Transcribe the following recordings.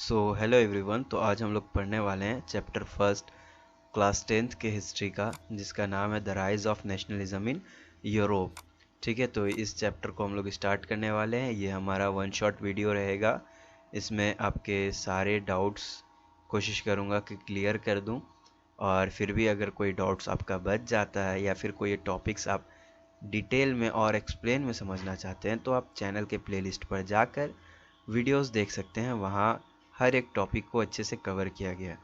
Hello everyone. तो आज हम लोग पढ़ने वाले हैं चैप्टर फर्स्ट क्लास 10th के हिस्ट्री का, जिसका नाम है the rise of nationalism in Europe. ठीक है, तो इस चैप्टर को हम लोग स्टार्ट करने वाले हैं। ये हमारा वन शॉट वीडियो रहेगा। इसमें आपके सारे डाउट्स कोशिश करूँगा कि क्लियर कर दूँ, और फिर भी अगर कोई डाउट्स आपका बच जाता है या फिर कोई टॉपिक्स आप डिटेल में और एक्सप्लेन में समझना चाहते हैं, तो आप चैनल के प्लेलिस्ट पर जाकर वीडियोस देख सकते हैं। वहाँ हर एक टॉपिक को अच्छे से कवर किया गया है।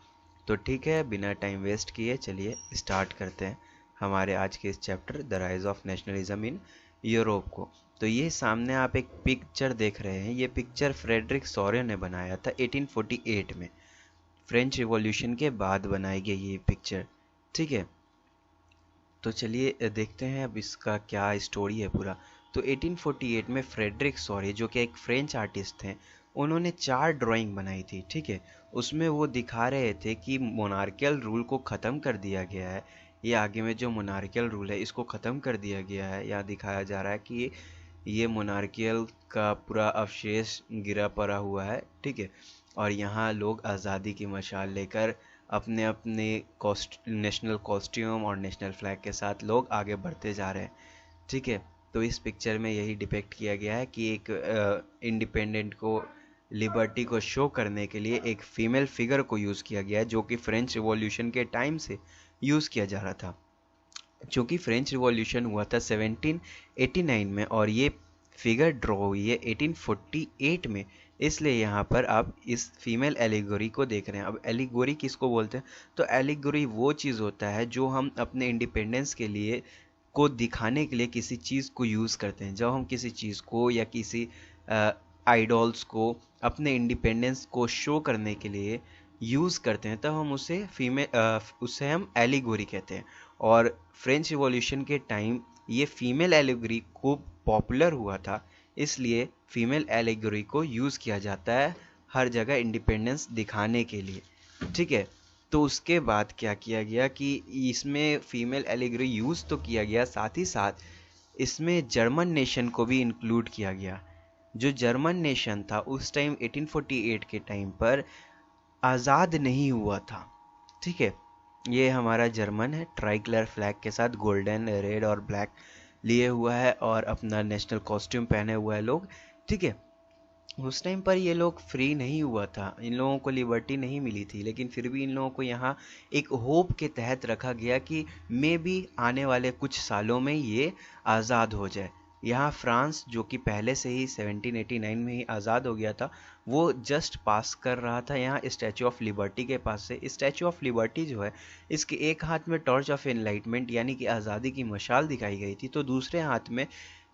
तो ठीक है, बिना टाइम वेस्ट किए चलिए स्टार्ट करते हैं हमारे आज के इस chapter the rise of nationalism in Europe को। तो ये सामने आप एक पिक्चर देख रहे हैं। ये पिक्चर फ्रेडरिक सॉरे ने बनाया था 1848 में। फ्रेंच रिवॉल्यूशन के बाद बनाई गई ये पिक्चर। ठीक है, तो चलिए देखते हैं अब इसका क्या स्टोरी है पूरा। तो 1848 में फ्रेडरिक सॉरे, जो कि एक फ्रेंच आर्टिस्ट थे, उन्होंने 4 ड्राइंग बनाई थी। ठीक है, उसमें वो दिखा रहे थे कि मोनार्कियल रूल को ख़त्म कर दिया गया है। ये आगे में जो मोनार्कियल रूल है इसको ख़त्म कर दिया गया है। यहाँ दिखाया जा रहा है कि ये मोनार्कियल का पूरा अवशेष गिरा पड़ा हुआ है। ठीक है, और यहाँ लोग आज़ादी की मशाल लेकर अपने अपने नेशनल कॉस्ट्यूम और नेशनल फ्लैग के साथ लोग आगे बढ़ते जा रहे हैं। ठीक है, तो इस पिक्चर में यही डिपेक्ट किया गया है कि एक इंडिपेंडेंट को, लिबर्टी को शो करने के लिए एक फीमेल फिगर को यूज़ किया गया है, जो कि फ्रेंच रिवॉल्यूशन के टाइम से यूज़ किया जा रहा था। चूँकि फ्रेंच रिवॉल्यूशन हुआ था 1789 में और ये फिगर ड्रॉ हुई है 1848 में, इसलिए यहाँ पर आप इस फीमेल एलिगोरी को देख रहे हैं। अब एलिगोरी किसको बोलते हैं? तो एलिगोरी वो चीज़ होता है जो हम अपने इंडिपेंडेंस के लिए को दिखाने के लिए किसी चीज़ को यूज़ करते हैं। जब हम किसी चीज़ को या किसी आइडल्स को अपने इंडिपेंडेंस को शो करने के लिए यूज़ करते हैं, तब हम उसे हम एलिगोरी कहते हैं। और फ्रेंच रिवॉल्यूशन के टाइम ये फीमेल एलिगोरी खूब पॉपुलर हुआ था, इसलिए फीमेल एलिगोरी को यूज़ किया जाता है हर जगह इंडिपेंडेंस दिखाने के लिए। ठीक है, तो उसके बाद क्या किया गया कि इसमें फीमेल एलिगोरी यूज़ तो किया गया, साथ ही साथ इसमें जर्मन नेशन को भी इंक्लूड किया गया। जो जर्मन नेशन था उस टाइम 1848 के टाइम पर आज़ाद नहीं हुआ था। ठीक है, ये हमारा जर्मन है, ट्राई कलर फ्लैग के साथ गोल्डन, रेड और ब्लैक लिए हुआ है और अपना नेशनल कॉस्ट्यूम पहने हुआ है लोग। ठीक है, उस टाइम पर ये लोग फ्री नहीं हुआ था, इन लोगों को लिबर्टी नहीं मिली थी, लेकिन फिर भी इन लोगों को यहाँ एक होप के तहत रखा गया कि मे बी आने वाले कुछ सालों में ये आज़ाद हो जाए। यहाँ फ्रांस, जो कि पहले से ही 1789 में ही आज़ाद हो गया था, वो जस्ट पास कर रहा था यहाँ स्टैचू ऑफ लिबर्टी के पास से। स्टैचू ऑफ लिबर्टी जो है, इसके एक हाथ में टॉर्च ऑफ एनलाइटमेंट यानी कि आज़ादी की मशाल दिखाई गई थी, तो दूसरे हाथ में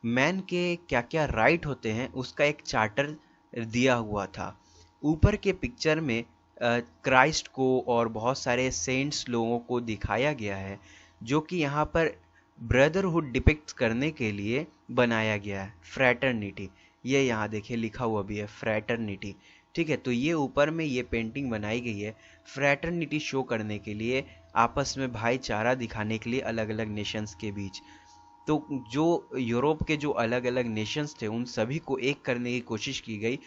मैन के क्या क्या राइट होते हैं उसका एक चार्टर दिया हुआ था। ऊपर के पिक्चर में क्राइस्ट को और बहुत सारे सेंट्स लोगों को दिखाया गया है, जो कि यहाँ पर ब्रदरहुड डिपिक्ट करने के लिए बनाया गया है। फ्रैटर्निटी, ये यहाँ देखिए लिखा हुआ भी है, फ्रैटर्निटी। ठीक है, तो ये ऊपर में ये पेंटिंग बनाई गई है फ्रैटर्निटी शो करने के लिए, आपस में भाईचारा दिखाने के लिए अलग अलग नेशंस के बीच। तो जो यूरोप के जो अलग अलग नेशंस थे उन सभी को एक करने की कोशिश की गई,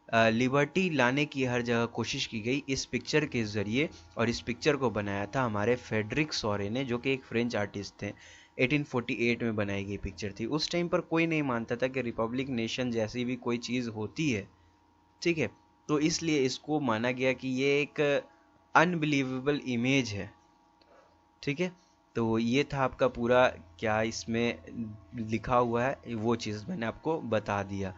लिबर्टी लाने की हर जगह कोशिश की गई इस पिक्चर के ज़रिए। और इस पिक्चर को बनाया था हमारे फ्रेडरिक सॉरे ने, जो कि एक फ्रेंच आर्टिस्ट थे। 1848 में बनाई गई पिक्चर थी। उस टाइम पर कोई नहीं मानता था कि रिपब्लिक नेशन जैसी भी कोई चीज़ होती है। ठीक है, तो इसलिए इसको माना गया कि ये एक अनबिलीवेबल इमेज है। ठीक है, तो ये था आपका पूरा क्या इसमें लिखा हुआ है, वो चीज़ मैंने आपको बता दिया।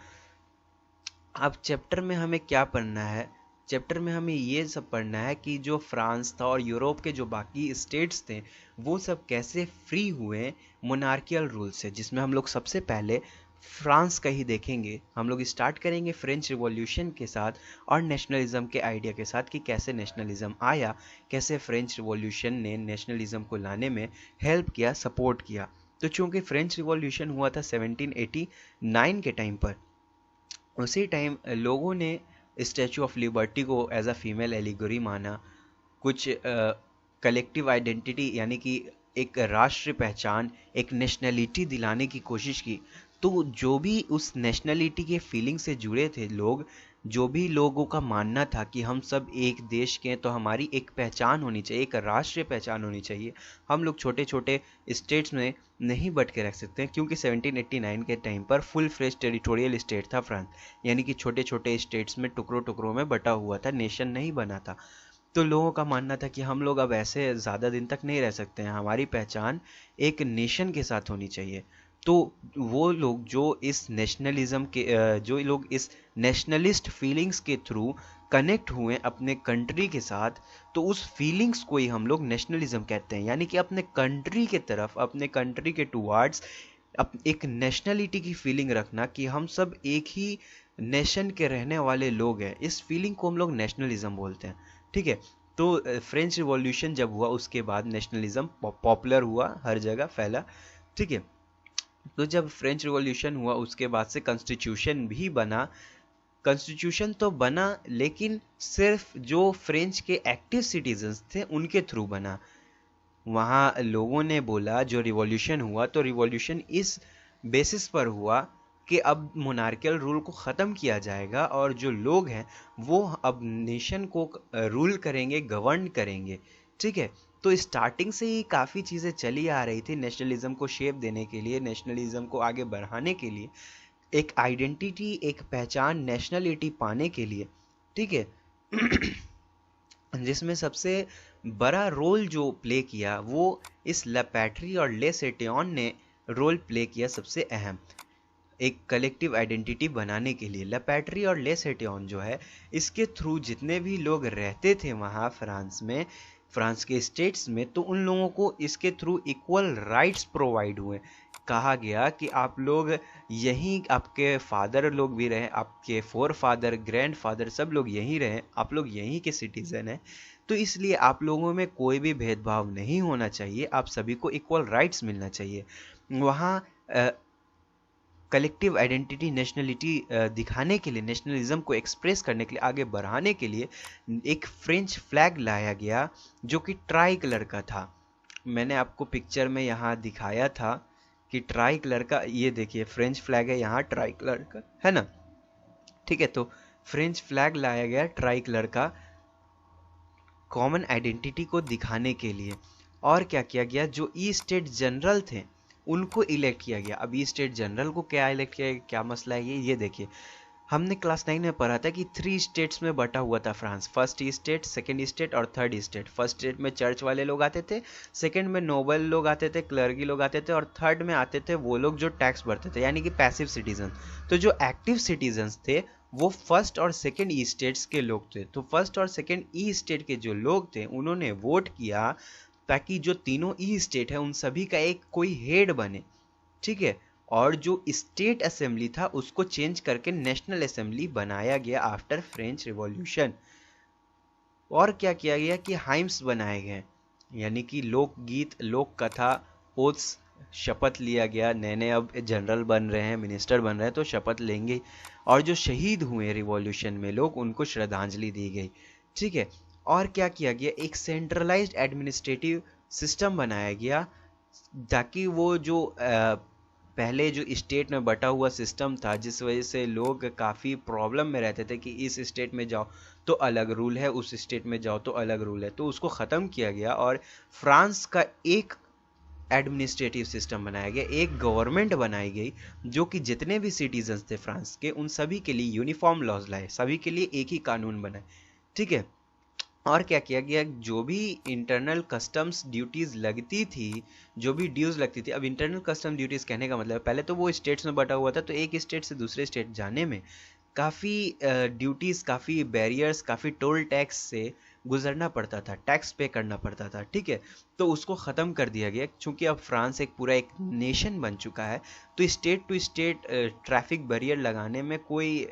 अब चैप्टर में हमें क्या पढ़ना है? चैप्टर में हमें ये सब पढ़ना है कि जो फ्रांस था और यूरोप के जो बाकी स्टेट्स थे, वो सब कैसे फ्री हुए मोनार्कियल रूल से, जिसमें हम लोग सबसे पहले फ्रांस का ही देखेंगे। हम लोग स्टार्ट करेंगे फ्रेंच रिवॉल्यूशन के साथ और नेशनलिज्म के आइडिया के साथ कि कैसे नेशनलिज्म आया, कैसे फ्रेंच रिवॉल्यूशन ने नेशनलिज्म को लाने में हेल्प किया, सपोर्ट किया। तो चूंकि फ्रेंच रिवॉल्यूशन हुआ था 1789 के टाइम पर, उसी टाइम लोगों ने स्टैचू ऑफ लिबर्टी को एज अ फीमेल एलिगोरी माना। कुछ कलेक्टिव आइडेंटिटी यानी कि एक राष्ट्रीय पहचान, एक नेशनलिटी दिलाने की कोशिश की। तो जो भी उस नेशनलिटी के फीलिंग से जुड़े थे लोग, जो भी लोगों का मानना था कि हम सब एक देश के हैं तो हमारी एक पहचान होनी चाहिए, एक राष्ट्रीय पहचान होनी चाहिए, हम लोग छोटे छोटे स्टेट्स में नहीं बट के रख सकते हैं, क्योंकि 1789 के टाइम पर फुल फ्लेज टेरिटोरियल स्टेट था फ्रांस, यानी कि छोटे छोटे स्टेट्स में टुकड़ों टुकड़ों में बटा हुआ था, नेशन नहीं बना था। तो लोगों का मानना था कि हम लोग अब ऐसे ज़्यादा दिन तक नहीं रह सकते हैं, हमारी पहचान एक नेशन के साथ होनी चाहिए। तो वो लोग जो इस नेशनलिज्म के जो लोग इस नेशनलिस्ट फीलिंग्स के थ्रू कनेक्ट हुए अपने कंट्री के साथ, तो उस फीलिंग्स को ही हम लोग नेशनलिज्म कहते हैं, यानी कि अपने कंट्री के तरफ, अपने कंट्री के टुवार्ड्स एक नेशनलिटी की फीलिंग रखना कि हम सब एक ही नेशन के रहने वाले लोग हैं, इस फीलिंग को हम लोग नेशनलिज्म बोलते हैं। ठीक है, तो फ्रेंच रिवॉल्यूशन जब हुआ उसके बाद नेशनलिज्म पॉपुलर हुआ, हर जगह फैला। ठीक है, तो जब फ्रेंच रिवॉल्यूशन हुआ उसके बाद से कॉन्स्टिट्यूशन भी बना। कॉन्स्टिट्यूशन तो बना लेकिन सिर्फ जो फ्रेंच के एक्टिव सिटीजन्स थे उनके थ्रू बना। वहाँ लोगों ने बोला, जो रिवॉल्यूशन हुआ तो रिवॉल्यूशन इस बेसिस पर हुआ कि अब मोनार्कियल रूल को ख़त्म किया जाएगा और जो लोग हैं वो अब नेशन को रूल करेंगे, गवर्न करेंगे। ठीक है, तो स्टार्टिंग से ही काफ़ी चीज़ें चली आ रही थी नेशनलिज्म को शेप देने के लिए, नेशनलिज्म को आगे बढ़ाने के लिए, एक आइडेंटिटी, एक पहचान, नेशनलिटी पाने के लिए। ठीक है, जिसमें सबसे बड़ा रोल जो प्ले किया वो इस लैपेट्री और ले सेटियन ने रोल प्ले किया, सबसे अहम, एक कलेक्टिव आइडेंटिटी बनाने के लिए। लैपेट्री और ले सेटियन जो है, इसके थ्रू जितने भी लोग रहते थे वहाँ फ्रांस में, फ्रांस के स्टेट्स में, तो उन लोगों को इसके थ्रू इक्वल राइट्स प्रोवाइड हुए। कहा गया कि आप लोग यहीं, आपके फादर लोग भी रहे, आपके फोर फादर, ग्रैंड फादर, सब लोग यहीं रहे, आप लोग यहीं के सिटीजन हैं, तो इसलिए आप लोगों में कोई भी भेदभाव नहीं होना चाहिए, आप सभी को इक्वल राइट्स मिलना चाहिए। वहाँ कलेक्टिव आइडेंटिटी, नेशनलिटी दिखाने के लिए, नेशनलिज्म को एक्सप्रेस करने के लिए, आगे बढ़ाने के लिए एक फ्रेंच फ्लैग लाया गया जो कि ट्राई कलर का था। मैंने आपको पिक्चर में यहाँ दिखाया था कि ट्राई कलर का, ये देखिए फ्रेंच फ्लैग है यहाँ ट्राई कलर का, है ना। ठीक है, तो फ्रेंच फ्लैग लाया गया ट्राई कलर का कॉमन आइडेंटिटी को दिखाने के लिए। और क्या किया गया, जो ई स्टेट जनरल थे उनको इलेक्ट किया गया। अब ई स्टेट जनरल को क्या इलेक्ट किया गया, क्या मसला है ये देखिए। हमने क्लास 9 में पढ़ा था कि 3 स्टेट्स में बटा हुआ था France, first state, second state और थर्ड स्टेट। फर्स्ट स्टेट में चर्च वाले लोग आते थे, सेकंड में नोबल लोग आते थे, क्लर्की लोग आते थे, और थर्ड में आते थे वो लोग जो टैक्स भरते थे, यानी कि पैसिव सिटीजन। तो जो एक्टिव सिटीजन्स थे वो फर्स्ट और सेकंड ई स्टेट्स के लोग थे। तो फर्स्ट और सेकंड ई स्टेट के जो लोग थे उन्होंने वोट किया ताकि जो तीनों ई स्टेट है उन सभी का एक कोई हेड बने। ठीक है, और जो स्टेट असेंबली था उसको चेंज करके नेशनल असेंबली बनाया गया आफ्टर फ्रेंच रिवॉल्यूशन। और क्या किया गया कि हाइम्स बनाए गए, यानी कि लोकगीत, लोक कथा, ओथ्स, शपथ लिया गया। नए नए अब जनरल बन रहे हैं, मिनिस्टर बन रहे हैं, तो शपथ लेंगे। और जो शहीद हुए रिवॉल्यूशन में लोग, उनको श्रद्धांजलि दी गई। ठीक है, और क्या किया गया, एक सेंट्रलाइज्ड एडमिनिस्ट्रेटिव सिस्टम बनाया गया ताकि वो जो पहले जो स्टेट में बटा हुआ सिस्टम था, जिस वजह से लोग काफ़ी प्रॉब्लम में रहते थे कि इस स्टेट में जाओ तो अलग रूल है, उस स्टेट में जाओ तो अलग रूल है, तो उसको ख़त्म किया गया और फ्रांस का एक एडमिनिस्ट्रेटिव सिस्टम बनाया गया, एक गवर्नमेंट बनाई गई जो कि जितने भी सिटीजन्स थे फ्रांस के उन सभी के लिए यूनिफॉर्म लॉज लाए, सभी के लिए एक ही कानून बनाए। ठीक है, और क्या किया गया, जो भी इंटरनल कस्टम्स ड्यूटीज़ लगती थी, जो भी ड्यूज़ लगती थी। अब इंटरनल कस्टम ड्यूटीज़ कहने का मतलब, पहले तो वो स्टेट्स में बटा हुआ था, तो एक स्टेट से दूसरे स्टेट जाने में काफ़ी ड्यूटीज़, काफ़ी बैरियर्स, काफ़ी टोल टैक्स से गुजरना पड़ता था, टैक्स पे करना पड़ता था। ठीक है, तो उसको ख़त्म कर दिया गया क्योंकि अब फ्रांस एक पूरा एक नेशन बन चुका है, तो state to state traffic barrier लगाने में कोई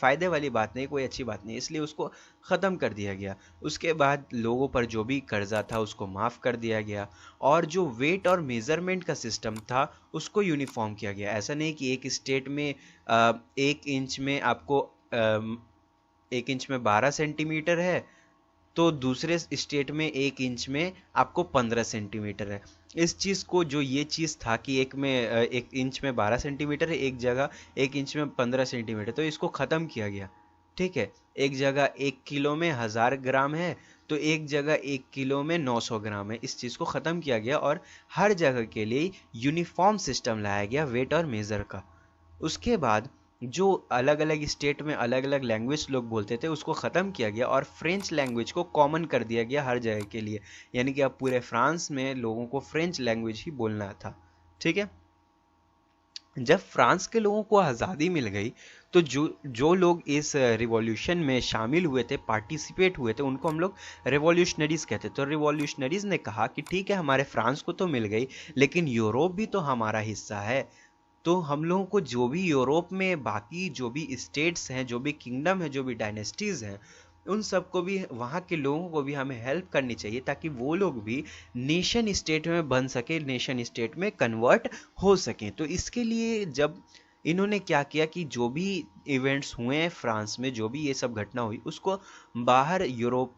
फ़ायदे वाली बात नहीं, कोई अच्छी बात नहीं, इसलिए उसको ख़त्म कर दिया गया। उसके बाद लोगों पर जो भी कर्जा था उसको माफ़ कर दिया गया, और जो वेट और मेज़रमेंट का सिस्टम था उसको यूनिफॉर्म किया गया। ऐसा नहीं कि एक स्टेट में 1 इंच में आपको 1 इंच में 12 सेंटीमीटर है, तो दूसरे स्टेट में 1 इंच में आपको 15 सेंटीमीटर है। इस चीज़ को, जो ये चीज़ था कि एक में 1 इंच में 12 सेंटीमीटर है, एक जगह 1 इंच में 15 सेंटीमीटर, तो इसको ख़त्म किया गया। ठीक है, एक जगह 1 किलो में 1000 ग्राम है, तो एक जगह 1 किलो में 900 ग्राम है। इस चीज़ को ख़त्म किया गया और हर जगह के लिए यूनिफॉर्म सिस्टम लाया गया वेट और मेज़र का। उसके बाद जो अलग अलग स्टेट में अलग अलग लैंग्वेज लोग बोलते थे उसको ख़त्म किया गया और फ्रेंच लैंग्वेज को कॉमन कर दिया गया हर जगह के लिए, यानी कि अब पूरे फ्रांस में लोगों को फ्रेंच लैंग्वेज ही बोलना था। ठीक है, जब फ्रांस के लोगों को आज़ादी मिल गई तो जो जो लोग इस रिवॉल्यूशन में शामिल हुए थे, पार्टिसिपेट हुए थे, उनको हम लोग रिवॉल्यूशनरीज कहते। तो रिवॉल्यूशनरीज ने कहा कि ठीक है, हमारे फ्रांस को तो मिल गई, लेकिन यूरोप भी तो हमारा हिस्सा है। तो हम लोगों को जो भी यूरोप में बाकी जो भी स्टेट्स हैं, जो भी किंगडम है, जो भी डायनेस्टीज़ हैं, उन सबको भी, वहाँ के लोगों को भी हमें हेल्प करनी चाहिए ताकि वो लोग भी नेशन स्टेट में बन सके, नेशन स्टेट में कन्वर्ट हो सकें। तो इसके लिए जब इन्होंने क्या किया कि जो भी इवेंट्स हुए हैं फ्रांस में, जो भी ये सब घटना हुई, उसको बाहर यूरोप,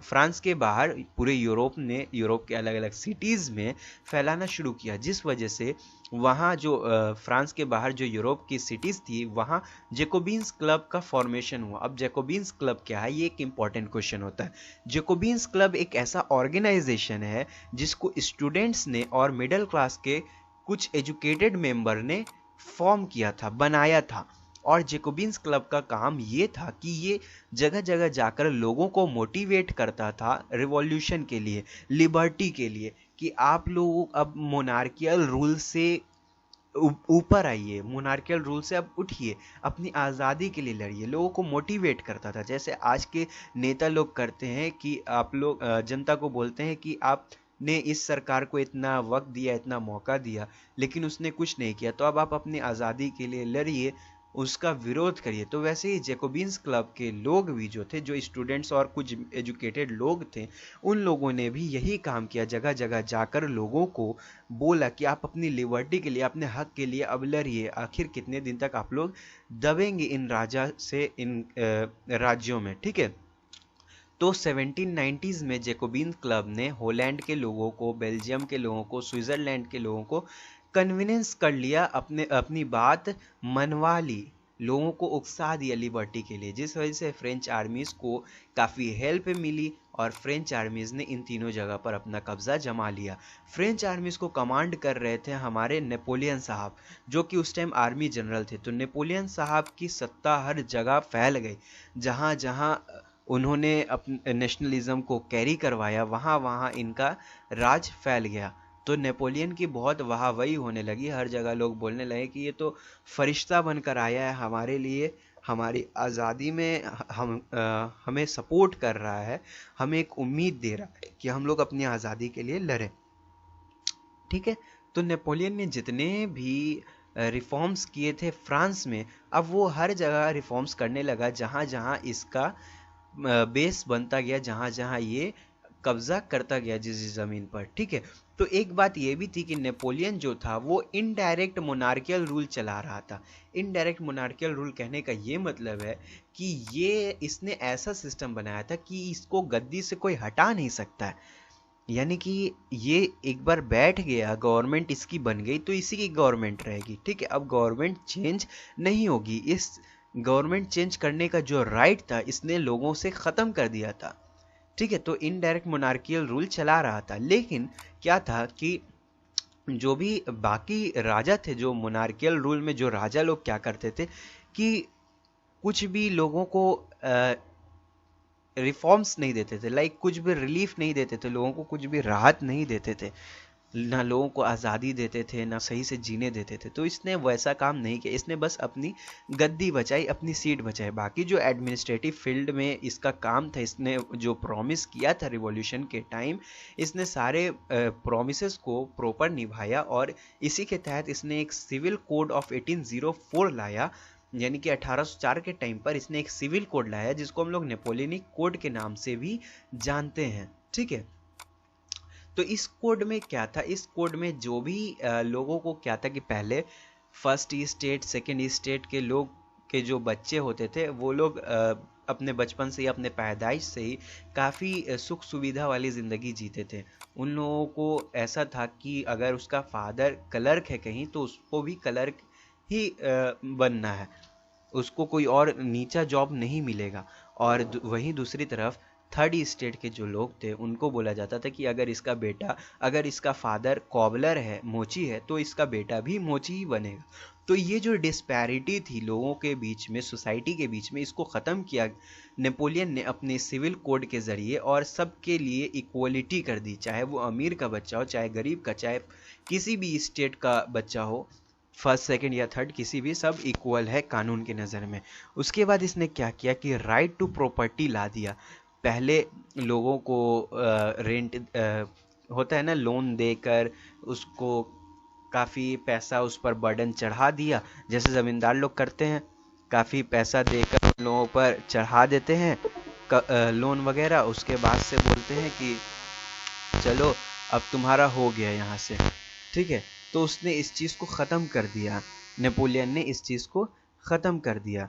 फ्रांस के बाहर पूरे यूरोप ने, यूरोप के अलग अलग सिटीज़ में फैलाना शुरू किया, जिस वजह से वहाँ जो फ्रांस के बाहर जो यूरोप की सिटीज़ थी, वहाँ जेकोबिन्स क्लब का फॉर्मेशन हुआ। अब जेकोबिन्स क्लब क्या है, ये एक इम्पॉर्टेंट क्वेश्चन होता है। जेकोबिन्स क्लब एक ऐसा ऑर्गेनाइजेशन है जिसको स्टूडेंट्स ने और मिडिल क्लास के कुछ एजुकेटेड मेंबर ने फॉर्म किया था, बनाया था। और जेकोबिन्स क्लब का काम ये था कि ये जगह जगह जाकर लोगों को मोटिवेट करता था रिवॉल्यूशन के लिए, लिबर्टी के लिए, कि आप लोग अब मोनार्कियल रूल से ऊपर आइए, मोनार्कियल रूल से अब उठिए, अपनी आज़ादी के लिए लड़िए। लोगों को मोटिवेट करता था, जैसे आज के नेता लोग करते हैं कि आप लोग जनता को बोलते हैं कि आप ने इस सरकार को इतना वक्त दिया, इतना मौका दिया, लेकिन उसने कुछ नहीं किया, तो अब आप अपनी आज़ादी के लिए लड़िए, उसका विरोध करिए। तो वैसे ही जेकोबिन्स क्लब के लोग भी जो थे, जो स्टूडेंट्स और कुछ एजुकेटेड लोग थे, उन लोगों ने भी यही काम किया, जगह जगह जाकर लोगों को बोला कि आप अपनी लिबर्टी के लिए, अपने हक के लिए अब लड़िए। आखिर कितने दिन तक आप लोग दबेंगे इन राजा से, इन राज्यों में। ठीक है, तो 1790s में जेकोबिन क्लब ने हॉलैंड के लोगों को, बेल्जियम के लोगों को, स्विट्जरलैंड के लोगों को कन्विनेंस कर लिया, अपनी बात मनवा ली, लोगों को उकसा दिया लिबर्टी के लिए, जिस वजह से फ्रेंच आर्मीज़ को काफ़ी हेल्प मिली और फ्रेंच आर्मीज़ ने इन तीनों जगह पर अपना कब्जा जमा लिया। फ्रेंच आर्मीज़ को कमांड कर रहे थे हमारे नेपोलियन साहब, जो कि उस टाइम आर्मी जनरल थे। तो नेपोलियन साहब की सत्ता हर जगह फैल गई, जहाँ जहाँ उन्होंने अपने नेशनलिज्म को कैरी करवाया, वहाँ वहाँ इनका राज फैल गया। तो नेपोलियन की बहुत वाहवाही होने लगी, हर जगह लोग बोलने लगे कि ये तो फरिश्ता बनकर आया है हमारे लिए, हमारी आज़ादी में हमें सपोर्ट कर रहा है, हमें एक उम्मीद दे रहा है कि हम लोग अपनी आज़ादी के लिए लड़ें। ठीक है, तो नेपोलियन ने जितने भी रिफॉर्म्स किए थे फ्रांस में, अब वो हर जगह रिफॉर्म्स करने लगा, जहाँ जहाँ इसका बेस बनता गया, जहाँ जहाँ ये कब्जा करता गया जिस ज़मीन पर। ठीक है, तो एक बात ये भी थी कि नेपोलियन जो था वो इनडायरेक्ट मोनार्कियल रूल चला रहा था। इनडायरेक्ट मोनार्कियल रूल कहने का ये मतलब है कि ये इसने ऐसा सिस्टम बनाया था कि इसको गद्दी से कोई हटा नहीं सकता है, यानी कि ये एक बार बैठ गया, गवर्नमेंट इसकी बन गई, तो इसी की गवर्नमेंट रहेगी। ठीक है, अब गवर्नमेंट चेंज नहीं होगी। इस गवर्नमेंट चेंज करने का जो राइट था, इसने लोगों से ख़त्म कर दिया था। ठीक है, तो इनडायरेक्ट मोनार्कियल रूल चला रहा था। लेकिन क्या था कि जो भी बाकी राजा थे, जो मोनार्कियल रूल में जो राजा लोग क्या करते थे कि कुछ भी लोगों को रिफॉर्म्स नहीं देते थे, लाइक कुछ भी रिलीफ नहीं देते थे, लोगों को कुछ भी राहत नहीं देते थे, ना लोगों को आज़ादी देते थे, ना सही से जीने देते थे। तो इसने वैसा काम नहीं किया, इसने बस अपनी गद्दी बचाई, अपनी सीट बचाई। बाकी जो एडमिनिस्ट्रेटिव फील्ड में इसका काम था, इसने जो प्रॉमिस किया था रिवॉल्यूशन के टाइम, इसने सारे प्रॉमिसेस को प्रॉपर निभाया और इसी के तहत इसने एक सिविल कोड ऑफ 1804 लाया, यानी कि 1804 के टाइम पर इसने एक सिविल कोड लाया जिसको हम लोग नेपोलियनिक कोड के नाम से भी जानते हैं। ठीक है, तो इस कोड में क्या था, इस कोड में जो भी लोगों को क्या था कि पहले फर्स्ट स्टेट, सेकेंड स्टेट के लोग के जो बच्चे होते थे, वो लोग अपने बचपन से ही, अपने पैदाइश से ही काफ़ी सुख सुविधा वाली ज़िंदगी जीते थे। उन लोगों को ऐसा था कि अगर उसका फादर क्लर्क है कहीं, तो उसको भी क्लर्क ही बनना है। उसको कोई और नीचा जॉब नहीं मिलेगा। और वहीं दूसरी तरफ थर्ड स्टेट के जो लोग थे उनको बोला जाता था कि अगर इसका फादर कॉबलर है, मोची है, तो इसका बेटा भी मोची ही बनेगा। तो ये जो डिस्पैरिटी थी लोगों के बीच में, सोसाइटी के बीच में, इसको ख़त्म किया नेपोलियन ने अपने सिविल कोड के ज़रिए, और सबके लिए इक्वलिटी कर दी, चाहे वो अमीर का बच्चा हो, चाहे गरीब का, चाहे किसी भी स्टेट का बच्चा हो, फर्स्ट सेकंड या थर्ड किसी भी, सब इक्वल है कानून की नज़र में। उसके बाद इसने क्या किया कि राइट टू प्रॉपर्टी ला दिया। पहले लोगों को रेंट होता है ना, लोन देकर उसको काफ़ी पैसा उस पर बर्डन चढ़ा दिया, जैसे ज़मींदार लोग करते हैं, काफ़ी पैसा देकर उन लोगों पर चढ़ा देते हैं लोन वगैरह। उसके बाद से बोलते हैं कि चलो अब तुम्हारा हो गया यहाँ से, ठीक है। तो उसने इस चीज़ को ख़त्म कर दिया, नेपोलियन ने इस चीज़ को ख़त्म कर दिया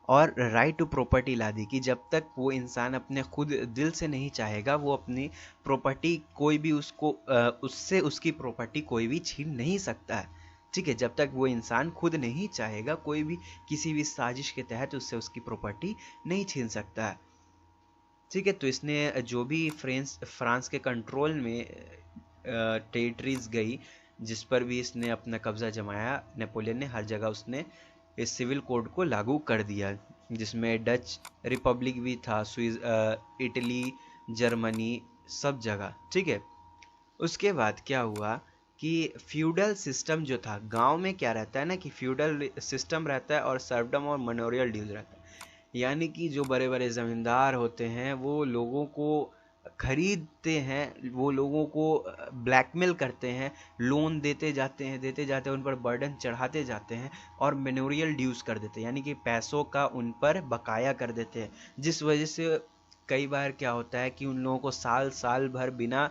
और राइट टू प्रॉपर्टी ला दी कि जब तक वो इंसान अपने खुद दिल से नहीं चाहेगा, वो अपनी प्रॉपर्टी कोई भी उससे उसकी प्रॉपर्टी कोई भी छीन नहीं सकता है, ठीक है। जब तक वो इंसान खुद नहीं चाहेगा, कोई भी किसी भी साजिश के तहत उससे उसकी प्रॉपर्टी नहीं छीन सकता है, ठीक है। तो इसने जो भी फ्रांस के कंट्रोल में टेरिटरीज गई, जिस पर भी इसने अपना कब्जा जमाया, नेपोलियन ने हर जगह उसने इस सिविल कोड को लागू कर दिया, जिसमें डच रिपब्लिक भी था, इटली, जर्मनी, सब जगह, ठीक है। उसके बाद क्या हुआ कि फ्यूडल सिस्टम जो था, गांव में क्या रहता है ना कि फ्यूडल सिस्टम रहता है और सर्वडम और मनोरियल ड्यूज रहता है, यानी कि जो बड़े बड़े ज़मींदार होते हैं वो लोगों को खरीदते हैं, वो लोगों को ब्लैकमेल करते हैं, लोन देते जाते हैं, उन पर बर्डन चढ़ाते जाते हैं और मेमोरियल ड्यूज कर देते हैं, यानी कि पैसों का उन पर बकाया कर देते हैं। जिस वजह से कई बार क्या होता है कि उन लोगों को साल साल भर बिना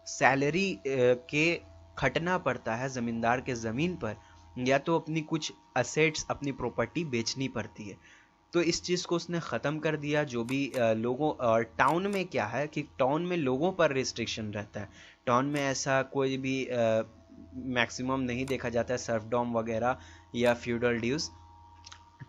सैलरी के खटना पड़ता है ज़मींदार के ज़मीन पर, या तो अपनी कुछ असेट्स, अपनी प्रॉपर्टी बेचनी पड़ती है। तो इस चीज़ को उसने ख़त्म कर दिया। जो भी लोगों और टाउन में क्या है कि टाउन में लोगों पर रिस्ट्रिक्शन रहता है, टाउन में ऐसा कोई भी मैक्सिमम नहीं देखा जाता है सर्फडॉम वगैरह या फ्यूडल ड्यूज।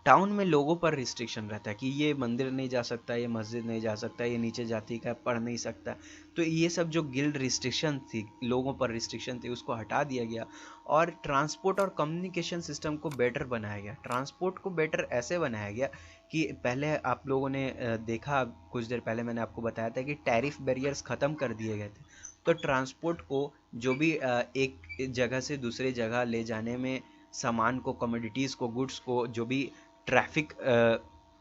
टाउन में लोगों पर रिस्ट्रिक्शन रहता है कि ये मंदिर नहीं जा सकता, ये मस्जिद नहीं जा सकता, ये नीचे जाति का पढ़ नहीं सकता। तो ये सब जो गिल्ड रिस्ट्रिक्शन थी, लोगों पर रिस्ट्रिक्शन थी, उसको हटा दिया गया और ट्रांसपोर्ट और कम्युनिकेशन सिस्टम को बेटर बनाया गया। ट्रांसपोर्ट को बेटर ऐसे बनाया गया कि पहले आप लोगों ने देखा, कुछ देर पहले मैंने आपको बताया था कि टैरिफ बैरियर्स ख़त्म कर दिए गए थे। तो ट्रांसपोर्ट को, जो भी एक जगह से दूसरे जगह ले जाने में सामान को, कमोडिटीज़ को, गुड्स को, जो भी ट्रैफिक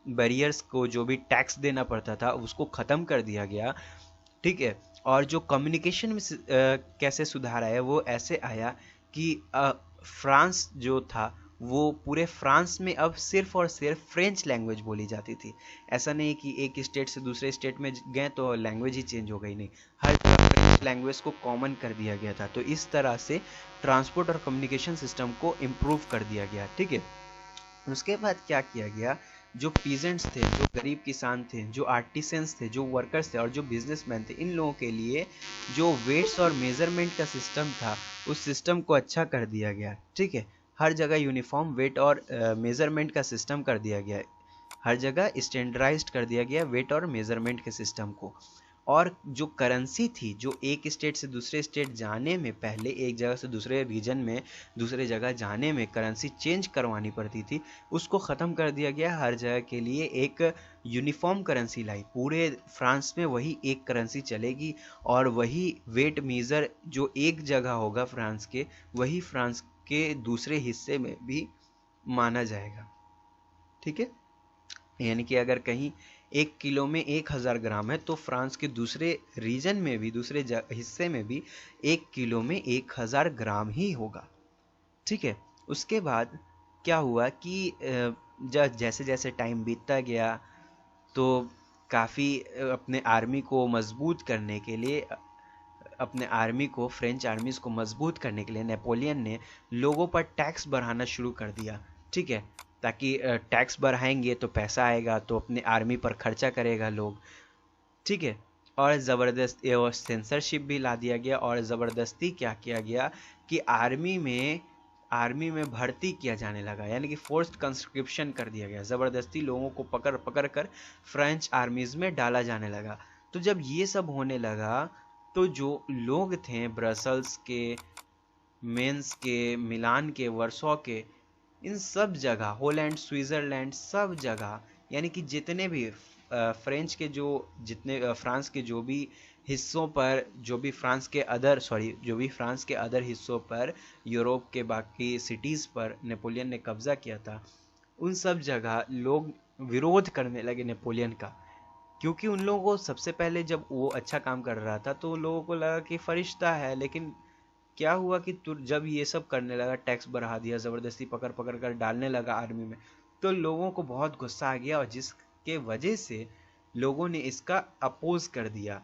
बैरियर्स को, जो भी टैक्स देना पड़ता था, उसको ख़त्म कर दिया गया, ठीक है। और जो कम्युनिकेशन में कैसे सुधार आया, वो ऐसे आया कि फ्रांस जो था, वो पूरे फ्रांस में अब सिर्फ और सिर्फ फ्रेंच लैंग्वेज बोली जाती थी। ऐसा नहीं कि एक स्टेट से दूसरे स्टेट में गए तो लैंग्वेज ही चेंज हो गई, नहीं, हर फ्रेंच लैंग्वेज को कॉमन कर दिया गया था। तो इस तरह से ट्रांसपोर्ट और कम्युनिकेशन सिस्टम को इम्प्रूव कर दिया गया, ठीक है। उसके बाद क्या किया गया, जो पीजेंट्स थे, जो गरीब किसान थे, जो आर्टिसंस थे, जो वर्कर्स थे और जो बिजनेसमैन थे, इन लोगों के लिए जो वेट्स और मेजरमेंट का सिस्टम था, उस सिस्टम को अच्छा कर दिया गया, ठीक है। हर जगह यूनिफॉर्म वेट और मेजरमेंट का सिस्टम कर दिया गया, हर जगह स्टैंडर्डाइज्ड कर दिया गया वेट और मेजरमेंट के सिस्टम को। और जो करेंसी थी, जो एक स्टेट से दूसरे स्टेट जाने में, पहले एक जगह से दूसरे रीजन में, दूसरे जगह जाने में करेंसी चेंज करवानी पड़ती थी, उसको ख़त्म कर दिया गया। हर जगह के लिए एक यूनिफॉर्म करेंसी लाई, पूरे फ्रांस में वही एक करेंसी चलेगी और वही वेट मेज़र जो एक जगह होगा फ्रांस के, वही फ्रांस के दूसरे हिस्से में भी माना जाएगा, ठीक है। यानी कि अगर कहीं 1 किलो में 1000 ग्राम है, तो फ्रांस के दूसरे रीजन में भी, दूसरे हिस्से में भी 1 किलो में 1000 ग्राम ही होगा, ठीक है। उसके बाद क्या हुआ कि जैसे जैसे टाइम बीतता गया, तो काफ़ी अपने आर्मी को मजबूत करने के लिए, अपने आर्मी को, फ्रेंच आर्मीज़ को मजबूत करने के लिए नेपोलियन ने लोगों पर टैक्स बढ़ाना शुरू कर दिया, ठीक है। ताकि टैक्स बढ़ाएंगे तो पैसा आएगा, तो अपने आर्मी पर खर्चा करेगा लोग, ठीक है। और ज़बरदस्ती और सेंसरशिप भी ला दिया गया, और ज़बरदस्ती क्या किया गया कि आर्मी में आर्मी में भर्ती किया जाने लगा, यानी कि फोर्स्ड कंस्क्रिप्शन कर दिया गया, ज़बरदस्ती लोगों को पकड़ पकड़ कर फ्रेंच आर्मीज़ में डाला जाने लगा। तो जब ये सब होने लगा तो जो लोग थे ब्रसल्स के, मेंस के, मिलान के, वर्सो के, इन सब जगह, हॉलैंड, स्विट्ज़रलैंड, सब जगह, यानी कि जितने भी फ्रेंच के जो जितने फ्रांस के जो भी हिस्सों पर, जो भी फ्रांस के अदर हिस्सों पर, यूरोप के बाकी सिटीज़ पर नेपोलियन ने कब्ज़ा किया था, उन सब जगह लोग विरोध करने लगे नेपोलियन का। क्योंकि उन लोगों को सबसे पहले जब वो अच्छा काम कर रहा था तो लोगों को लगा कि फरिश्ता है, लेकिन क्या हुआ कि जब ये सब करने लगा, टैक्स बढ़ा दिया, ज़बरदस्ती पकड़ पकड़ कर डालने लगा आर्मी में, तो लोगों को बहुत गुस्सा आ गया और जिसके वजह से लोगों ने इसका अपोज कर दिया।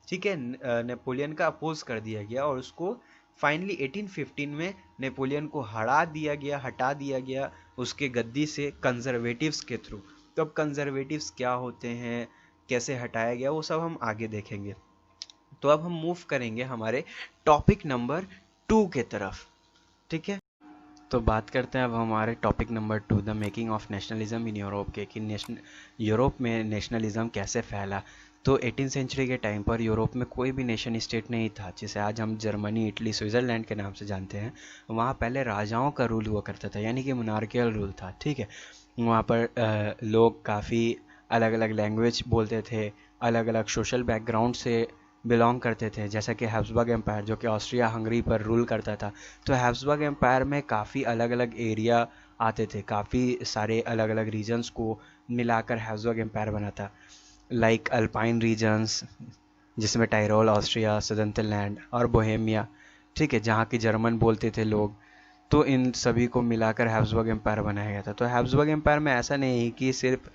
ठीक है, नेपोलियन का अपोज कर दिया गया और उसको फाइनली 1815 में नेपोलियन को हटा दिया गया उसके गद्दी से कंजर्वेटिव्स के थ्रू। तो अब कंजर्वेटिव्स क्या होते हैं, कैसे हटाया गया, वो सब हम आगे देखेंगे। तो अब हम मूव करेंगे हमारे टॉपिक नंबर 2 के तरफ। ठीक है, तो बात करते हैं अब हमारे topic number 2, the making of nationalism in Europe के, कि यूरोप में नेशनलिज्म कैसे फैला। तो 18वीं सेंचुरी के टाइम पर यूरोप में कोई भी नेशन स्टेट नहीं था, जिसे आज हम जर्मनी, इटली, स्विट्ज़रलैंड के नाम से जानते हैं। वहाँ पहले राजाओं का रूल हुआ करता था, यानी कि मोनार्कियल रूल था। ठीक है, वहाँ पर लोग काफ़ी अलग अलग लैंग्वेज बोलते थे, अलग अलग सोशल बैकग्राउंड से बिलोंग करते थे, जैसा कि हैब्सबर्ग एम्पायर जो कि ऑस्ट्रिया हंगरी पर रूल करता था। तो हैब्सबर्ग एम्पायर में काफ़ी अलग अलग एरिया आते थे, काफ़ी सारे अलग अलग रीजन्स को मिलाकर हैब्सबर्ग एम्पायर बना था, लाइक अल्पाइन रीजन्स जिसमें टायरोल, ऑस्ट्रिया, सदर्नलैंड और बोहेमिया, ठीक है, जहाँ की जर्मन बोलते थे लोग। तो इन सभी को मिलाकर हैब्सबर्ग एम्पायर बनाया गया था। तो हैब्सबर्ग एम्पायर में ऐसा नहीं कि सिर्फ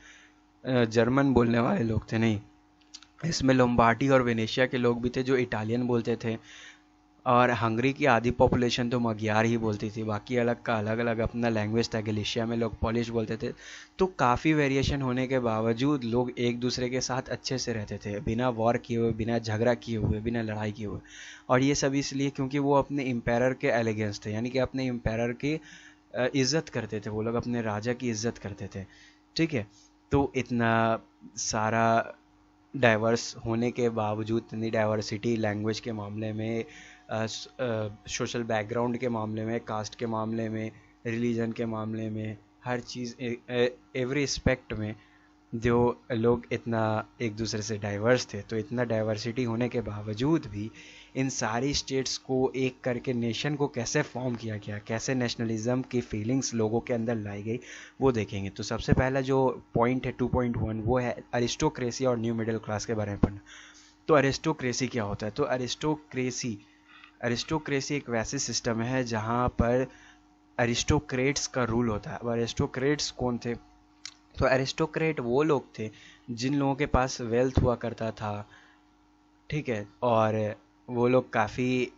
जर्मन बोलने वाले लोग थे, नहीं, इसमें लोम्बार्डी और वेनेशिया के लोग भी थे जो इटालियन बोलते थे, और हंगरी की आधी पॉपुलेशन तो मगियार ही बोलती थी, बाकी अलग का अलग अलग अपना लैंग्वेज था। गलीशिया में लोग पॉलिश बोलते थे। तो काफ़ी वेरिएशन होने के बावजूद लोग एक दूसरे के साथ अच्छे से रहते थे, बिना वॉर किए हुए, बिना झगड़ा किए हुए, बिना लड़ाई किए हुए। और ये सब इसलिए क्योंकि वो अपने एम्पायर के एलिगेंस थे, यानी कि अपने एम्पायर की इज़्ज़त करते थे, वो लोग अपने राजा की इज़्ज़त करते थे। ठीक है, तो इतना सारा डाइवर्स होने के बावजूद, इतनी डाइवर्सिटी लैंग्वेज के मामले में, सोशल बैकग्राउंड के मामले में, कास्ट के मामले में, रिलीजन के मामले में, हर चीज़, एवरी एस्पेक्ट में जो लोग इतना एक दूसरे से डाइवर्स थे, तो इतना डाइवर्सिटी होने के बावजूद भी इन सारी स्टेट्स को एक करके नेशन को कैसे फॉर्म किया गया, कैसे नेशनलिज्म की फीलिंग्स लोगों के अंदर लाई गई, वो देखेंगे। तो सबसे पहला जो पॉइंट है 2.1, वो है अरिस्टोक्रेसी और न्यू मिडिल क्लास के बारे में पढ़ना। तो अरिस्टोक्रेसी क्या होता है? तो अरिस्टोक्रेसी एक वैसी सिस्टम है जहाँ पर अरिस्टोक्रेट्स का रूल होता है। अब अरिस्टोक्रेट्स कौन थे? तो अरिस्टोक्रेट वो लोग थे जिन लोगों के पास वेल्थ हुआ करता था, ठीक है, और वो लोग काफ़ी,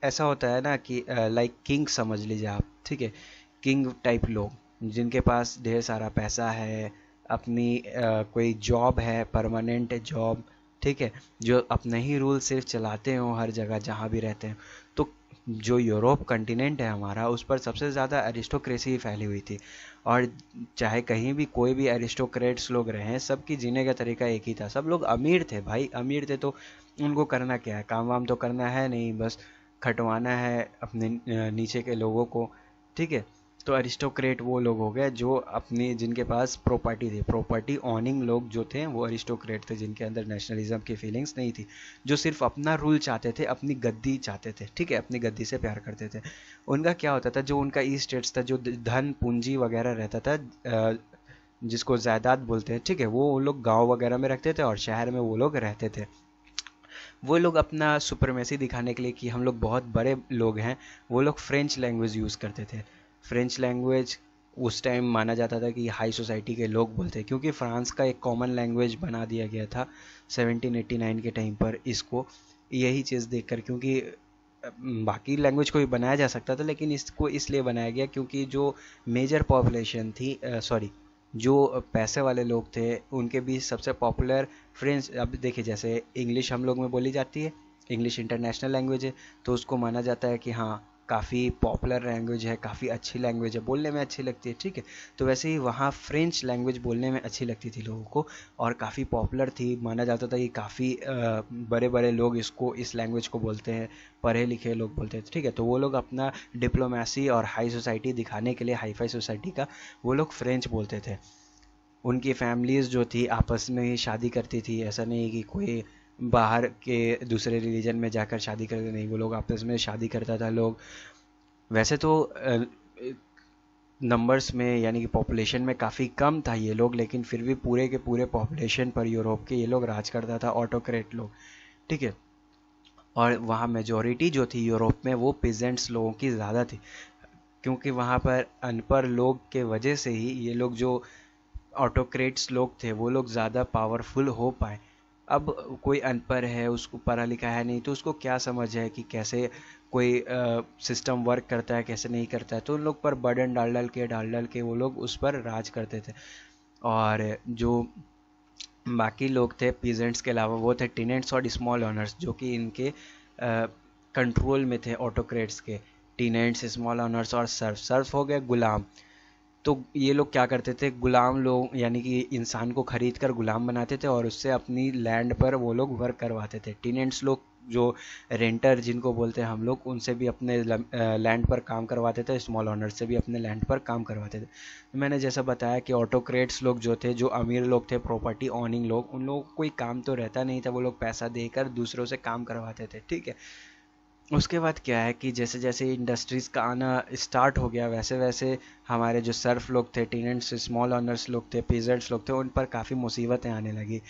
ऐसा होता है ना कि लाइक किंग समझ लीजिए आप, ठीक है, किंग टाइप लोग जिनके पास ढेर सारा पैसा है, अपनी कोई जॉब है, परमानेंट जॉब, ठीक है, जो अपने ही रूल सिर्फ चलाते हो हर जगह जहाँ भी रहते हैं। तो जो यूरोप कंटिनेंट है हमारा, उस पर सबसे ज़्यादा अरिस्टोक्रेसी फैली हुई थी, और चाहे कहीं भी कोई भी अरिस्टोक्रेट्स लोग रहे, सबकी जीने का तरीका एक ही था। सब लोग अमीर थे भाई, अमीर थे तो उनको करना क्या है, काम वाम तो करना है नहीं, बस खटवाना है अपने नीचे के लोगों को, ठीक है। तो अरिस्टोक्रेट वो लोग हो गए जो अपनी, जिनके पास प्रॉपर्टी थी, प्रॉपर्टी ऑनिंग लोग जो थे वो अरिस्टोक्रेट थे, जिनके अंदर नेशनलिज्म की फीलिंग्स नहीं थी, जो सिर्फ अपना रूल चाहते थे, अपनी गद्दी चाहते थे, ठीक है, अपनी गद्दी से प्यार करते थे। उनका क्या होता था, जो उनका ई स्टेट्स था, जो धन पूंजी वगैरह रहता था, जिसको जायदाद बोलते हैं, ठीक है, वो लोग गाँव वगैरह में रखते थे और शहर में वो लोग रहते थे। वो लोग अपना सुपरमेसी दिखाने के लिए कि हम लोग बहुत बड़े लोग हैं, वो लोग फ्रेंच लैंग्वेज यूज़ करते थे। फ्रेंच लैंग्वेज उस टाइम माना जाता था कि हाई सोसाइटी के लोग बोलते हैं, क्योंकि फ्रांस का एक कॉमन लैंग्वेज बना दिया गया था 1789 के टाइम पर इसको, यही चीज़ देखकर, क्योंकि बाकी लैंग्वेज को भी बनाया जा सकता था, लेकिन इसको इसलिए बनाया गया क्योंकि जो मेजर पॉपुलेशन थी, जो पैसे वाले लोग थे, उनके बीच सबसे पॉपुलर फ्रेंच। अब देखिए, जैसे इंग्लिश हम लोग में बोली जाती है, इंग्लिश इंटरनेशनल लैंग्वेज है, तो उसको माना जाता है कि हाँ काफ़ी पॉपुलर लैंग्वेज है, काफ़ी अच्छी लैंग्वेज है, बोलने में अच्छी लगती है, ठीक है। तो वैसे ही वहाँ फ्रेंच लैंग्वेज बोलने में अच्छी लगती थी लोगों को और काफ़ी पॉपुलर थी, माना जाता था कि काफ़ी बड़े बड़े लोग इस लैंग्वेज को बोलते हैं, पढ़े लिखे लोग बोलते हैं, ठीक है। तो वो लोग अपना डिप्लोमेसी और हाई सोसाइटी दिखाने के लिए, हाई फाई सोसाइटी का, वो लोग फ्रेंच बोलते थे। उनकी फैमिलीज़ जो थी आपस में ही शादी करती थी, ऐसा नहीं कि कोई बाहर के दूसरे रिलीजन में जाकर शादी करते, नहीं, वो लोग आपस में शादी करता था लोग। वैसे तो नंबर्स में यानी कि पॉपुलेशन में काफ़ी कम था ये लोग, लेकिन फिर भी पूरे के पूरे पॉपुलेशन पर यूरोप के ये लोग राज करता था, ऑटोक्रेट लोग, ठीक है। और वहाँ मेजॉरिटी जो थी यूरोप में वो पीजेंट्स लोगों की ज़्यादा थी, क्योंकि वहाँ पर अनपढ़ लोग के वजह से ही ये लोग जो ऑटोक्रेट्स लोग थे वो लोग ज़्यादा पावरफुल हो पाए। अब कोई अनपढ़ है, उसको पढ़ा लिखा है नहीं, तो उसको क्या समझ है कि कैसे कोई सिस्टम वर्क करता है, कैसे नहीं करता है, तो उन लोग पर बर्डन डाल डाल के वो लोग उस पर राज करते थे। और जो बाकी लोग थे पीजेंट्स के अलावा, वो थे टीनेंट्स और स्मॉल ऑनर्स, जो कि इनके कंट्रोल में थे ऑटोक्रेट्स के। टीनेंट्स, स्मॉल ऑनर्स और सर्फ हो गए गुलाम। तो ये लोग क्या करते थे, गुलाम लोग यानी कि इंसान को खरीद कर गुलाम बनाते थे और उससे अपनी लैंड पर वो लोग वर्क करवाते थे। टीनेंट्स लोग जो रेंटर जिनको बोलते हैं हम लोग, उनसे भी अपने लैंड पर काम करवाते थे, स्मॉल ऑनर से भी अपने लैंड पर काम करवाते थे। तो मैंने जैसा बताया कि ऑटोक्रेट्स लोग जो थे, जो अमीर लोग थे, प्रॉपर्टी ऑनिंग लोग, उन लोगों को कोई काम तो रहता नहीं था, वो लोग पैसा देकर दूसरों से काम करवाते थे, ठीक है। उसके बाद क्या है कि जैसे जैसे इंडस्ट्रीज़ का आना स्टार्ट हो गया, वैसे वैसे हमारे जो सर्फ लोग थे, टीनेंट्स, स्मॉल ऑनर्स लोग थे, पीजेंट्स लोग थे, उन पर काफ़ी मुसीबतें आने लगी।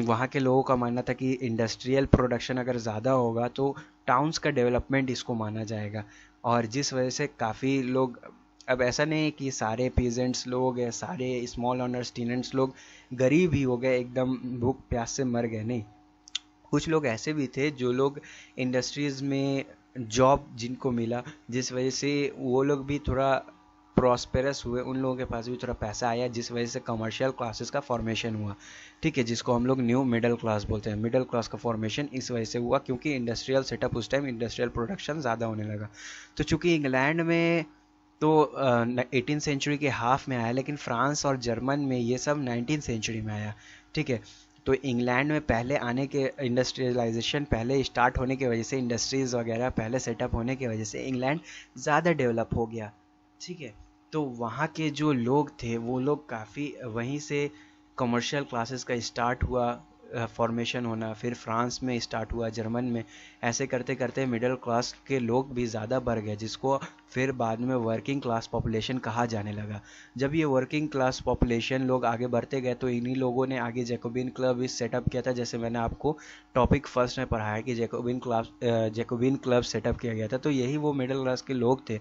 वहाँ के लोगों का मानना था कि इंडस्ट्रियल प्रोडक्शन अगर ज़्यादा होगा तो टाउन्स का डेवलपमेंट इसको माना जाएगा, और जिस वजह से काफ़ी लोग, अब ऐसा नहीं है कि सारे पीजेंट्स लोग या सारे स्मॉल ऑनर्स टीनेंट्स लोग गरीब ही हो गए, एकदम भूख प्यास से मर गए, नहीं। कुछ लोग ऐसे भी थे जो लोग इंडस्ट्रीज़ में जॉब जिनको मिला, जिस वजह से वो लोग भी थोड़ा प्रॉस्पेरस हुए, उन लोगों के पास भी थोड़ा पैसा आया, जिस वजह से कमर्शियल क्लासेस का फॉर्मेशन हुआ, ठीक है, जिसको हम लोग न्यू मिडिल क्लास बोलते हैं। मिडिल क्लास का फॉर्मेशन इस वजह से हुआ क्योंकि इंडस्ट्रियल सेटअप, उस टाइम इंडस्ट्रियल प्रोडक्शन ज़्यादा होने लगा। तो चूँकि इंग्लैंड में तो 18 सेंचुरी के हाफ में आया, लेकिन फ्रांस और जर्मन में ये सब 19 सेंचुरी में आया, ठीक है। तो इंग्लैंड में पहले आने के, इंडस्ट्रियलाइजेशन पहले स्टार्ट होने की वजह से, इंडस्ट्रीज़ वगैरह पहले सेटअप होने की वजह से इंग्लैंड ज़्यादा डेवलप हो गया, ठीक है। तो वहाँ के जो लोग थे वो लोग काफ़ी, वहीं से कमर्शियल क्लासेस का स्टार्ट हुआ फॉर्मेशन होना, फिर फ्रांस में स्टार्ट हुआ, जर्मन में, ऐसे करते करते मिडिल क्लास के लोग भी ज़्यादा बढ़ गए, जिसको फिर बाद में वर्किंग क्लास पॉपुलेशन कहा जाने लगा। जब ये वर्किंग क्लास पॉपुलेशन लोग आगे बढ़ते गए तो इन्हीं लोगों ने आगे जैकोबिन क्लब इस सेटअप किया था, जैसे मैंने आपको टॉपिक फर्स्ट में पढ़ाया कि जैकोबिन क्लब सेटअप किया गया था। तो यही वो मिडिल क्लास के लोग थे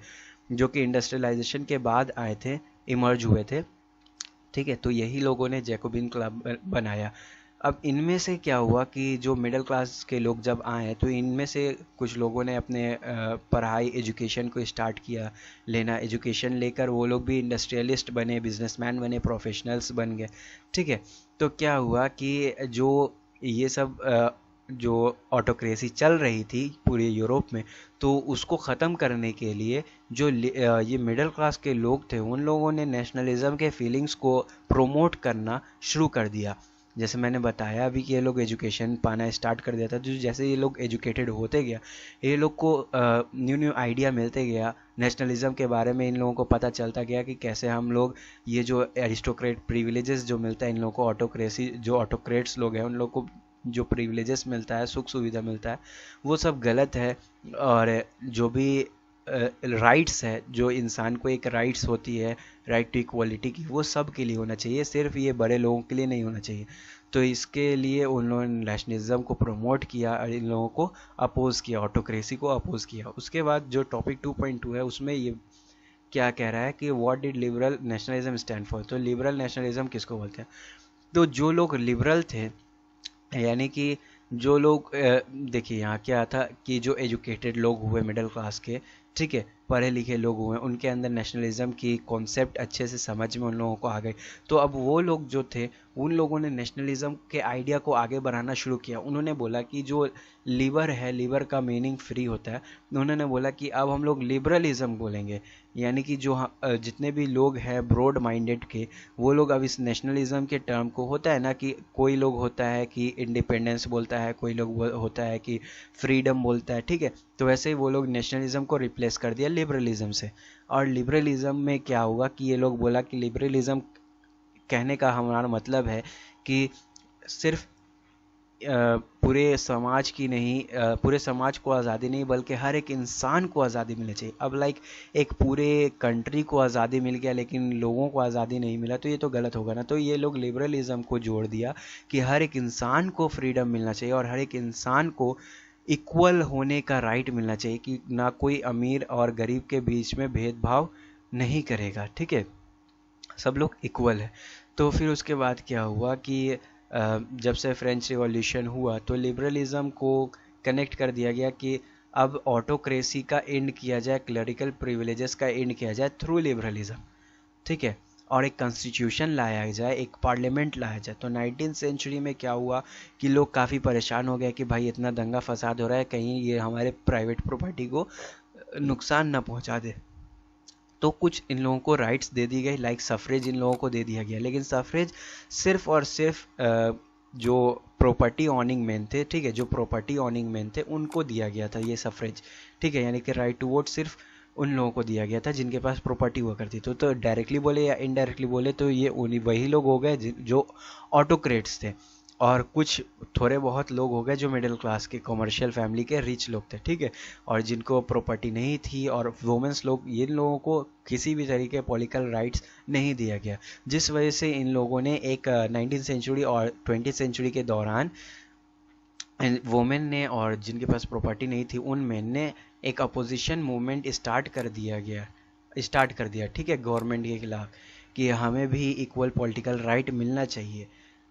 जो कि इंडस्ट्रियलाइजेशन के बाद आए थे, इमर्ज हुए थे, ठीक है। तो यही लोगों ने जैकोबिन क्लब बनाया। अब इनमें से क्या हुआ कि जो मिडिल क्लास के लोग जब आए तो इनमें से कुछ लोगों ने अपने पढ़ाई, एजुकेशन को स्टार्ट किया लेना, एजुकेशन लेकर वो लोग भी इंडस्ट्रियलिस्ट बने, बिजनेसमैन बने, प्रोफेशनल्स बन गए, ठीक है। तो क्या हुआ कि जो ये सब जो ऑटोक्रेसी चल रही थी पूरे यूरोप में, तो उसको ख़त्म करने के लिए जो ये मिडिल क्लास के लोग थे, उन लोगों ने नेशनलिज्म के फीलिंग्स को प्रोमोट करना शुरू कर दिया। जैसे मैंने बताया अभी कि ये लोग एजुकेशन पाना स्टार्ट कर दिया था, तो जैसे ये लोग एजुकेटेड होते गया, ये लोग को न्यू न्यू आइडिया मिलते गया नेशनलिज्म के बारे में, इन लोगों को पता चलता गया कि कैसे हम लोग ये जो एरिस्टोक्रेट प्रिविलेजेस जो मिलता है इन लोगों को, ऑटोक्रेसी जो ऑटोक्रेट्स लोग हैं उन लोग को जो प्रिविलेजेस मिलता है, सुख सुविधा मिलता है, वो सब गलत है। और जो भी राइट्स है, जो इंसान को एक राइट्स होती है, राइट टू इक्वलिटी की, वो सब के लिए होना चाहिए, सिर्फ ये बड़े लोगों के लिए नहीं होना चाहिए। तो इसके लिए उन लोगों ने नेशनलिज्म को प्रमोट किया और इन लोगों को अपोज किया, ऑटोक्रेसी को अपोज किया। उसके बाद जो टॉपिक 2.2 है उसमें ये क्या कह रहा है कि what did liberal nationalism stand for. तो लिबरल नेशनलिज्म किसको बोलते हैं? तो जो लोग लिबरल थे, यानी कि जो लोग देखिए यहाँ क्या था कि जो एजुकेटेड लोग हुए मिडिल क्लास के, ठीक है, पढ़े लिखे लोग हुए, उनके अंदर नेशनलिज्म की कॉन्सेप्ट अच्छे से समझ में उन लोगों को आ गई। तो अब वो लोग जो थे उन लोगों ने नेशनलिज्म के आइडिया को आगे बढ़ाना शुरू किया। उन्होंने बोला कि जो लीवर है, लीवर का मीनिंग फ्री होता है, उन्होंने बोला कि अब हम लोग लिबरलिज्म बोलेंगे, यानी कि जो जितने भी लोग हैं ब्रॉड माइंडेड के, वो लोग अब इस नेशनलिज्म के टर्म को, होता है ना कि कोई लोग होता है कि इंडिपेंडेंस बोलता है, कोई लोग होता है कि फ्रीडम बोलता है, ठीक है, तो वैसे ही वो लोग नेशनलिज्म को रिप्लेस कर दिया लिबरलिज्म से। और लिबरलिज्म में क्या हुआ कि ये लोग बोला कि लिबरलिज्म कहने का हमारा मतलब है कि सिर्फ पूरे समाज की नहीं, पूरे समाज को आज़ादी नहीं, बल्कि हर एक इंसान को आज़ादी मिलनी चाहिए। अब लाइक एक पूरे कंट्री को आज़ादी मिल गया लेकिन लोगों को आज़ादी नहीं मिला, तो ये तो गलत होगा ना। तो ये लोग लिबरलिज्म को जोड़ दिया कि हर एक इंसान को फ्रीडम मिलना चाहिए और हर एक इंसान को इक्वल होने का राइट मिलना चाहिए, कि ना कोई अमीर और गरीब के बीच में भेदभाव नहीं करेगा, ठीक है, सब लोग इक्वल है। तो फिर उसके बाद क्या हुआ कि जब से फ्रेंच रिवॉल्यूशन हुआ तो लिबरलिज्म को कनेक्ट कर दिया गया कि अब ऑटोक्रेसी का एंड किया जाए, क्लरिकल प्रिविलेजेस का एंड किया जाए थ्रू लिबरलिज्म, ठीक है, और एक कॉन्स्टिट्यूशन लाया जाए, एक पार्लियामेंट लाया जाए। तो 19वीं सेंचुरी में क्या हुआ कि लोग काफ़ी परेशान हो गए कि भाई इतना दंगा फसाद हो रहा है, कहीं ये हमारे प्राइवेट प्रॉपर्टी को नुकसान ना पहुंचा दे। तो कुछ इन लोगों को राइट्स दे दी गई, लाइक सफरेज इन लोगों को दे दिया गया, लेकिन सफरेज सिर्फ और सिर्फ जो प्रॉपर्टी ऑनिंग मैन थे, ठीक है, जो प्रॉपर्टी ऑनिंग मैन थे उनको दिया गया था ये सफरेज, ठीक है, यानी कि राइट टू वोट सिर्फ उन लोगों को दिया गया था जिनके पास प्रॉपर्टी हुआ करती। तो डायरेक्टली बोले या इनडायरेक्टली बोले तो ये उन्हीं वही लोग हो गए जो ऑटोक्रेट्स थे, और कुछ थोड़े बहुत लोग हो गए जो मिडिल क्लास के, कमर्शियल फैमिली के रिच लोग थे, ठीक है, और जिनको प्रॉपर्टी नहीं थी और वुमेंस लोग, ये लोगों को किसी भी तरीके पॉलिटिकल राइट्स नहीं दिया गया, जिस वजह से इन लोगों ने एक 19वीं सेंचुरी और 20वीं सेंचुरी के दौरान वुमेन ने और जिनके पास प्रॉपर्टी नहीं थी उन मेन ने एक अपोजिशन मूवमेंट स्टार्ट कर दिया, ठीक है, गवर्नमेंट के खिलाफ, कि हमें भी इक्वल पॉलिटिकल राइट मिलना चाहिए।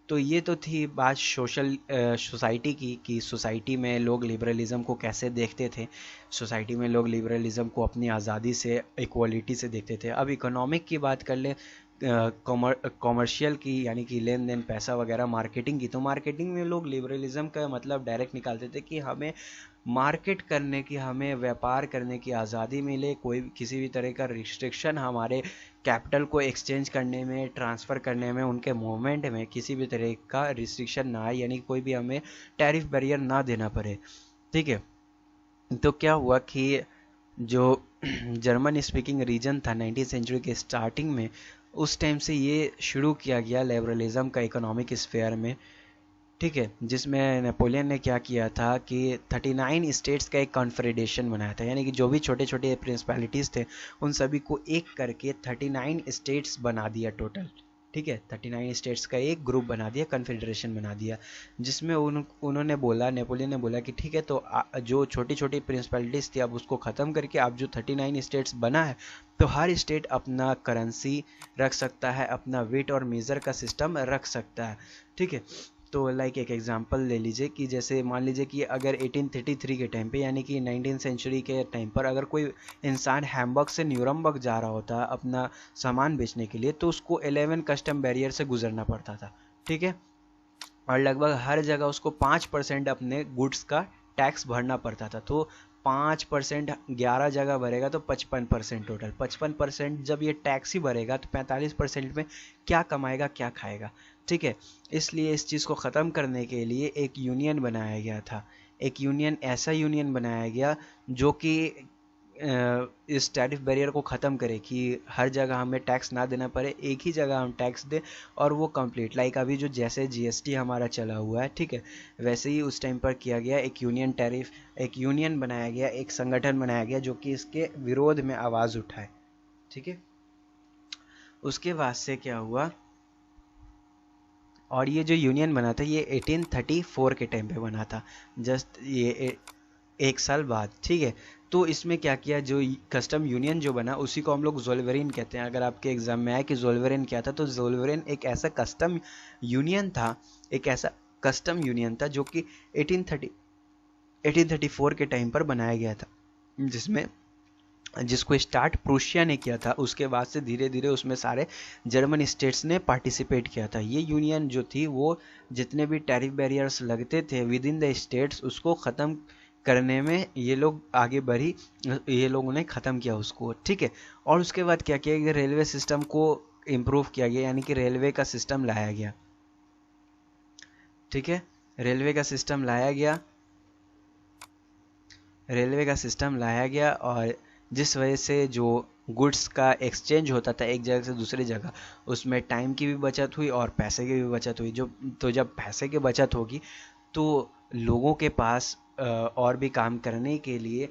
तो ये तो थी बात सोसाइटी की, कि सोसाइटी में लोग लिबरलिज्म को कैसे देखते थे, सोसाइटी में लोग लिबरलिज्म को अपनी आज़ादी से, इक्वलिटी से देखते थे। अब इकोनॉमिक की बात कर ले, कॉमर्शियल की, यानी कि लेन देन, पैसा वगैरह, मार्केटिंग की। तो मार्केटिंग में लोग लिबरलिज्म का मतलब डायरेक्ट निकालते थे कि हमें मार्केट करने की, हमें व्यापार करने की आज़ादी मिले, कोई किसी भी तरह का रिस्ट्रिक्शन हमारे कैपिटल को एक्सचेंज करने में, ट्रांसफ़र करने में, उनके मूवमेंट में किसी भी तरह का रिस्ट्रिक्शन ना आए, यानी कोई भी हमें टैरिफ बैरियर ना देना पड़े, ठीक है। तो क्या हुआ कि जो जर्मन स्पीकिंग रीजन था 19वीं सेंचुरी के स्टार्टिंग में, उस टाइम से ये शुरू किया गया लिबरलिज्म का इकोनॉमिक स्फेयर में, ठीक है, जिसमें नेपोलियन ने क्या किया था कि 39 स्टेट्स का एक कॉन्फेडरेशन बनाया था, यानी कि जो भी छोटे छोटे प्रिंसिपैलिटीज़ थे उन सभी को एक करके 39 स्टेट्स बना दिया टोटल, ठीक है, 39 स्टेट्स का एक ग्रुप बना दिया, कॉन्फेडरेशन बना दिया, जिसमें उन्होंने बोला, नेपोलियन ने बोला कि ठीक है, तो जो छोटी छोटी प्रिंसिपैलिटीज़ थी अब उसको ख़त्म करके अब जो 39 स्टेट्स बना है, तो हर स्टेट अपना करेंसी रख सकता है, अपना वेट और मेज़र का सिस्टम रख सकता है, ठीक है। तो लाइक एक एग्जांपल ले लीजिए कि जैसे मान लीजिए कि अगर 1833 के टाइम पे, यानी कि 19वीं सेंचुरी के टाइम पर, अगर कोई इंसान हैम्बर्ग से न्यूरमबर्ग जा रहा होता अपना सामान बेचने के लिए, तो उसको 11 कस्टम बैरियर से गुजरना पड़ता था, ठीक है, और लगभग हर जगह उसको 5% अपने गुड्स का टैक्स भरना पड़ता था। तो 5% 11 जगह भरेगा तो 55% टोटल, 55% जब ये टैक्स ही भरेगा तो 45% में क्या कमाएगा, क्या खाएगा, ठीक है। इसलिए इस चीज़ को ख़त्म करने के लिए एक यूनियन बनाया गया था, एक यूनियन, ऐसा यूनियन बनाया गया जो कि इस टैरिफ बैरियर को ख़त्म करे, कि हर जगह हमें टैक्स ना देना पड़े, एक ही जगह हम टैक्स दें और वो कंप्लीट, लाइक अभी जो जैसे जीएसटी हमारा चला हुआ है, ठीक है, वैसे ही उस टाइम पर किया गया, एक यूनियन टैरिफ, एक यूनियन बनाया गया, एक संगठन बनाया गया जो कि इसके विरोध में आवाज़ उठाए, ठीक है। उसके बाद से क्या हुआ, और ये जो यूनियन बना था ये 1834 के टाइम पे बना था, जस्ट ये एक साल बाद, ठीक है। तो इसमें क्या किया, जो कस्टम यूनियन जो बना उसी को हम लोग ज़ोल्वेरिन कहते हैं। अगर आपके एग्जाम में आए कि ज़ोल्वेरिन क्या था, तो ज़ोल्वेरिन एक ऐसा कस्टम यूनियन था, एक ऐसा कस्टम यूनियन था जो कि 1834 के टाइम पर बनाया गया था, जिसमें जिसको स्टार्ट प्रूशिया ने किया था, उसके बाद से धीरे धीरे उसमें सारे जर्मन स्टेट्स ने पार्टिसिपेट किया था। ये यूनियन जो थी वो जितने भी टैरिफ बैरियर्स लगते थे विद इन द स्टेट्स उसको ख़त्म करने में ये लोग आगे बढ़ी, ये लोगों ने ख़त्म किया उसको, ठीक है। और उसके बाद क्या किया गया, रेलवे सिस्टम को इम्प्रूव किया गया, यानी कि रेलवे का सिस्टम लाया गया, ठीक है। रेलवे का सिस्टम लाया गया, रेलवे का सिस्टम लाया गया और जिस वजह से जो गुड्स का एक्सचेंज होता था एक जगह से दूसरी जगह, उसमें टाइम की भी बचत हुई और पैसे की भी बचत हुई। तो जब पैसे की बचत होगी तो लोगों के पास और भी काम करने के लिए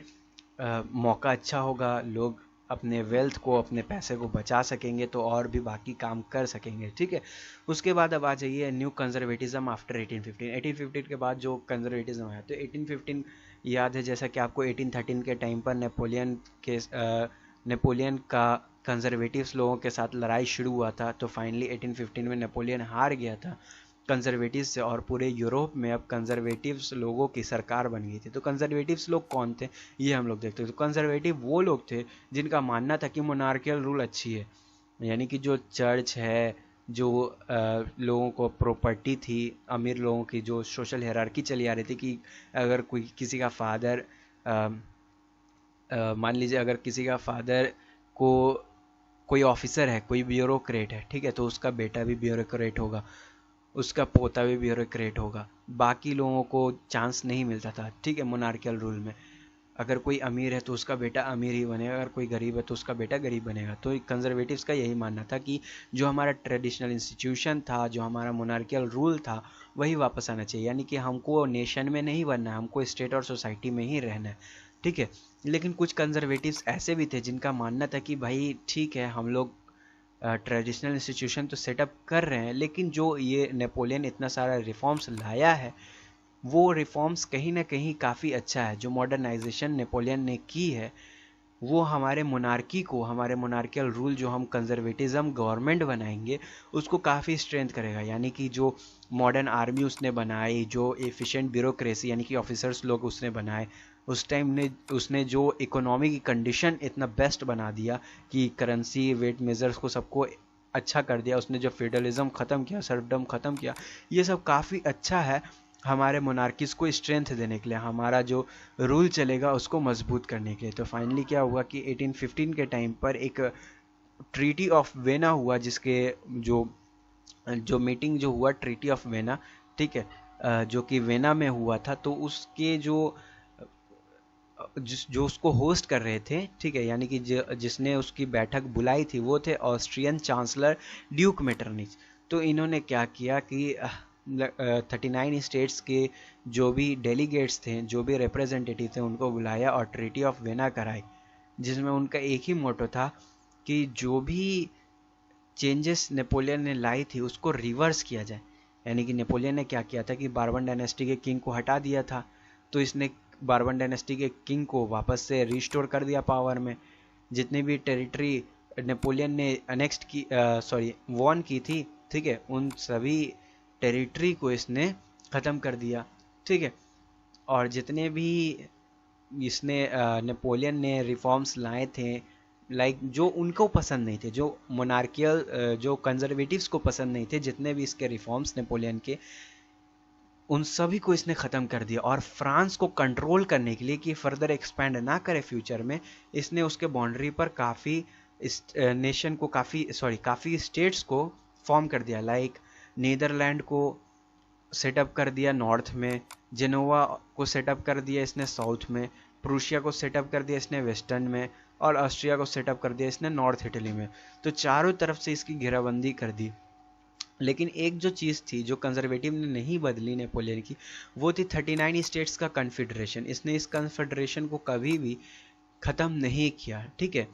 मौका अच्छा होगा, लोग अपने वेल्थ को, अपने पैसे को बचा सकेंगे, तो और भी बाकी काम कर सकेंगे, ठीक है। उसके बाद अब आ जाइए न्यू कंजर्वेटिज्म आफ्टर 1815। 1815 के बाद जो कंजर्वेटिज्म आया, तो 1815 याद है जैसा कि आपको 1813 के टाइम पर नेपोलियन का कंजर्वेटिव्स लोगों के साथ लड़ाई शुरू हुआ था, तो फाइनली 1815 में नेपोलियन हार गया था कंजर्वेटिव्स से और पूरे यूरोप में अब कंजर्वेटिव्स लोगों की सरकार बन गई थी। तो कंजर्वेटिव्स लोग कौन थे ये हम लोग देखते हैं। तो कंजर्वेटिव वो लोग थे जिनका मानना था कि मोनार्कियल रूल अच्छी है, यानी कि जो चर्च है, जो लोगों को प्रॉपर्टी थी, अमीर लोगों की जो सोशल हायरार्की चली आ रही थी कि अगर कोई किसी का फादर मान लीजिए अगर किसी का फादर को कोई ऑफिसर है, कोई ब्यूरोक्रेट है, ठीक है, तो उसका बेटा भी ब्यूरोक्रेट होगा, उसका पोता भी ब्यूरोक्रेट होगा, बाकी लोगों को चांस नहीं मिलता था, ठीक है। मोनार्कियल रूल में अगर कोई अमीर है तो उसका बेटा अमीर ही बनेगा, अगर कोई गरीब है तो उसका बेटा गरीब बनेगा। तो कंजर्वेटिव्स का यही मानना था कि जो हमारा ट्रेडिशनल इंस्टीट्यूशन था, जो हमारा मोनार्कियल रूल था, वही वापस आना चाहिए, यानी कि हमको नेशन में नहीं बनना है, हमको स्टेट और सोसाइटी में ही रहना है, ठीक है। लेकिन कुछ कंजर्वेटिव्स ऐसे भी थे जिनका मानना था कि भाई ठीक है, हम लोग ट्रेडिशनल इंस्टीट्यूशन तो सेटअप कर रहे हैं, लेकिन जो ये नेपोलियन इतना सारा रिफॉर्म्स लाया है वो रिफॉर्म्स कहीं ना कहीं काफ़ी अच्छा है। जो मॉडर्नाइजेशन नेपोलियन ने की है वो हमारे मोनार्की को, हमारे मोनार्कियल रूल जो हम कंजर्वेटिज्म गवर्नमेंट बनाएंगे उसको काफ़ी स्ट्रेंथ करेगा। यानी कि जो मॉडर्न आर्मी उसने बनाई, जो एफिशिएंट ब्यूरोक्रेसी यानी कि ऑफिसर्स लोग उसने बनाए, उस टाइम ने उसने जो इकोनॉमी की कंडीशन इतना बेस्ट बना दिया कि करेंसी, वेट मेजर्स को सबको अच्छा कर दिया, उसने जो फेडरलिज्म ख़त्म किया, सर्वडम ख़त्म किया, ये सब काफ़ी अच्छा है हमारे मोनार्कीज़ को स्ट्रेंथ देने के लिए, हमारा जो रूल चलेगा उसको मजबूत करने के लिए। तो फाइनली क्या हुआ कि 1815 के टाइम पर एक ट्रीटी ऑफ वेना हुआ, जिसके जो जो मीटिंग जो हुआ ट्रीटी ऑफ वेना, ठीक है, जो कि वेना में हुआ था, तो उसके जो उसको होस्ट कर रहे थे, ठीक है, यानी कि जिसने उसकी बैठक बुलाई थी वो थे ऑस्ट्रियन चांसलर ड्यूक मेटरनिच। तो इन्होंने क्या किया कि 39 स्टेट्स के जो भी डेलीगेट्स थे, जो भी रिप्रेजेंटेटिव थे, उनको बुलाया और ट्रीटी ऑफ वेना कराई, जिसमें उनका एक ही मोटो था कि जो भी चेंजेस नेपोलियन ने लाई थी उसको रिवर्स किया जाए। यानी कि नेपोलियन ने क्या किया था कि बार्बन डायनेस्टी के किंग को हटा दिया था, तो इसने बार्बन डायनेस्टी के किंग को वापस से रिस्टोर कर दिया पावर में। जितनी भी टेरिटरी नेपोलियन ने अनेक्स्ट की वॉन की थी, ठीक है, उन सभी टेरिटरी को इसने ख़त्म कर दिया, ठीक है। और जितने भी इसने नेपोलियन ने रिफॉर्म्स लाए थे, लाइक जो उनको पसंद नहीं थे, जो मोनार्कियल जो कंजर्वेटिव्स को पसंद नहीं थे, जितने भी इसके रिफॉर्म्स नेपोलियन के, उन सभी को इसने ख़त्म कर दिया। और फ्रांस को कंट्रोल करने के लिए कि फर्दर एक्सपैंड ना करे फ्यूचर में, इसने उसके बाउंड्री पर काफ़ी नेशन को काफ़ी स्टेट्स को फॉर्म कर दिया। लाइक नीदरलैंड को सेटअप कर दिया नॉर्थ में, जेनोवा को सेटअप कर दिया इसने साउथ में, प्रूशिया को सेटअप कर दिया इसने वेस्टर्न में, और ऑस्ट्रिया को सेटअप कर दिया इसने नॉर्थ इटली में। तो चारों तरफ से इसकी घेराबंदी कर दी। लेकिन एक जो चीज़ थी जो कंजर्वेटिव ने नहीं बदली नेपोलियन की, वो थी 39 स्टेट्स का कन्फेडरेशन। इसने इस कन्फेडरेशन को कभी भी ख़त्म नहीं किया, ठीक है।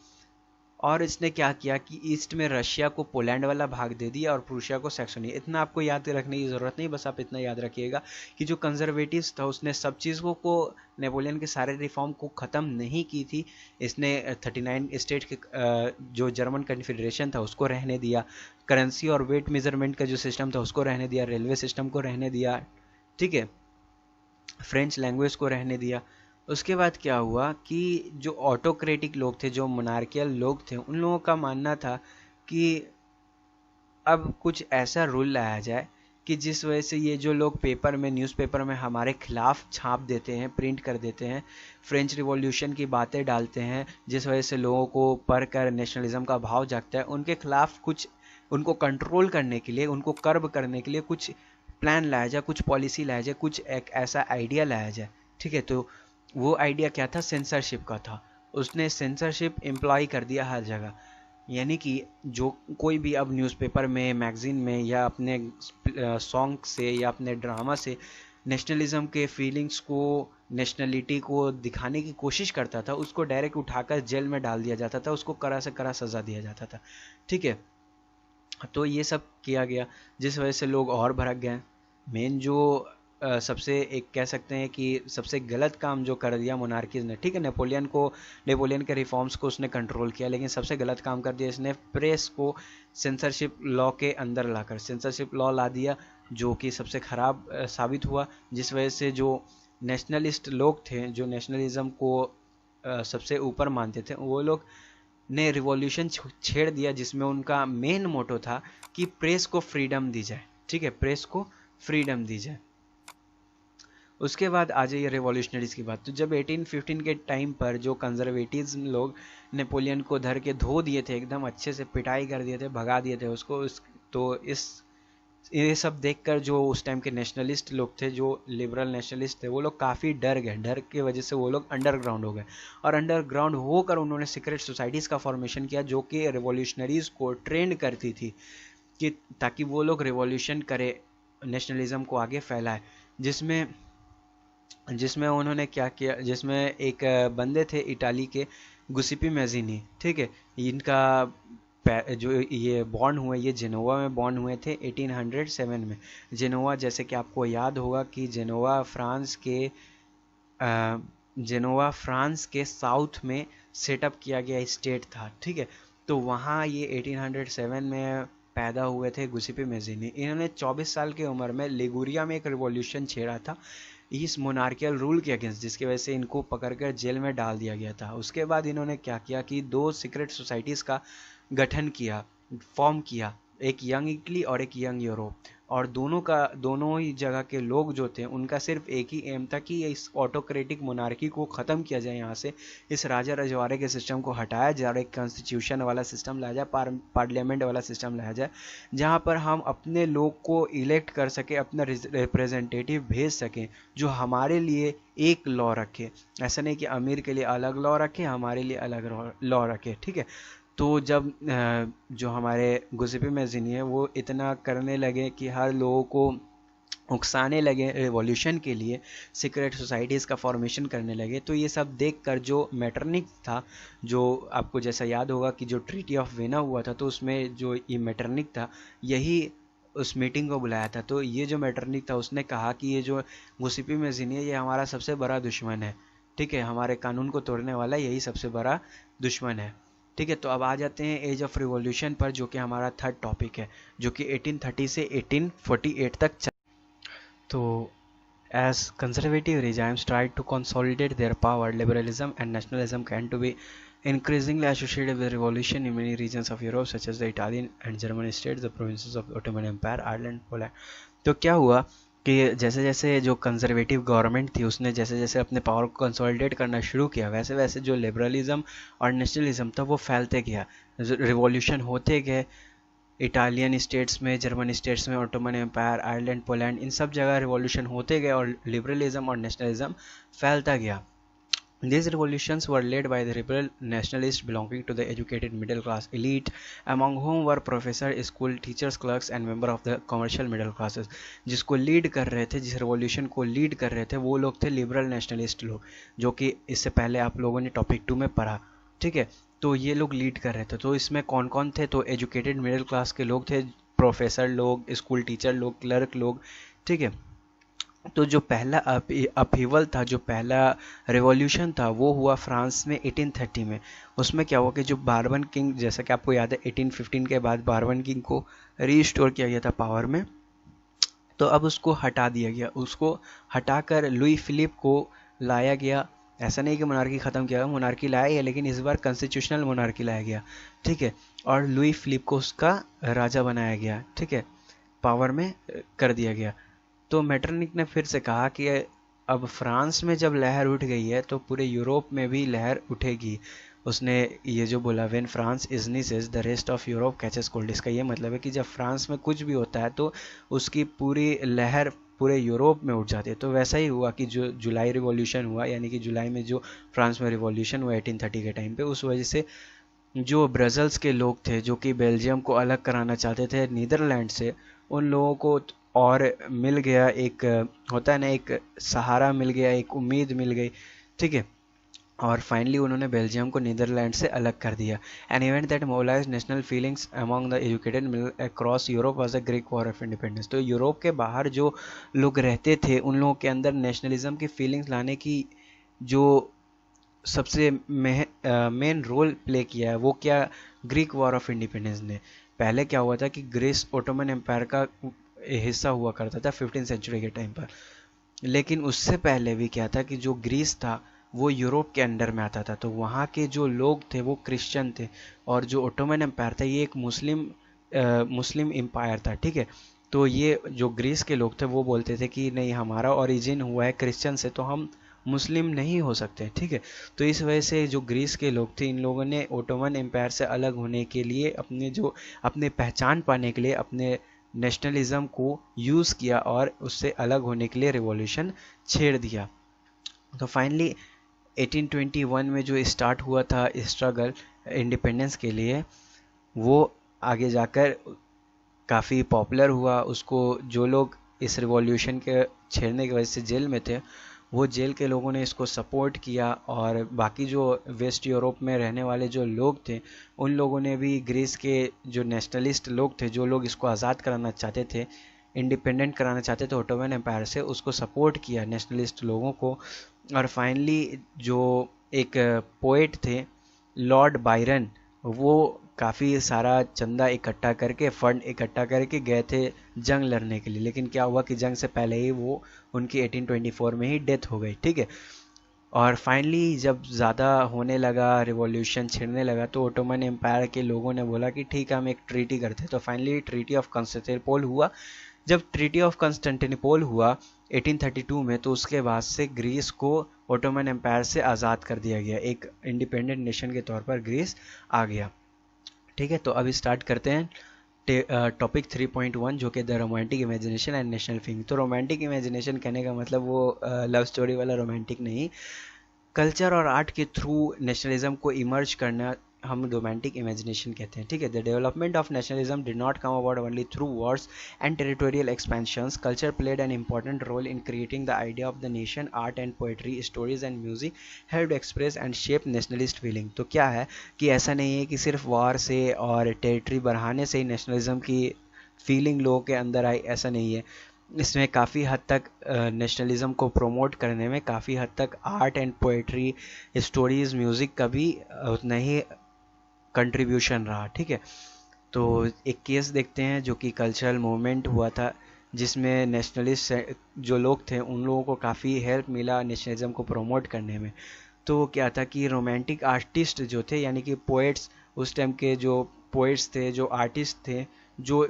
और इसने क्या किया कि ईस्ट में रशिया को पोलैंड वाला भाग दे दिया और प्रूशिया को सैक्सोनी। इतना आपको याद रखने की ज़रूरत नहीं, बस आप इतना याद रखिएगा कि जो कंजर्वेटिव्स था उसने सब चीज़ों को, नेपोलियन के सारे रिफॉर्म को ख़त्म नहीं की थी। इसने 39 स्टेट के जो जर्मन कन्फेडरेशन था उसको रहने दिया, करेंसी और वेट मेजरमेंट का जो सिस्टम था उसको रहने दिया, रेलवे सिस्टम को रहने दिया, ठीक है, फ्रेंच लैंग्वेज को रहने दिया। उसके बाद क्या हुआ कि जो ऑटोक्रेटिक लोग थे, जो मोनार्कियल लोग थे, उन लोगों का मानना था कि अब कुछ ऐसा रूल लाया जाए कि जिस वजह से ये जो लोग पेपर में, न्यूज़पेपर में हमारे खिलाफ छाप देते हैं, प्रिंट कर देते हैं, फ्रेंच रिवॉल्यूशन की बातें डालते हैं, जिस वजह से लोगों को पढ़कर नेशनलिज्म का भाव जागता है, उनके खिलाफ कुछ, उनको कंट्रोल करने के लिए, उनको कर्ब करने के लिए कुछ प्लान लाया जाए, कुछ पॉलिसी लाया जाए, कुछ एक ऐसा आइडिया लाया जाए। ठीक है, तो वो आइडिया क्या था? सेंसरशिप का था। उसने सेंसरशिप एम्प्लॉय कर दिया हर जगह, यानी कि जो कोई भी अब न्यूज़पेपर में, मैगजीन में, या अपने सॉन्ग से या अपने ड्रामा से नेशनलिज्म के फीलिंग्स को, नेशनलिटी को दिखाने की कोशिश करता था, उसको डायरेक्ट उठाकर जेल में डाल दिया जाता था, उसको कड़ा से कड़ा सज़ा दिया जाता था। ठीक है, तो ये सब किया गया, जिस वजह से लोग और भड़क गए। मेन जो सबसे एक कह सकते हैं कि सबसे गलत काम जो कर दिया मोनार्कीज ने, ठीक है, नेपोलियन के रिफॉर्म्स को उसने कंट्रोल किया, लेकिन सबसे गलत काम कर दिया इसने प्रेस को सेंसरशिप लॉ के अंदर लाकर सेंसरशिप लॉ ला दिया, जो कि सबसे ख़राब साबित हुआ, जिस वजह से जो नेशनलिस्ट लोग थे, जो नेशनलिज्म को सबसे ऊपर मानते थे, वो लोग ने रिवॉल्यूशन छेड़ दिया, जिसमें उनका मेन मोटो था कि प्रेस को फ्रीडम दी जाए। ठीक है, प्रेस को फ्रीडम दी जाए। उसके बाद आ जाइए रिवॉल्यूशनरीज की बात। तो जब 1815 के टाइम पर जो कंजर्वेटिव्स लोग नेपोलियन को धर के धो दिए थे, एकदम अच्छे से पिटाई कर दिए थे, भगा दिए थे उसको, तो ये सब देखकर जो उस टाइम के नेशनलिस्ट लोग थे, जो लिबरल नेशनलिस्ट थे, वो लोग काफ़ी डर गए। डर की वजह से वो लोग अंडरग्राउंड हो गए, और अंडरग्राउंड होकर उन्होंने सीक्रेट सोसाइटीज़ का फॉर्मेशन किया, जो कि रिवॉल्यूशनरीज को ट्रेंड करती थी कि ताकि वो लोग रिवॉल्यूशन करे, नेशनलिज्म को आगे फैलाए। जिसमें उन्होंने क्या किया, जिसमें एक बंदे थे इटाली के, गुसिपी मैज़िनी। ठीक है, इनका जो ये बॉर्न हुए, ये जेनोवा में बॉर्न हुए थे 1807 में। जेनोवा, जैसे कि आपको याद होगा कि जेनोवा फ्रांस के साउथ में सेटअप किया गया स्टेट था। ठीक है, तो वहाँ ये 1807 में पैदा हुए थे गुसिपी मैज़िनी। इन्होंने 24 साल की उम्र में लिगुरिया में एक रिवॉल्यूशन छेड़ा था इस मोनार्कियल रूल के अगेंस्ट, जिसकी वजह से इनको पकड़कर जेल में डाल दिया गया था। उसके बाद इन्होंने क्या किया कि 2 सीक्रेट सोसाइटीज़ का गठन किया, फॉर्म किया, एक यंग इटली और एक यंग यूरोप। और दोनों ही जगह के लोग जो थे, उनका सिर्फ एक ही एम था कि इस ऑटोक्रेटिक मोनार्की को ख़त्म किया जाए, यहाँ से इस राजा रजवाड़े के सिस्टम को हटाया जाए और एक कॉन्स्टिट्यूशन वाला सिस्टम लाया जाए, पार्लियामेंट वाला सिस्टम लाया जाए, जहाँ पर हम अपने लोग को इलेक्ट कर सकें, अपना रिप्रेजेंटेटिव भेज सकें, जो हमारे लिए एक लॉ रखे। ऐसा नहीं कि अमीर के लिए अलग लॉ रखे, हमारे लिए अलग लॉ रखे। ठीक है, तो जब जो हमारे गुसिपी मैज़िनी है, वो इतना करने लगे कि हर लोगों को उकसाने लगे रिवॉल्यूशन के लिए, सीक्रेट सोसाइटीज़ का फॉर्मेशन करने लगे, तो ये सब देखकर जो मेटरनिक था, जो आपको जैसा याद होगा कि जो ट्रीटी ऑफ वेना हुआ था, तो उसमें जो ये मेटरनिक था, यही उस मीटिंग को बुलाया था। तो ये जो मेटरनिक था, उसने कहा कि ये जो गुसिपी मैज़िनी है, ये हमारा सबसे बड़ा दुश्मन है। ठीक है, हमारे कानून को तोड़ने वाला यही सबसे बड़ा दुश्मन है। ठीक है, तो अब आ जाते हैं एज ऑफ रिवॉल्यूशन पर, जो कि हमारा थर्ड टॉपिक है, जो कि 1830 से 1848 तक तो as conservative regimes tried to consolidate their power, liberalism and nationalism began to be increasingly associated with revolution in many regions of Europe, such as the Italian and German states, the provinces of the Ottoman Empire, Ireland, Poland. तो क्या हुआ कि जैसे जैसे जो conservative government थी, उसने जैसे जैसे अपने पावर को कंसोलिडेट करना शुरू किया, वैसे वैसे जो लिबरलिज्म और नेशनलिज्म था वो फैलते गया, रिवॉल्यूशन होते गए। इटालियन स्टेट्स में, जर्मन स्टेट्स में, ऑटोमन एम्पायर, आयरलैंड, पोलैंड, इन सब जगह रिवॉल्यूशन होते गए और लिबरलिज्म और नेशनलिज्म फैलता गया। These revolutions were led by the liberal nationalists belonging to the educated middle class elite, among whom were professors, school teachers, clerks and members of the commercial middle classes. जिसको lead कर रहे थे, जिस revolution को lead कर रहे थे, वो लोग थे लिबरल नेशनलिस्ट लोग, जो कि इससे पहले आप लोगों ने टॉपिक 2 में पढ़ा। ठीक है, तो ये लोग लीड कर रहे थे। तो इसमें कौन कौन थे? तो एजुकेटेड मिडिल क्लास के लोग थे, प्रोफेसर लोग, स्कूल टीचर लोग, क्लर्क लोग। ठीक है, तो जो पहला अपहीवल था, जो पहला रिवॉल्यूशन था, वो हुआ फ्रांस में 1830 में। उसमें क्या हुआ कि जो बार्बन किंग, जैसा कि आपको याद है 1815 के बाद बार्बन किंग को रीस्टोर किया गया था पावर में, तो अब उसको हटा दिया गया। उसको हटाकर लुई फिलिप को लाया गया ऐसा नहीं कि मोनार्की ख़त्म किया, मोनार्की लाया है लेकिन इस बार कॉन्स्टिट्यूशनल मोनार्की लाया गया, ठीक है। और लुई फिलिप को उसका राजा बनाया गया, ठीक है, पावर में कर दिया गया। तो मेटरनिक ने फिर से कहा कि अब फ्रांस में जब लहर उठ गई है तो पूरे यूरोप में भी लहर उठेगी। उसने ये जो बोला, when France is the rest of Europe catches cold, इसका ये मतलब है कि जब फ्रांस में कुछ भी होता है तो उसकी पूरी लहर पूरे यूरोप में उठ जाती है। तो वैसा ही हुआ कि जो जुलाई रिवॉल्यूशन हुआ, यानी कि जुलाई में जो फ्रांस में रिवॉल्यूशन हुआ 1830 के टाइम पे, उस वजह से जो ब्रसल्स के लोग थे जो कि बेल्जियम को अलग कराना चाहते थे नीदरलैंड से, उन लोगों को और मिल गया एक, होता है ना, एक सहारा मिल गया, एक उम्मीद मिल गई, ठीक है। और फाइनली उन्होंने बेल्जियम को नीदरलैंड से अलग कर दिया। An event that mobilised national feelings among the educated middle across Europe was the Greek war of independence. तो यूरोप के बाहर जो लोग रहते थे उन लोगों के अंदर नेशनलिज्म की फीलिंग्स लाने की जो सबसे मेन रोल प्ले किया है वो क्या, ग्रीक वॉर ऑफ इंडिपेंडेंस ने। पहले क्या हुआ था कि ग्रीस ओटोमन एम्पायर का हिस्सा हुआ करता था 15th सेंचुरी के टाइम पर, लेकिन उससे पहले भी क्या था कि जो ग्रीस था वो यूरोप के अंडर में आता था, तो वहाँ के जो लोग थे वो क्रिश्चियन थे, और जो ओटोमन एम्पायर था ये एक मुस्लिम एम्पायर था, ठीक है। तो ये जो ग्रीस के लोग थे वो बोलते थे कि नहीं, हमारा ओरिजिन हुआ है क्रिश्चियन से, तो हम मुस्लिम नहीं हो सकते, ठीक है। तो इस वजह से जो ग्रीस के लोग थे इन लोगों ने ओटोमन एम्पायर से अलग होने के लिए, अपने पहचान पाने के लिए अपने नेशनलिज्म को यूज़ किया और उससे अलग होने के लिए रिवॉल्यूशन छेड़ दिया। तो फाइनली 1821 में जो स्टार्ट हुआ था स्ट्रगल इंडिपेंडेंस के लिए, वो आगे जाकर काफ़ी पॉपुलर हुआ। उसको जो लोग इस रिवॉल्यूशन के छेड़ने की वजह से जेल में थे, वो जेल के लोगों ने इसको सपोर्ट किया, और बाकी जो वेस्ट यूरोप में रहने वाले जो लोग थे उन लोगों ने भी, ग्रीस के जो नेशनलिस्ट लोग थे, जो लोग इसको आज़ाद कराना चाहते थे, इंडिपेंडेंट कराना चाहते थे ओटोमन एम्पायर से, उसको सपोर्ट किया नेशनलिस्ट लोगों को। और फाइनली जो एक पोएट थे लॉर्ड बायरन, वो काफ़ी सारा चंदा इकट्ठा करके, फंड इकट्ठा करके गए थे जंग लड़ने के लिए, लेकिन क्या हुआ कि जंग से पहले ही वो उनकी 1824 में ही डेथ हो गई, ठीक है। और फाइनली जब ज़्यादा होने लगा, रिवॉल्यूशन छिड़ने लगा, तो ओटोमन एम्पायर के लोगों ने बोला कि ठीक है हम एक ट्रीटी करते हैं। तो फाइनली ट्रीटी ऑफ कॉन्स्टेंटिनोपल हुआ। जब ट्रीटी ऑफ कॉन्स्टेंटिनोपल हुआ 1832 में, तो उसके बाद से ग्रीस को ओटोमन एम्पायर से आज़ाद कर दिया गया, एक इंडिपेंडेंट नेशन के तौर पर ग्रीस आ गया, ठीक है। तो अभी स्टार्ट करते हैं टॉपिक 3.1 जो कि the romantic imagination and national feeling. तो रोमांटिक इमेजिनेशन कहने का मतलब वो लव स्टोरी वाला रोमांटिक नहीं, कल्चर और आर्ट के थ्रू नेशनलिज्म को इमर्ज करना हम रोमांटिक इमेजिनेशन कहते हैं, ठीक है। The development of nationalism did not come about only through wars and territorial expansions. Culture played an important role in creating the idea of the nation. Art and poetry, stories and music help express and shape nationalist feeling. तो क्या है कि ऐसा नहीं है कि सिर्फ war से और टेरिटरी बढ़ाने से ही नेशनलिज्म की फीलिंग लोगों के अंदर आई, ऐसा नहीं है। इसमें काफ़ी हद तक नेशनलिज्म को प्रोमोट करने में काफ़ी हद तक art and poetry, stories, music का भी उतना ही कंट्रीब्यूशन रहा, ठीक है। तो एक केस देखते हैं जो कि कल्चरल मूवमेंट हुआ था, जिसमें नेशनलिस्ट जो लोग थे उन लोगों को काफ़ी हेल्प मिला नेशनलिज्म को प्रोमोट करने में। तो क्या था कि रोमांटिक आर्टिस्ट जो थे, यानी कि पोएट्स, उस टाइम के जो पोएट्स थे, जो आर्टिस्ट थे, जो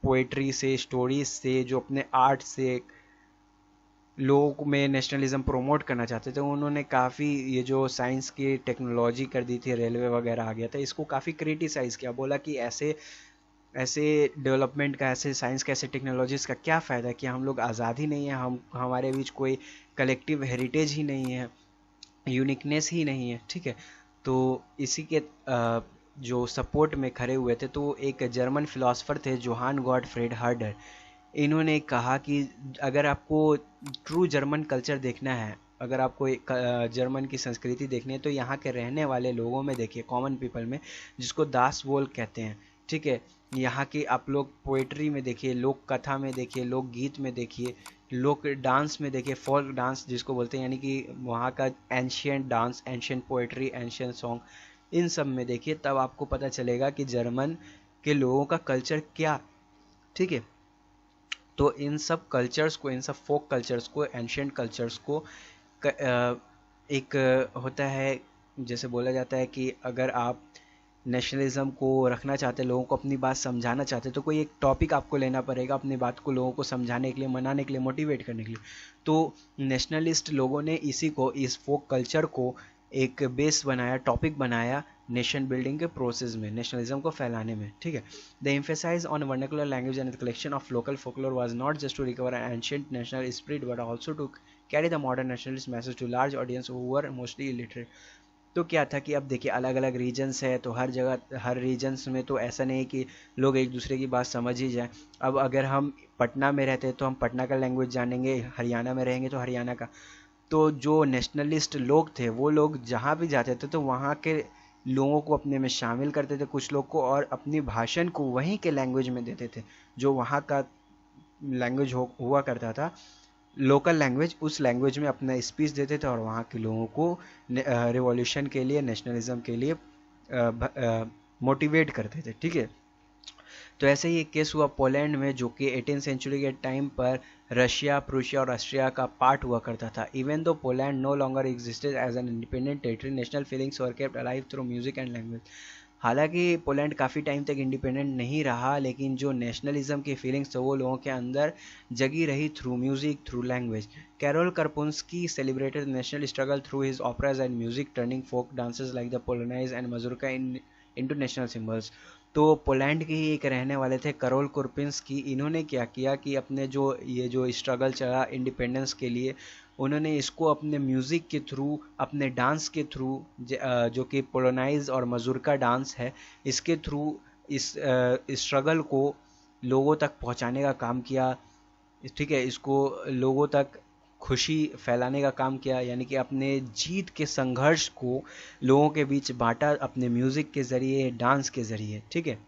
पोएट्री से, स्टोरीज से, जो अपने आर्ट से लोग में नेशनलिज्म प्रोमोट करना चाहते थे, उन्होंने काफ़ी ये जो साइंस की टेक्नोलॉजी कर दी थी, रेलवे वगैरह आ गया था, इसको काफ़ी क्रिटिसाइज़ किया। बोला कि ऐसे ऐसे डेवलपमेंट का, ऐसे साइंस का, ऐसे टेक्नोलॉजीज़ का क्या फ़ायदा कि हम लोग आज़ाद ही नहीं है, हमारे बीच कोई कलेक्टिव हेरिटेज ही नहीं है, यूनिकनेस ही नहीं है, ठीक है। तो इसी के जो सपोर्ट में खड़े हुए थे, तो एक जर्मन फिलोसफर थे जोहान गॉटफ्रीड हर्डर। इन्होंने कहा कि अगर आपको ट्रू जर्मन कल्चर देखना है, अगर आपको जर्मन की संस्कृति देखनी है, तो यहाँ के रहने वाले लोगों में देखिए, कॉमन पीपल में, जिसको दास वोल कहते हैं, ठीक है। यहाँ की आप लोग पोइट्री में देखिए, लोक कथा में देखिए, लोक गीत में देखिए, लोक डांस में देखिए, फोल्क डांस जिसको बोलते हैं, यानी कि वहाँ का ancient dance, ancient poetry, ancient song, इन सब में देखिए, तब आपको पता चलेगा कि जर्मन के लोगों का कल्चर क्या, ठीक है। तो इन सब कल्चर्स को, इन सब फोक कल्चर्स को, एंशियंट कल्चर्स को एक होता है, जैसे बोला जाता है कि अगर आप नेशनलिज्म को रखना चाहते, लोगों को अपनी बात समझाना चाहते, तो कोई एक टॉपिक आपको लेना पड़ेगा अपनी बात को लोगों को समझाने के लिए, मनाने के लिए, मोटिवेट करने के लिए। तो नेशनलिस्ट लोगों ने इसी को, इस फोक कल्चर को एक बेस बनाया, टॉपिक बनाया नेशन बिल्डिंग के प्रोसेस में, नेशनलिज्म को फैलाने में। ठीक है, the emphasise on vernacular language and the collection of local folklore was not just to recover an ancient national spirit but also to carry the modern nationalist message to large audience who were mostly illiterate. तो क्या था कि अब देखिए अलग अलग regions है, तो हर जगह, हर रीजन्स में तो ऐसा नहीं है कि लोग एक दूसरे की बात समझ ही जाए। अब अगर हम पटना में रहते हैं तो हम पटना का लैंग्वेज जानेंगे, हरियाणा में रहेंगे तो हरियाणा का। तो जो नेशनलिस्ट लोग थे वो लोग जहाँ भी जाते थे तो वहाँ के लोगों को अपने में शामिल करते थे, कुछ लोग को, और अपनी भाषण को वहीं के लैंग्वेज में देते थे जो वहाँ का लैंग्वेज हुआ करता था, लोकल लैंग्वेज, उस लैंग्वेज में अपना स्पीच देते थे और वहाँ के लोगों को रिवॉल्यूशन के लिए, नेशनलिज्म के लिए मोटिवेट करते थे। ठीक है, तो ऐसे ही एक केस हुआ पोलैंड में, जो कि 18th सेंचुरी के टाइम पर रशिया, प्रूशिया और ऑस्ट्रिया का पार्ट हुआ करता था। Even though Poland no longer existed as an independent territory, national feelings were kept alive through music and language. हालांकि पोलैंड काफ़ी टाइम तक इंडिपेंडेंट नहीं रहा, लेकिन जो नेशनलिज्म की फीलिंग्स थे वो लोगों के अंदर जगी रही through music, through language. Karol Kurpinski celebrated national struggle through his operas and music, turning folk dances like the polonaise and mazurka into national symbols. तो पोलैंड के ही एक रहने वाले थे करोल कुरपिंस्की, इन्होंने क्या किया कि अपने जो स्ट्रगल चला इंडिपेंडेंस के लिए, उन्होंने इसको अपने म्यूज़िक के थ्रू, अपने डांस के थ्रू, जो कि पोलोनाइज और मजूरका डांस है, इसके थ्रू इस स्ट्रगल को लोगों तक पहुंचाने का काम किया। ठीक है, इसको लोगों तक खुशी फैलाने का काम किया, यानी कि अपने जीत के संघर्ष को लोगों के बीच बांटा अपने म्यूज़िक के ज़रिए, डांस के ज़रिए। ठीक है,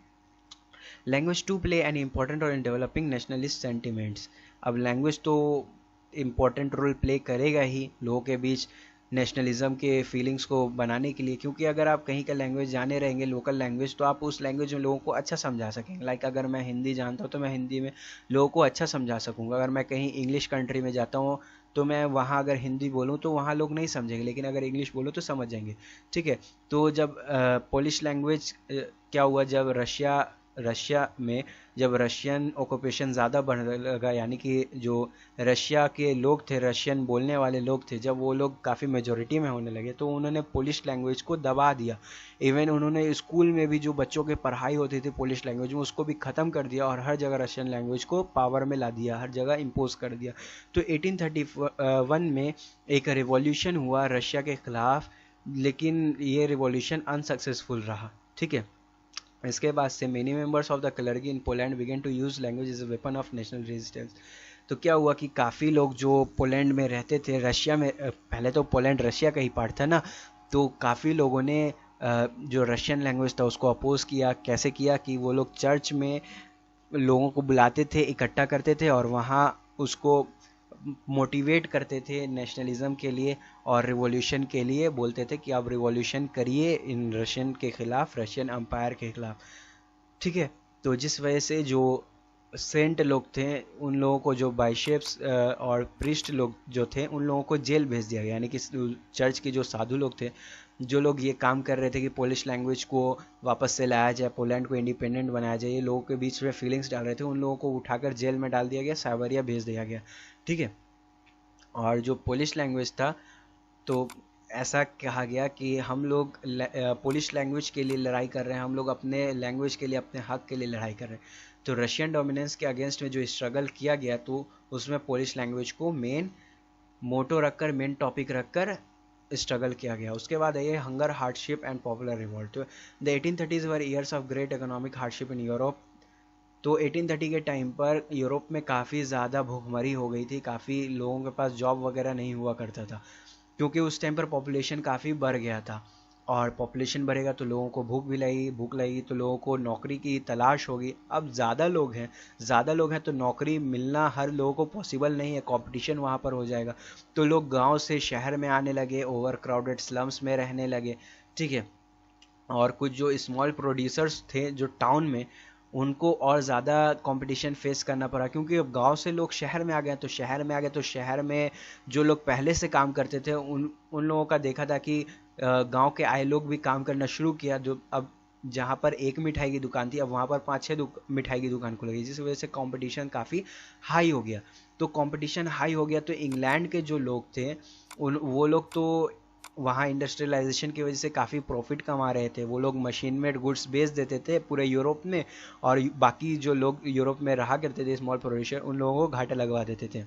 language too play an important role in developing nationalist sentiments. अब लैंग्वेज तो इम्पॉर्टेंट रोल प्ले करेगा ही लोगों के बीच नेशनलिज्म के फीलिंग्स को बनाने के लिए, क्योंकि अगर आप कहीं का लैंग्वेज जाने रहेंगे, लोकल लैंग्वेज, तो आप उस लैंग्वेज में लोगों को अच्छा समझा सकेंगे। लाइक अगर मैं हिंदी जानता हूँ तो मैं हिंदी में लोगों को अच्छा समझा सकूँगा। अगर मैं कहीं इंग्लिश कंट्री में जाता हूँ तो मैं वहाँ अगर हिंदी बोलूँ तो वहाँ लोग नहीं समझेंगे, लेकिन अगर इंग्लिश बोलूँ तो समझ जाएंगे। ठीक है, तो जब पोलिश लैंग्वेज क्या हुआ, जब रशिया में जब रशियन ऑक्यूपेशन ज़्यादा बढ़ने लगा, यानी कि जो रशिया के लोग थे, रशियन बोलने वाले लोग थे, जब वो लोग काफ़ी मेजोरिटी में होने लगे तो उन्होंने पोलिश लैंग्वेज को दबा दिया। इवन उन्होंने स्कूल में भी जो बच्चों की पढ़ाई होती थी पोलिश लैंग्वेज में, उसको भी ख़त्म कर दिया और हर जगह रशियन लैंग्वेज को पावर में ला दिया, हर जगह इम्पोज कर दिया। तो 1831 में एक रिवॉल्यूशन हुआ रशिया के खिलाफ, लेकिन ये रिवॉल्यूशन अनसक्सेसफुल रहा। ठीक है, इसके बाद से many members of the clergy in Poland began to use language as a weapon of national resistance. तो क्या हुआ कि काफ़ी लोग जो पोलैंड में रहते थे, रशिया में, पहले तो पोलैंड रशिया का ही पार्ट था ना, तो काफ़ी लोगों ने जो रशियन लैंग्वेज था उसको अपोज किया। कैसे किया कि वो लोग चर्च में लोगों को बुलाते थे, इकट्ठा करते थे और वहाँ उसको मोटिवेट करते थे नेशनलिज्म के लिए और रिवॉल्यूशन के लिए, बोलते थे कि आप रिवॉल्यूशन करिए इन रशियन के ख़िलाफ़, रशियन अम्पायर के ख़िलाफ़। ठीक है, तो जिस वजह से जो सेंट लोग थे, उन लोगों को, जो बाइशेप्स और प्रिस्ट लोग जो थे, उन लोगों को जेल भेज दिया गया। यानी कि चर्च के जो साधु लोग थे, जो लोग ये काम कर रहे थे कि पोलिश लैंग्वेज को वापस से लाया जाए, पोलैंड को इंडिपेंडेंट बनाया जाए, ये लोगों के बीच में फीलिंग्स डाल रहे थे, उन लोगों को उठाकर जेल में डाल दिया गया, साइबेरिया भेज दिया गया। ठीक है, और जो पोलिश लैंग्वेज था, तो ऐसा कहा गया कि हम लोग पोलिश लैंग्वेज के लिए लड़ाई कर रहे हैं, हम लोग अपने लैंग्वेज के लिए, अपने हक के लिए लड़ाई कर रहे हैं। तो रशियन डोमिनेंस के अगेंस्ट में जो स्ट्रगल किया गया, तो उसमें पोलिश लैंग्वेज को मेन मोटो रखकर, मेन टॉपिक रखकर स्ट्रगल किया गया। उसके बाद है ये hunger, hardship and popular revolt. The 1830s were years of great economic hardship in Europe. तो 1830 के टाइम पर यूरोप में काफ़ी ज़्यादा भूखमरी हो गई थी, काफ़ी लोगों के पास जॉब वगैरह नहीं हुआ करता था, क्योंकि उस टाइम पर पॉपुलेशन काफ़ी बढ़ गया था, और पॉपुलेशन बढ़ेगा तो लोगों को भूख लगेगी तो लोगों को नौकरी की तलाश होगी। अब ज़्यादा लोग हैं तो नौकरी मिलना हर लोगों को पॉसिबल नहीं है, कंपटीशन वहाँ पर हो जाएगा। तो लोग गांव से शहर में आने लगे, ओवर क्राउडेड स्लम्स में रहने लगे। ठीक है, और कुछ जो स्मॉल प्रोड्यूसर्स थे जो टाउन में, उनको और ज़्यादा कंपटीशन फेस करना पड़ा, क्योंकि अब गांव से लोग शहर में आ गए, तो शहर में जो लोग पहले से काम करते थे उन लोगों का देखा था कि गांव के आए लोग भी काम करना शुरू किया, जो अब जहाँ पर एक मिठाई की दुकान थी अब वहाँ पर 5-6 मिठाई की दुकान खुल गई, जिस वजह से कंपटीशन काफ़ी हाई हो गया। तो कंपटीशन हाई हो गया तो इंग्लैंड के जो लोग थे वो लोग तो वहाँ इंडस्ट्रियलाइजेशन की वजह से काफ़ी प्रॉफिट कमा रहे थे, वो लोग मशीन मेड गुड्स बेच देते थे पूरे यूरोप में, और बाकी जो लोग यूरोप में रहा करते थे स्मॉल प्रोड्यूसर उन लोगों को घाटा लगवा देते थे,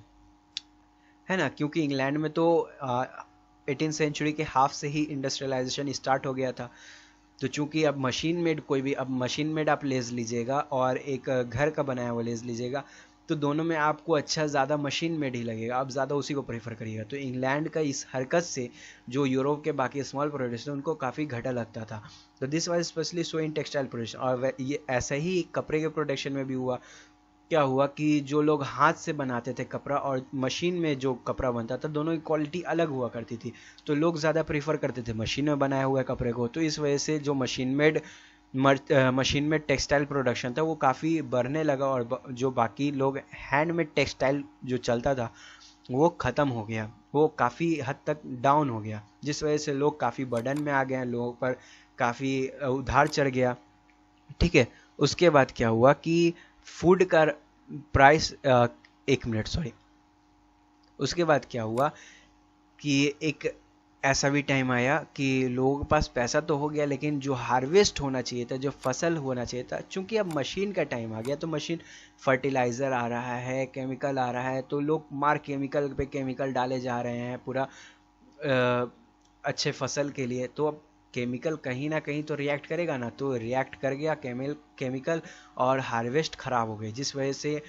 है ना, क्योंकि इंग्लैंड में तो 18th सेंचुरी के हाफ से ही इंडस्ट्रियलाइजेशन स्टार्ट हो गया था। तो चूंकि अब मशीन मेड अब मशीन मेड आप लेस लीजिएगा और एक घर का बनाया हुआ लेस लीजिएगा, तो दोनों में आपको अच्छा ज़्यादा मशीन मेड ही लगेगा, आप ज़्यादा उसी को प्रेफर करिएगा। तो इंग्लैंड का इस हरकत से जो यूरोप के बाकी स्मॉल प्रोड्यूसर उनको काफ़ी घाटा लगता था। तो this was specially so in textile production, और ये ऐसा ही कपड़े के प्रोडक्शन में भी हुआ। क्या हुआ कि जो लोग हाथ से बनाते थे कपड़ा और मशीन में जो कपड़ा बनता था, दोनों की क्वालिटी अलग हुआ करती थी, तो लोग ज़्यादा प्रेफर करते थे मशीन में बनाए हुए कपड़े को। तो इस वजह से जो मशीन मेड टेक्सटाइल प्रोडक्शन था वो काफ़ी बढ़ने लगा, और जो बाकी लोग हैंडमेड टेक्सटाइल जो चलता था वो ख़त्म हो गया, वो काफ़ी हद तक डाउन हो गया, जिस वजह से लोग काफ़ी बर्डन में आ गए, लोगों पर काफ़ी उधार चढ़ गया। ठीक है, उसके बाद क्या हुआ कि फूड का प्राइस, एक मिनट सॉरी, उसके बाद क्या हुआ कि एक ऐसा भी टाइम आया कि लोगों के पास पैसा तो हो गया, लेकिन जो हार्वेस्ट होना चाहिए था, जो फसल होना चाहिए था, चूंकि अब मशीन का टाइम आ गया, तो मशीन फर्टिलाइज़र आ रहा है, केमिकल आ रहा है, तो लोग मार केमिकल पे केमिकल डाले जा रहे हैं पूरा अच्छे फसल के लिए। तो अब केमिकल कहीं ना कहीं तो रिएक्ट करेगा ना, तो रिएक्ट कर गया केमिकल, और हार्वेस्ट ख़राब हो गई, जिस वजह से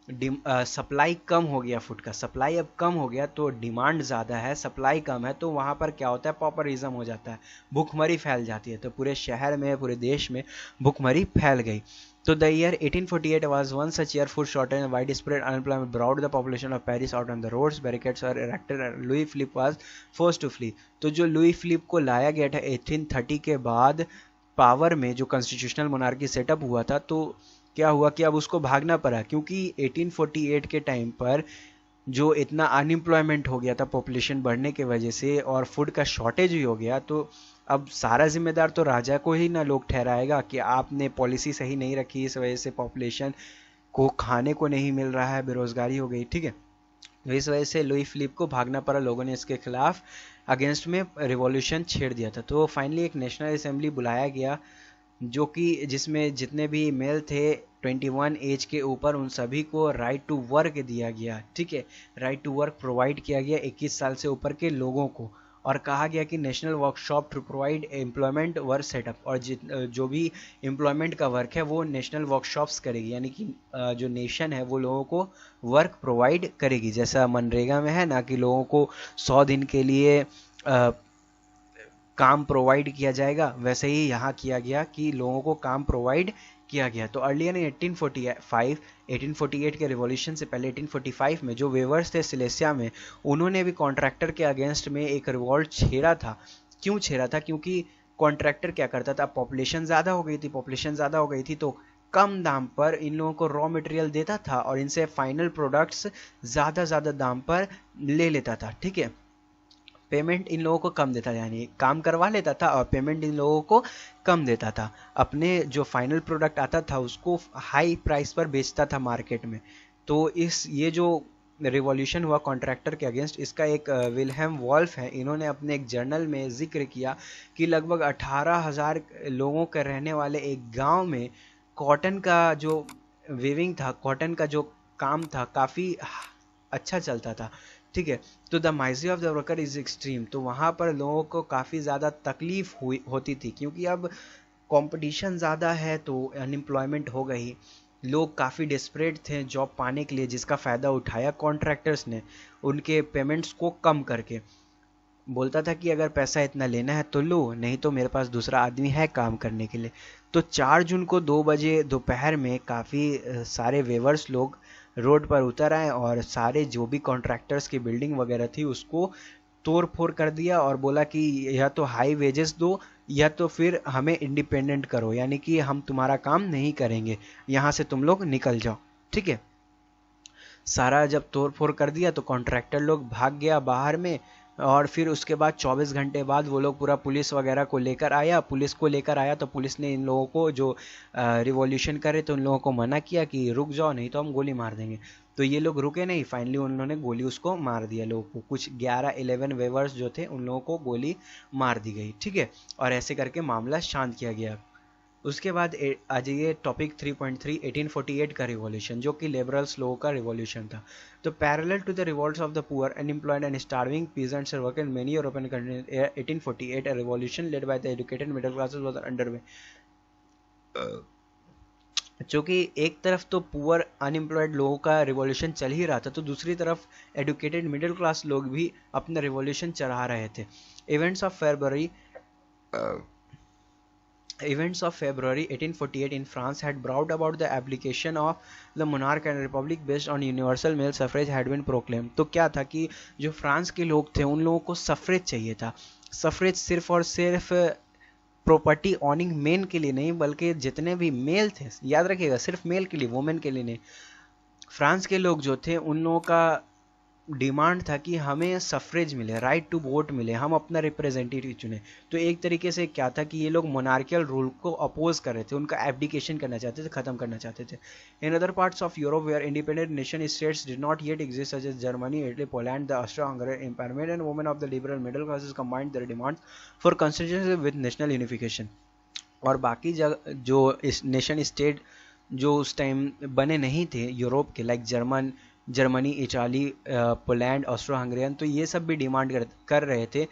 सप्लाई कम हो गया, फूड का सप्लाई अब कम हो गया, तो डिमांड ज़्यादा है, सप्लाई कम है, तो वहाँ पर क्या होता है, पॉपरिज्म हो जाता है, भूखमरी फैल जाती है। तो पूरे शहर में, पूरे देश में भूखमरी फैल गई। तो the year 1848 was one such year. Food shortage and widespread unemployment brought the population of Paris out on the roads. Barricades were erected and Louis Philippe was forced to flee. तो जो लुई फिलिप को लाया गया था 1830 के बाद power में, जो कॉन्स्टिट्यूशनल मोनार्की सेटअप हुआ था, तो क्या हुआ कि अब उसको भागना पड़ा, क्योंकि 1848 के टाइम पर जो इतना अनएम्प्लॉयमेंट हो गया था पॉपुलेशन बढ़ने के वजह से, और फूड का शॉर्टेज भी हो गया, तो अब सारा जिम्मेदार तो राजा को ही ना लोग ठहराएगा कि आपने पॉलिसी सही नहीं रखी, इस वजह से पॉपुलेशन को खाने को नहीं मिल रहा है, बेरोजगारी हो गई। ठीक है, तो इस वजह से लुई फिलिप को भागना पड़ा, लोगों ने इसके खिलाफ अगेंस्ट में रिवॉल्यूशन छेड़ दिया था। तो फाइनली एक नेशनल असेंबली बुलाया गया, जो कि जिसमें जितने भी मेल थे 21 एज के ऊपर, उन सभी को राइट टू वर्क दिया गया। ठीक है, राइट टू वर्क प्रोवाइड किया गया 21 साल से ऊपर के लोगों को, और कहा गया कि national workshop to provide employment work setup, और जो भी एम्प्लॉयमेंट का वर्क है वो नेशनल वर्कशॉप्स करेगी, यानी कि जो नेशन है वो लोगों को वर्क प्रोवाइड करेगी, जैसा मनरेगा में है ना कि लोगों को 100 दिन के लिए काम प्रोवाइड किया जाएगा, वैसे ही यहाँ किया गया कि लोगों को काम प्रोवाइड किया गया। तो अर्लियर इन 1848 के रिवॉल्यूशन से पहले 1845 में जो वेवर्स थे सिलेसिया में, उन्होंने भी कॉन्ट्रैक्टर के अगेंस्ट में एक रिवॉल्ट छेड़ा था। क्यों छेड़ा था? क्योंकि कॉन्ट्रैक्टर क्या करता था, पॉपुलेशन ज़्यादा हो गई थी तो कम दाम पर इन लोगों को रॉ मटेरियल देता था और इनसे फाइनल प्रोडक्ट्स ज़्यादा दाम पर ले लेता था। ठीक है, पेमेंट इन लोगों को कम देता था, यानी काम करवा लेता था और पेमेंट इन लोगों को कम देता था, अपने जो फाइनल प्रोडक्ट आता था उसको हाई प्राइस पर बेचता था मार्केट में। तो ये जो रिवॉल्यूशन हुआ कॉन्ट्रैक्टर के अगेंस्ट, इसका एक विल्हेम वॉल्फ है, इन्होंने अपने एक जर्नल में जिक्र किया कि लगभग 18,000 लोगों के रहने वाले एक गांव में कॉटन का जो वीविंग था, कॉटन का जो काम था, काफ़ी अच्छा चलता था। ठीक है, तो the misery of the worker is extreme, तो वहाँ पर लोगों को काफ़ी ज़्यादा तकलीफ होती थी, क्योंकि अब कंपटीशन ज़्यादा है तो अनएम्प्लॉयमेंट हो गई, लोग काफ़ी डिस्परेट थे जॉब पाने के लिए, जिसका फ़ायदा उठाया कॉन्ट्रैक्टर्स ने उनके पेमेंट्स को कम करके। बोलता था कि अगर पैसा इतना लेना है तो लो, नहीं तो मेरे पास दूसरा आदमी है काम करने के लिए। तो 4 जून को 2 बजे दोपहर में काफ़ी सारे वेवर्स लोग रोड पर उतर आए और सारे जो भी कॉन्ट्रैक्टर्स की बिल्डिंग वगैरह थी उसको तोड़ फोड़ कर दिया और बोला कि या तो हाई वेजेस दो या तो फिर हमें इंडिपेंडेंट करो, यानी कि हम तुम्हारा काम नहीं करेंगे, यहाँ से तुम लोग निकल जाओ। ठीक है, सारा जब तोड़ फोड़ कर दिया तो कॉन्ट्रैक्टर लोग भाग गया बाहर में, और फिर उसके बाद 24 घंटे बाद वो लोग पूरा पुलिस वगैरह को लेकर आया, तो पुलिस ने इन लोगों को जो रिवॉल्यूशन करे तो उन लोगों को मना किया कि रुक जाओ नहीं तो हम गोली मार देंगे। तो ये लोग रुके नहीं, फाइनली उन्होंने गोली उसको मार दिया लोगों को, कुछ 11-11 वेवर्स जो थे उन लोगों को गोली मार दी गई। ठीक है, और ऐसे करके मामला शांत किया गया। उसके बाद आ जाइए टॉपिक 3.3 1848 का रिवॉल्यूशन, जो कि लिबरल्स लोगों का रिवॉल्यूशन था। तो parallel to the revolts of the poor unemployed and starving peasants and workers in many European countries 1848 a revolution led by the educated middle classes was underway. क्योंकि एक तरफ तो पुअर अनएम्प्लॉयड लोगों का रिवॉल्यूशन चल ही रहा था, तो दूसरी तरफ एजुकेटेड मिडिल क्लास लोग भी अपना रिवॉल्यूशन चला रहे थे। Events of February 1848 in France had brought about the abdication of the monarch and republic based on universal male suffrage had been proclaimed। तो क्या था कि जो फ्रांस के लोग थे उन लोगों को सफरेज चाहिए था। सफरेज सिर्फ और सिर्फ प्रॉपर्टी ऑनिंग मेन के लिए नहीं, बल्कि जितने भी मेल थे, याद रखिएगा सिर्फ मेल के लिए, वुमेन के लिए नहीं। फ्रांस के लोग जो थे उन लोगों का डिमांड था कि हमें सफरेज मिले, राइट टू वोट मिले, हम अपना रिप्रेजेंटेटिव चुने। तो एक तरीके से क्या था कि ये लोग मोनार्कियल रूल को अपोज कर रहे थे, उनका एब्डिकेशन करना चाहते थे, खत्म करना चाहते थे। In other parts of Europe where independent nation states did not yet exist such as Germany, Italy, Poland, the Austro-Hungarian empire, men and women of the liberal middle classes combined their demands for constitution with national unification. और बाकी जो इस nation state जो उस time बने नहीं थे Europe के, like Germany, Italy, Poland, Austro-Hungarian, तो ये सब भी डिमांड कर रहे थे,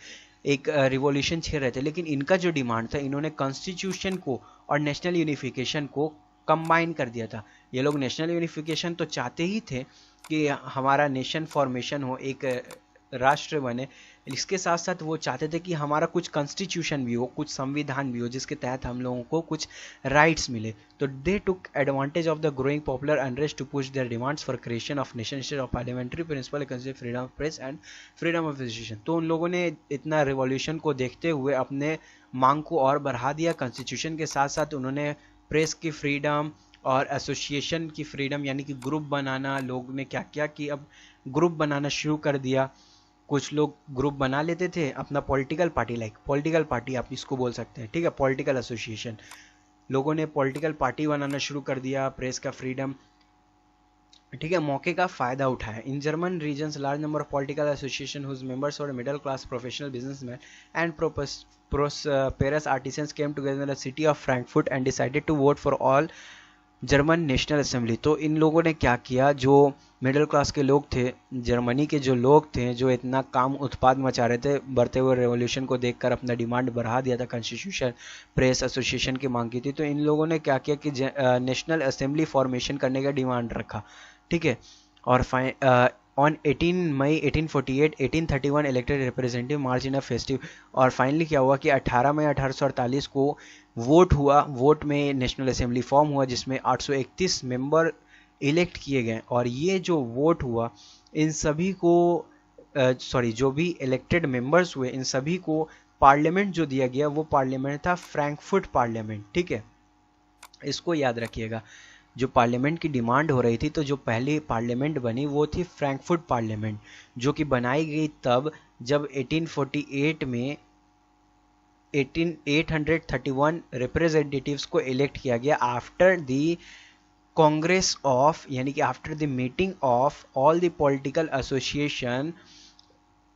एक रिवॉल्यूशन छेड़ रहे थे। लेकिन इनका जो डिमांड था, इन्होंने कॉन्स्टिट्यूशन को और नेशनल यूनिफिकेशन को कंबाइन कर दिया था। ये लोग नेशनल यूनिफिकेशन तो चाहते ही थे कि हमारा नेशन फॉर्मेशन हो, एक राष्ट्र बने, इसके साथ साथ वो चाहते थे कि हमारा कुछ कॉन्स्टिट्यूशन भी हो, कुछ संविधान भी हो, जिसके तहत हम लोगों को कुछ राइट्स मिले। तो they took advantage of the growing popular unrest to push their demands for creation of nation state of parliamentary principle, freedom of press and freedom of association. तो उन लोगों ने इतना रिवॉल्यूशन को देखते हुए अपने मांग को और बढ़ा दिया। कॉन्स्टिट्यूशन के साथ साथ उन्होंने प्रेस की फ्रीडम और एसोसिएशन की फ्रीडम, यानी कि ग्रुप बनाना, लोग ने क्या किया कि अब ग्रुप बनाना शुरू कर दिया। कुछ लोग ग्रुप बना लेते थे अपना political party, like political party आप इसको बोल सकते हैं, ठीक है, पॉलिटिकल एसोसिएशन। लोगों ने पॉलिटिकल पार्टी बनाना शुरू कर दिया, प्रेस का फ्रीडम, ठीक है, मौके का फायदा उठाया। In German regions large number of political association whose members were middle class professional businessman and prosperous artisans came together in the city of Frankfurt and decided to vote for all German national assembly. तो इन लोगों ने क्या किया, जो middle class के लोग थे, Germany के जो लोग थे, जो इतना काम उत्पाद मचा रहे थे, बढ़ते हुए रेवोल्यूशन को देखकर अपना डिमांड बढ़ा दिया था, कॉन्स्टिट्यूशन, प्रेस एसोसिएशन की मांग की थी। तो इन लोगों ने क्या किया कि नेशनल असेंबली फॉर्मेशन करने का डिमांड रखा, ठीक है। और on 18 May 1848 1831 elected representative march in a festive. और फाइनली क्या हुआ कि 18 मई 1848 को वोट हुआ, वोट में नेशनल असेंबली फॉर्म हुआ, जिसमें 831 मेंबर इलेक्ट किए गए। और ये जो वोट हुआ, इन सभी को जो भी इलेक्टेड मेंबर्स हुए, इन सभी को पार्लियामेंट जो दिया गया, वो पार्लियामेंट था फ्रैंकफर्ट पार्लियामेंट, ठीक है, इसको याद रखिएगा। जो पार्लियामेंट की डिमांड हो रही थी, तो जो पहली पार्लियामेंट बनी वो थी फ्रैंकफर्ट पार्लियामेंट, जो कि बनाई गई तब जब 1848 में 831 रिप्रेजेंटेटिव्स को इलेक्ट किया गया आफ्टर द कांग्रेस ऑफ, यानी कि after the meeting of all the political association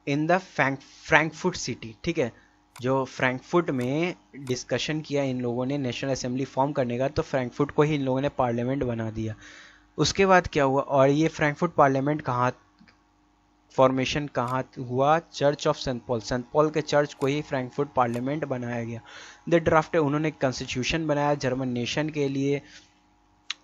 in the Frankfurt city, ठीक है। जो फ्रैंकफर्ट में डिस्कशन किया इन लोगों ने नेशनल असेंबली फॉर्म करने का, तो फ्रैंकफर्ट को ही इन लोगों ने पार्लियामेंट बना दिया। उसके बाद क्या हुआ, और ये फ्रैंकफर्ट पार्लियामेंट फॉर्मेशन कहाँ हुआ, चर्च ऑफ सेंट पॉल के चर्च को ही फ्रैंकफर्ट पार्लियामेंट बनाया गया। द ड्राफ्ट, उन्होंने कॉन्स्टिट्यूशन बनाया जर्मन नेशन के लिए।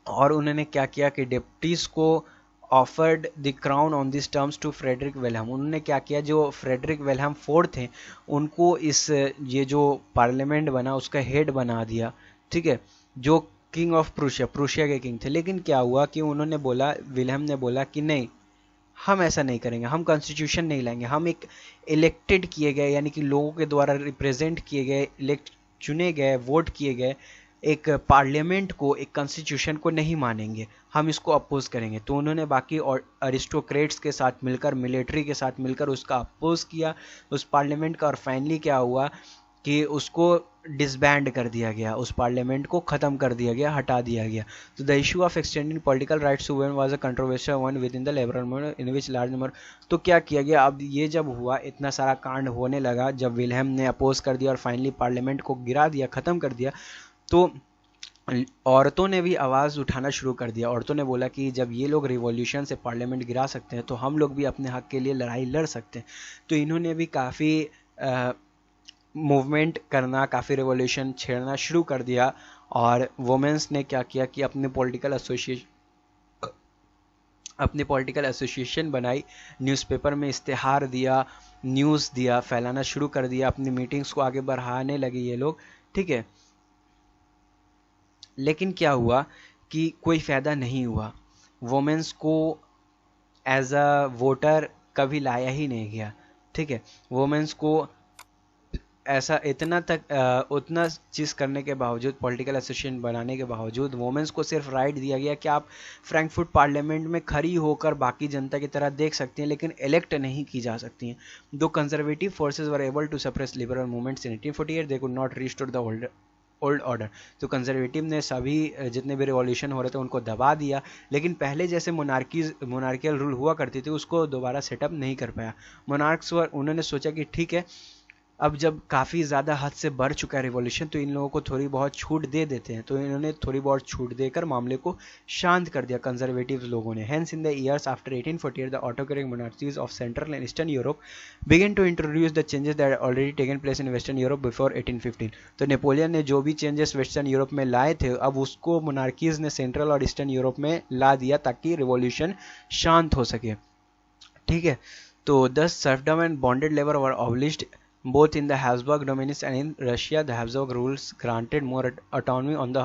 और उन्होंने क्या किया कि डिप्टीज को offered the crown on this terms to Friedrich Wilhelm. उन्होंने क्या किया, जो फ्रेडरिक विल्हेम फोर्थ थे, उनको ये जो पार्लियामेंट बना उसका हेड बना दिया, ठीक है, जो किंग ऑफ प्रूशिया के किंग थे। लेकिन क्या हुआ कि उन्होंने बोला, विल्हेम ने बोला कि नहीं, हम ऐसा नहीं करेंगे, हम कॉन्स्टिट्यूशन नहीं लाएंगे, हम एक इलेक्टेड किए गए, यानी कि लोगों के द्वारा रिप्रेजेंट किए गए चुने गए, वोट किए गए एक पार्लियामेंट को, एक कॉन्स्टिट्यूशन को नहीं मानेंगे, हम इसको अपोज करेंगे। तो उन्होंने बाकी अरिस्टोक्रेट्स के साथ मिलकर, मिलिट्री के साथ मिलकर उसका अपोज किया उस पार्लियामेंट का, और फाइनली क्या हुआ कि उसको डिसबैंड कर दिया गया, उस पार्लियामेंट को ख़त्म कर दिया गया, हटा दिया गया। तो the issue of extending political rights to women was a controversial one within the labour movement in which large number. तो क्या किया गया, अब ये जब हुआ, इतना सारा कांड होने लगा, जब विल्हेम ने अपोज कर दिया और फाइनली पार्लियामेंट को गिरा दिया, ख़त्म कर दिया, तो औरतों ने भी आवाज़ उठाना शुरू कर दिया। औरतों ने बोला कि जब ये लोग रिवॉल्यूशन से पार्लियामेंट गिरा सकते हैं तो हम लोग भी अपने हक के लिए लड़ाई लड़ सकते हैं। तो इन्होंने भी काफ़ी मूवमेंट करना, काफ़ी रिवॉल्यूशन छेड़ना शुरू कर दिया। और वुमेन्स ने क्या किया कि अपने पॉलिटिकल एसोसिएशन बनाई, न्यूज़पेपर में इश्तेहार दिया, न्यूज़ दिया, फैलाना शुरू कर दिया, अपनी मीटिंग्स को आगे बढ़ाने लगे ये लोग, ठीक है। लेकिन क्या हुआ कि कोई फ़ायदा नहीं हुआ, वुमेन्स को एज अ वोटर कभी लाया ही नहीं गया, ठीक है। वुमेन्स को ऐसा उतना चीज़ करने के बावजूद, पॉलिटिकल एसोसिएशन बनाने के बावजूद, वुमेन्स को सिर्फ राइट दिया गया कि आप फ्रैंकफर्ट पार्लियामेंट में खड़ी होकर बाकी जनता की तरह देख सकती हैं, लेकिन इलेक्ट नहीं की जा सकती हैं। Though conservative forces were able to suppress liberal movements in 1848, they could not restore the old order. तो कंजर्वेटिव ने सभी जितने भी रिवॉल्यूशन हो रहे थे उनको दबा दिया, लेकिन पहले जैसे मोनार्कियल रूल हुआ करती थी उसको दोबारा सेटअप नहीं कर पाया। मोनार्क्स उन्होंने सोचा कि ठीक है, अब जब काफ़ी ज़्यादा हद से बढ़ चुका है रिवॉल्यूशन, तो इन लोगों को थोड़ी बहुत छूट दे देते हैं। तो इन्होंने थोड़ी बहुत छूट देकर मामले को शांत कर दिया कंजर्वेटिव लोगों ने। Hence in the years after 1848 the autocratic monarchies of central and eastern Europe began to introduce the changes that already taken place in western Europe before 1815। तो नेपोलियन ने जो भी चेंजेस वेस्टर्न यूरोप में लाए थे, अब उसको मोनार्कीज ने सेंट्रल और ईस्टर्न यूरोप में ला दिया ताकि रिवॉल्यूशन शांत हो सके, ठीक है। तो दस serfdom and bonded labour were abolished both in the Habsburg dominions and in Russia. The Habsburg rules granted more autonomy on the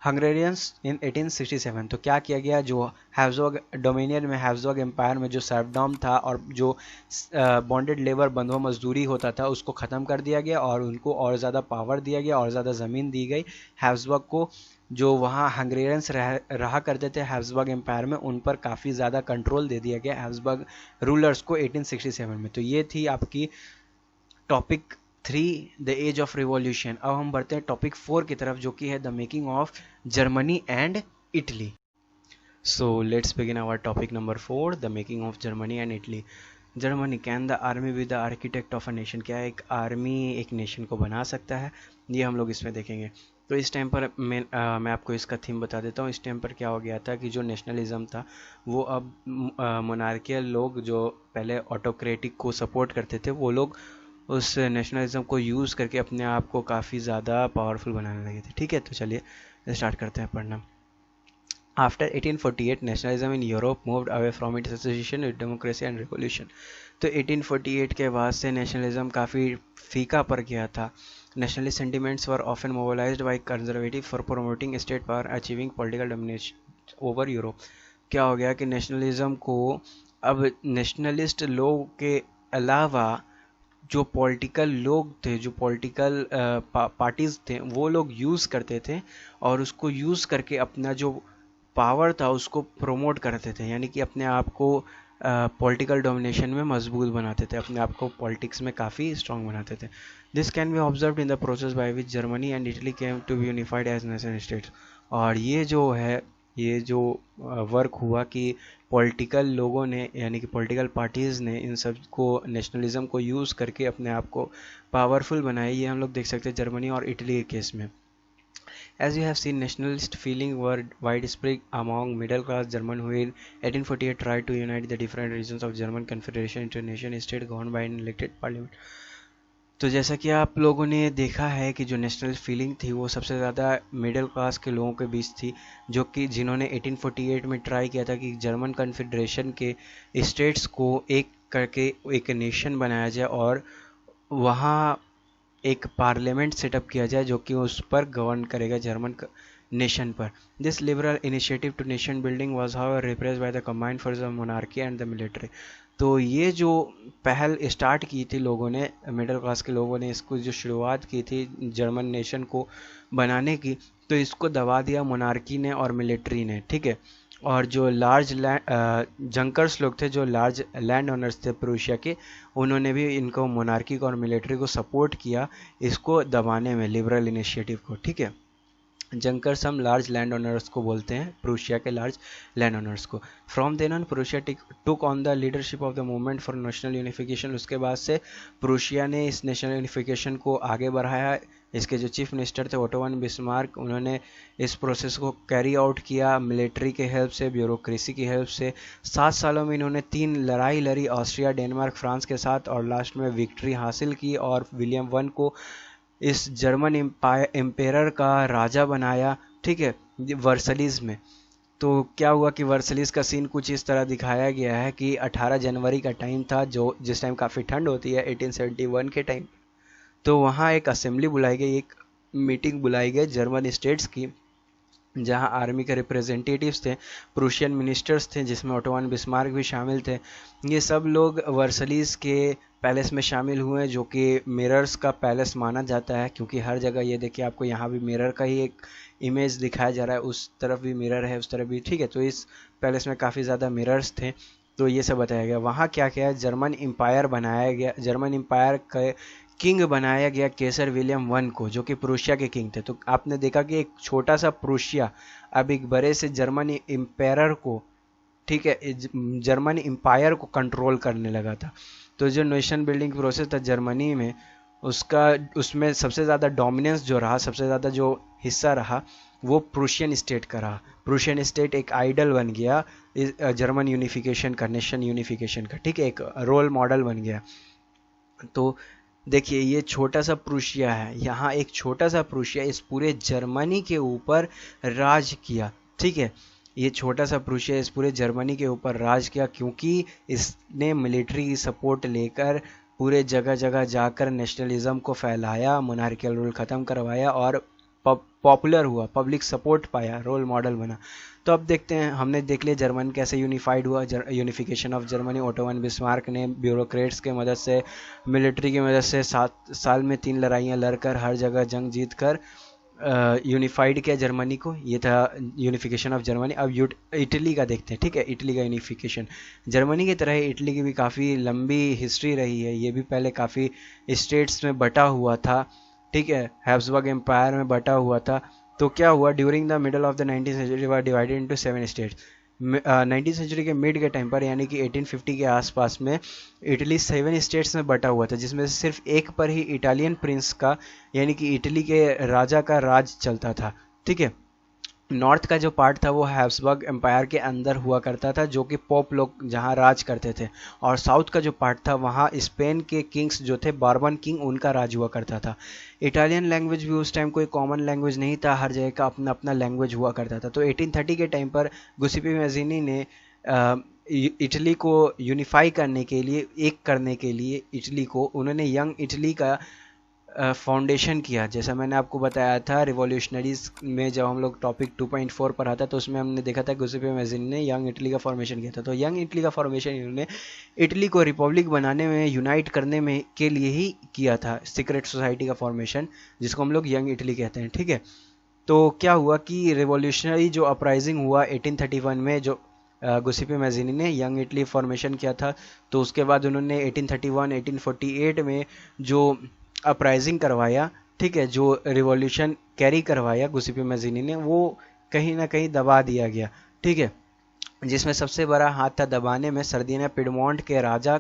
Hungarians in 1867। तो क्या किया गया, जो हैब्सबर्ग डोमिनियन में, हैब्सबर्ग एम्पायर में जो सर्फडम था और जो बॉन्डेड लेबर, बंधुआ मजदूरी होता था, उसको ख़त्म कर दिया गया और उनको और ज़्यादा पावर दिया गया और ज़्यादा ज़मीन दी गई। हैब्सबर्ग को जो वहाँ हंगेरियंस रहा करते थे हैब्सबर्ग एम्पायर में, उन पर काफ़ी ज़्यादा कंट्रोल दे दिया गया हैब्सबर्ग रूलर्स को 1867 में। तो ये थी आपकी topic 3 the age of revolution. अब हम बढ़ते हैं टॉपिक 4 की तरफ, जो कि है the making of Germany and Italy. So let's begin our topic number 4 the making of Germany and Italy. Germany, can the army be the architect of a nation. क्या एक आर्मी एक नेशन को बना सकता है, ये हम लोग इसमें देखेंगे। तो इस टाइम पर मैं आपको इसका थीम बता देता हूँ। इस टाइम पर क्या हो गया था कि जो नेशनलिज्म था वो अब मोनार्कियल लोग जो पहले ऑटोक्रेटिक को सपोर्ट करते थे, वो लोग उस नेशनलिज्म को यूज़ करके अपने आप को काफ़ी ज़्यादा पावरफुल बनाने लगे थे, ठीक है। तो चलिए स्टार्ट करते हैं पढ़ना। After 1848 nationalism in Europe moved away from its association with democracy and revolution. तो 1848 के बाद से नेशनलिज्म काफ़ी फीका पड़ गया था। Nationalist sentiments were often mobilised by conservative for promoting state power achieving political domination over Europe. क्या हो गया कि नेशनलिज्म को अब नेशनलिस्ट लोग के अलावा जो पॉलिटिकल लोग थे, जो पॉलिटिकल पार्टीज़ थे, वो लोग यूज़ करते थे और उसको यूज़ करके अपना जो पावर था उसको प्रोमोट करते थे, यानी कि अपने आप को पॉलिटिकल डोमिनेशन में मजबूत बनाते थे, अपने आप को पॉलिटिक्स में काफ़ी स्ट्रॉन्ग बनाते थे। This can be observed in the process by which Germany and Italy came to be unified as nation states. और ये जो वर्क हुआ कि पॉलिटिकल लोगों ने, यानी कि पॉलिटिकल पार्टीज़ ने इन सब को, नेशनलिज्म को यूज़ करके अपने आप को पावरफुल बनाया, ये हम लोग देख सकते हैं जर्मनी और इटली के केस में। As you have seen, nationalist feeling were widespread among middle-class German who in 1848 tried to unite the different regions of German Confederation into a nation state governed by an elected parliament। तो जैसा कि आप लोगों ने देखा है कि जो नेशनल फीलिंग थी वो सबसे ज़्यादा मिडिल क्लास के लोगों के बीच थी, जो कि जिन्होंने 1848 में ट्राई किया था कि जर्मन कन्फेडरेशन के स्टेट्स को एक करके एक नेशन बनाया जाए और वहाँ एक पार्लियामेंट सेटअप किया जाए जो कि उस पर गवर्न करेगा, जर्मन नेशन पर। This liberal initiative to nation building was however repressed by the combined forces of monarchy and the military. तो ये जो पहल स्टार्ट की थी लोगों ने, मिडिल क्लास के लोगों ने इसको जो शुरुआत की थी जर्मन नेशन को बनाने की, तो इसको दबा दिया मोनार्की ने और मिलिट्री ने, ठीक है। और जो लार्ज जंकर्स लोग थे, जो लार्ज लैंड ओनर्स थे प्रूशिया के, उन्होंने भी इनको मोनार्की को और मिलिट्री को सपोर्ट किया इसको दबाने में, लिबरल इनिशिएटिव को, ठीक है। जंकर्स हम लार्ज लैंड ओनर्स को बोलते हैं, प्रूशिया के लार्ज लैंड ओनर्स को। From then on Prussia took on the leadership of the movement for national unification. उसके बाद से प्रूशिया ने इस नेशनल यूनिफिकेशन को आगे बढ़ाया। इसके जो चीफ मिनिस्टर थे ओटो वन बिस्मार्क, उन्होंने इस प्रोसेस को कैरी आउट किया मिलिट्री के हेल्प से, ब्यूरोक्रेसी की हेल्प से। 7 सालों में इन्होंने 3 लड़ाई लड़ी, ऑस्ट्रिया, डेनमार्क, फ्रांस के साथ, और लास्ट में विक्ट्री हासिल की और विलियम वन को इस जर्मन एम्पायर का राजा बनाया, ठीक है, वर्सलीज में। तो क्या हुआ कि वर्सलीज का सीन कुछ इस तरह दिखाया गया है कि 18 जनवरी का टाइम था, जो जिस टाइम काफ़ी ठंड होती है 1871 के टाइम। तो वहाँ एक असेंबली बुलाई गई, एक मीटिंग बुलाई गई जर्मन स्टेट्स की, जहां आर्मी के रिप्रेजेंटेटिव्स थे, प्रूशियन मिनिस्टर्स थे, जिसमें ओटो वन बिस्मार्क भी शामिल थे। ये सब लोग वर्सलीज के पैलेस में शामिल हुए, जो कि मिरर्स का पैलेस माना जाता है, क्योंकि हर जगह ये देखिए आपको यहाँ भी मिरर का ही एक इमेज दिखाया जा रहा है, उस तरफ भी मिरर है, उस तरफ भी, ठीक है। तो इस पैलेस में काफ़ी ज़्यादा मिरर्स थे। तो ये सब बताया गया। वहाँ क्या क्या जर्मन एम्पायर बनाया गया, जर्मन एम्पायर का किंग बनाया गया केसर विलियम वन को, जो कि प्रूशिया के किंग थे। तो आपने देखा कि एक छोटा सा प्रूशिया अब एक बड़े से जर्मन एम्पायर को, ठीक है, जर्मन एम्पायर को कंट्रोल करने लगा था। तो जो नेशन बिल्डिंग प्रोसेस था जर्मनी में, उसमें सबसे ज़्यादा डोमिनेंस जो रहा, सबसे ज़्यादा जो हिस्सा रहा, वो प्रूशियन स्टेट का रहा। प्रूशियन स्टेट एक आइडल बन गया जर्मन यूनिफिकेशन का, नेशन यूनिफिकेशन का, ठीक है, एक रोल मॉडल बन गया। तो देखिए ये छोटा सा प्रूशिया है, यहाँ एक छोटा सा प्रूशिया इस पूरे जर्मनी के ऊपर राज किया, ठीक है। ये छोटा सा प्रूशिया इस पूरे जर्मनी के ऊपर राज किया, क्योंकि इसने मिलिट्री की सपोर्ट लेकर पूरे जगह जगह जाकर नेशनलिज्म को फैलाया, मोनार्कियल रूल ख़त्म करवाया और पॉपुलर हुआ, पब्लिक सपोर्ट पाया, रोल मॉडल बना। तो अब देखते हैं, हमने देख लिया जर्मन कैसे यूनिफाइड हुआ, unification of Germany. Auto von Bismarck ने ब्यूरोक्रेट्स के मदद से, मिलिट्री की मदद से 7 साल में 3 लड़ाइयाँ लड़कर, हर जगह जंग जीत कर यूनिफाइड किया जर्मनी को। ये था यूनिफिकेशन ऑफ जर्मनी। अब इटली का देखते हैं, ठीक है, इटली का यूनिफिकेशन। जर्मनी की तरह इटली की भी काफ़ी लंबी हिस्ट्री रही है। ये भी पहले काफ़ी स्टेट्स में बटा हुआ था, ठीक है, हैब्सबर्ग एम्पायर में बटा हुआ था। तो क्या हुआ, during the middle of the 19th century were divided into 7 states. 19th century के मिड के टाइम पर, यानी कि 1850 के आसपास में, इटली 7 स्टेट्स में बटा हुआ था, जिसमें से सिर्फ एक पर ही इटालियन प्रिंस का, यानी कि इटली के राजा का राज चलता था, ठीक है। नॉर्थ का जो पार्ट था वो हैब्सबर्ग एम्पायर के अंदर हुआ करता था, जो कि पोप लोग जहाँ राज करते थे, और साउथ का जो पार्ट था वहाँ स्पेन के किंग्स जो थे, बार्बन किंग, उनका राज हुआ करता था। इटालियन लैंग्वेज भी उस टाइम कोई कॉमन लैंग्वेज नहीं था, हर जगह का अपना अपना लैंग्वेज हुआ करता था। तो 1830 के टाइम पर गुसेपे मैज़ीनी ने इटली को यूनिफाई करने के लिए, एक करने के लिए इटली को, उन्होंने यंग इटली का फाउंडेशन किया। जैसा मैंने आपको बताया था रिवॉल्यूशनरीज में, जब हम लोग टॉपिक 2.4 पढ़ा था, तो उसमें हमने देखा था गुसेपे मैज़ीनी ने यंग इटली का फॉर्मेशन किया था। तो यंग इटली का फॉर्मेशन इन्होंने इटली को रिपब्लिक बनाने में, यूनाइट करने में के लिए ही किया था, सीक्रेट सोसाइटी का फॉर्मेशन, जिसको हम लोग यंग इटली कहते हैं, ठीक है। तो क्या हुआ कि रिवॉल्यूशनरी जो अपराइजिंग हुआ 1831 में, जो गुसेपे मैज़ीनी ने यंग इटली फॉर्मेशन किया था, तो उसके बाद उन्होंने 1831 1848 में जो अपराइजिंग करवाया, ठीक है, जो रिवॉल्यूशन कैरी करवाया गुसेपे मैज़ीनी ने, वो कहीं ना कहीं दबा दिया गया, ठीक है। जिसमें सबसे बड़ा हाथ था दबाने में सर्दिनिया पिडमोंट के राजा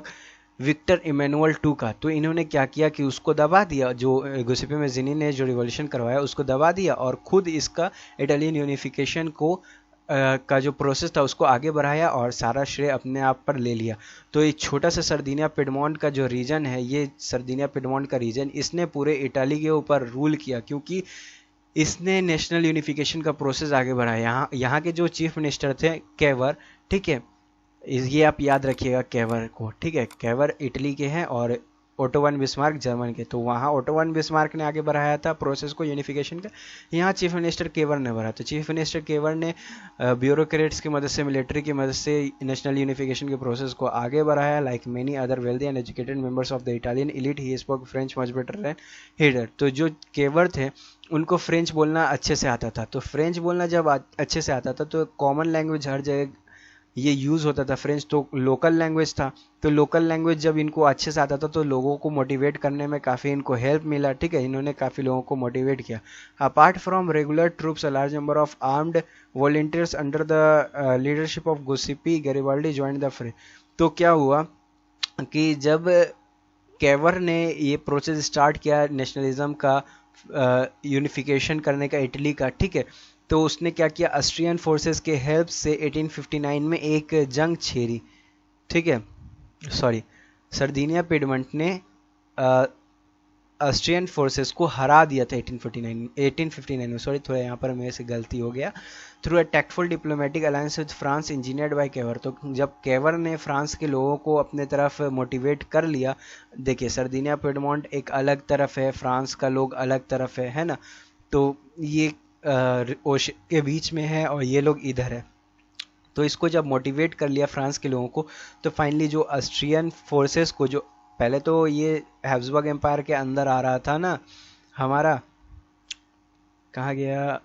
विक्टर इमैनुअल II का। तो इन्होंने क्या किया कि उसको दबा दिया, जो गुसेपे मैज़ीनी ने जो रिवॉल्यूशन करवाया उसको दबा दिया, और खुद इसका इटालियन यूनिफिकेशन को का जो प्रोसेस था उसको आगे बढ़ाया और सारा श्रेय अपने आप पर ले लिया। तो ये छोटा सा सर्दिनिया पिडमोंट का जो रीजन है, ये सर्दिनिया पिडमोंट का रीजन, इसने पूरे इटाली के ऊपर रूल किया, क्योंकि इसने नेशनल यूनिफिकेशन का प्रोसेस आगे बढ़ाया। यहाँ के जो चीफ मिनिस्टर थे कैवर, ठीक है, ये आप याद रखिएगा कैवर को, ठीक है, कैवर इटली के हैं और ओटो वन बिस्मार्क जर्मन के, तो वहाँ ओटो वन बिस्मार्क ने आगे बढ़ाया था प्रोसेस को यूनिफिकेशन का, यहाँ चीफ मिनिस्टर केवर ने बढ़ाया। तो चीफ मिनिस्टर केवर ने ब्यूरोक्रेट्स की मदद से, मिलिट्री की मदद से नेशनल यूनिफिकेशन के प्रोसेस को आगे बढ़ाया। Like many other wealthy and educated members of the Italian elite he spoke French much better than Hitler. तो जो केवर थे उनको फ्रेंच बोलना अच्छे से आता था। तो फ्रेंच बोलना जब अच्छे से आता था तो कॉमन लैंग्वेज हर जगह ये यूज़ होता था। फ्रेंच तो लोकल लैंग्वेज था, तो लोकल लैंग्वेज जब इनको अच्छे से आता था तो लोगों को मोटिवेट करने में काफ़ी इनको हेल्प मिला। ठीक है, इन्होंने काफ़ी लोगों को मोटिवेट किया। Apart from regular troops a large number of armed volunteers under the leadership of Giuseppe Garibaldi join the French. तो क्या हुआ कि जब केवर ने ये प्रोसेस स्टार्ट किया नेशनलिज्म का, यूनिफिकेशन करने का इटली का, ठीक है, तो उसने क्या किया, ऑस्ट्रियन फोर्सेस के हेल्प से 1859 में एक जंग छेड़ी। ठीक है, सॉरी, सर्दिनिया पिडमंट ने ऑस्ट्रियन फोर्सेस को हरा दिया था 1859 में, सॉरी थोड़ा यहाँ पर मेरे से गलती हो गया। Through a tactful diplomatic alliance with France engineered by Cavour. तो जब केवर ने फ्रांस के लोगों को अपने तरफ मोटिवेट कर लिया, देखिए सर्दिनिया पिडमोंट एक अलग तरफ है, फ्रांस का लोग अलग तरफ है ना, तो ये ओशन के बीच में है और ये लोग इधर है। तो इसको जब मोटिवेट कर लिया फ्रांस के लोगों को, तो फाइनली जो ऑस्ट्रियन फोर्सेस को, जो पहले तो ये हैब्सबर्ग एम्पायर के अंदर आ रहा था ना, हमारा कहाँ गया,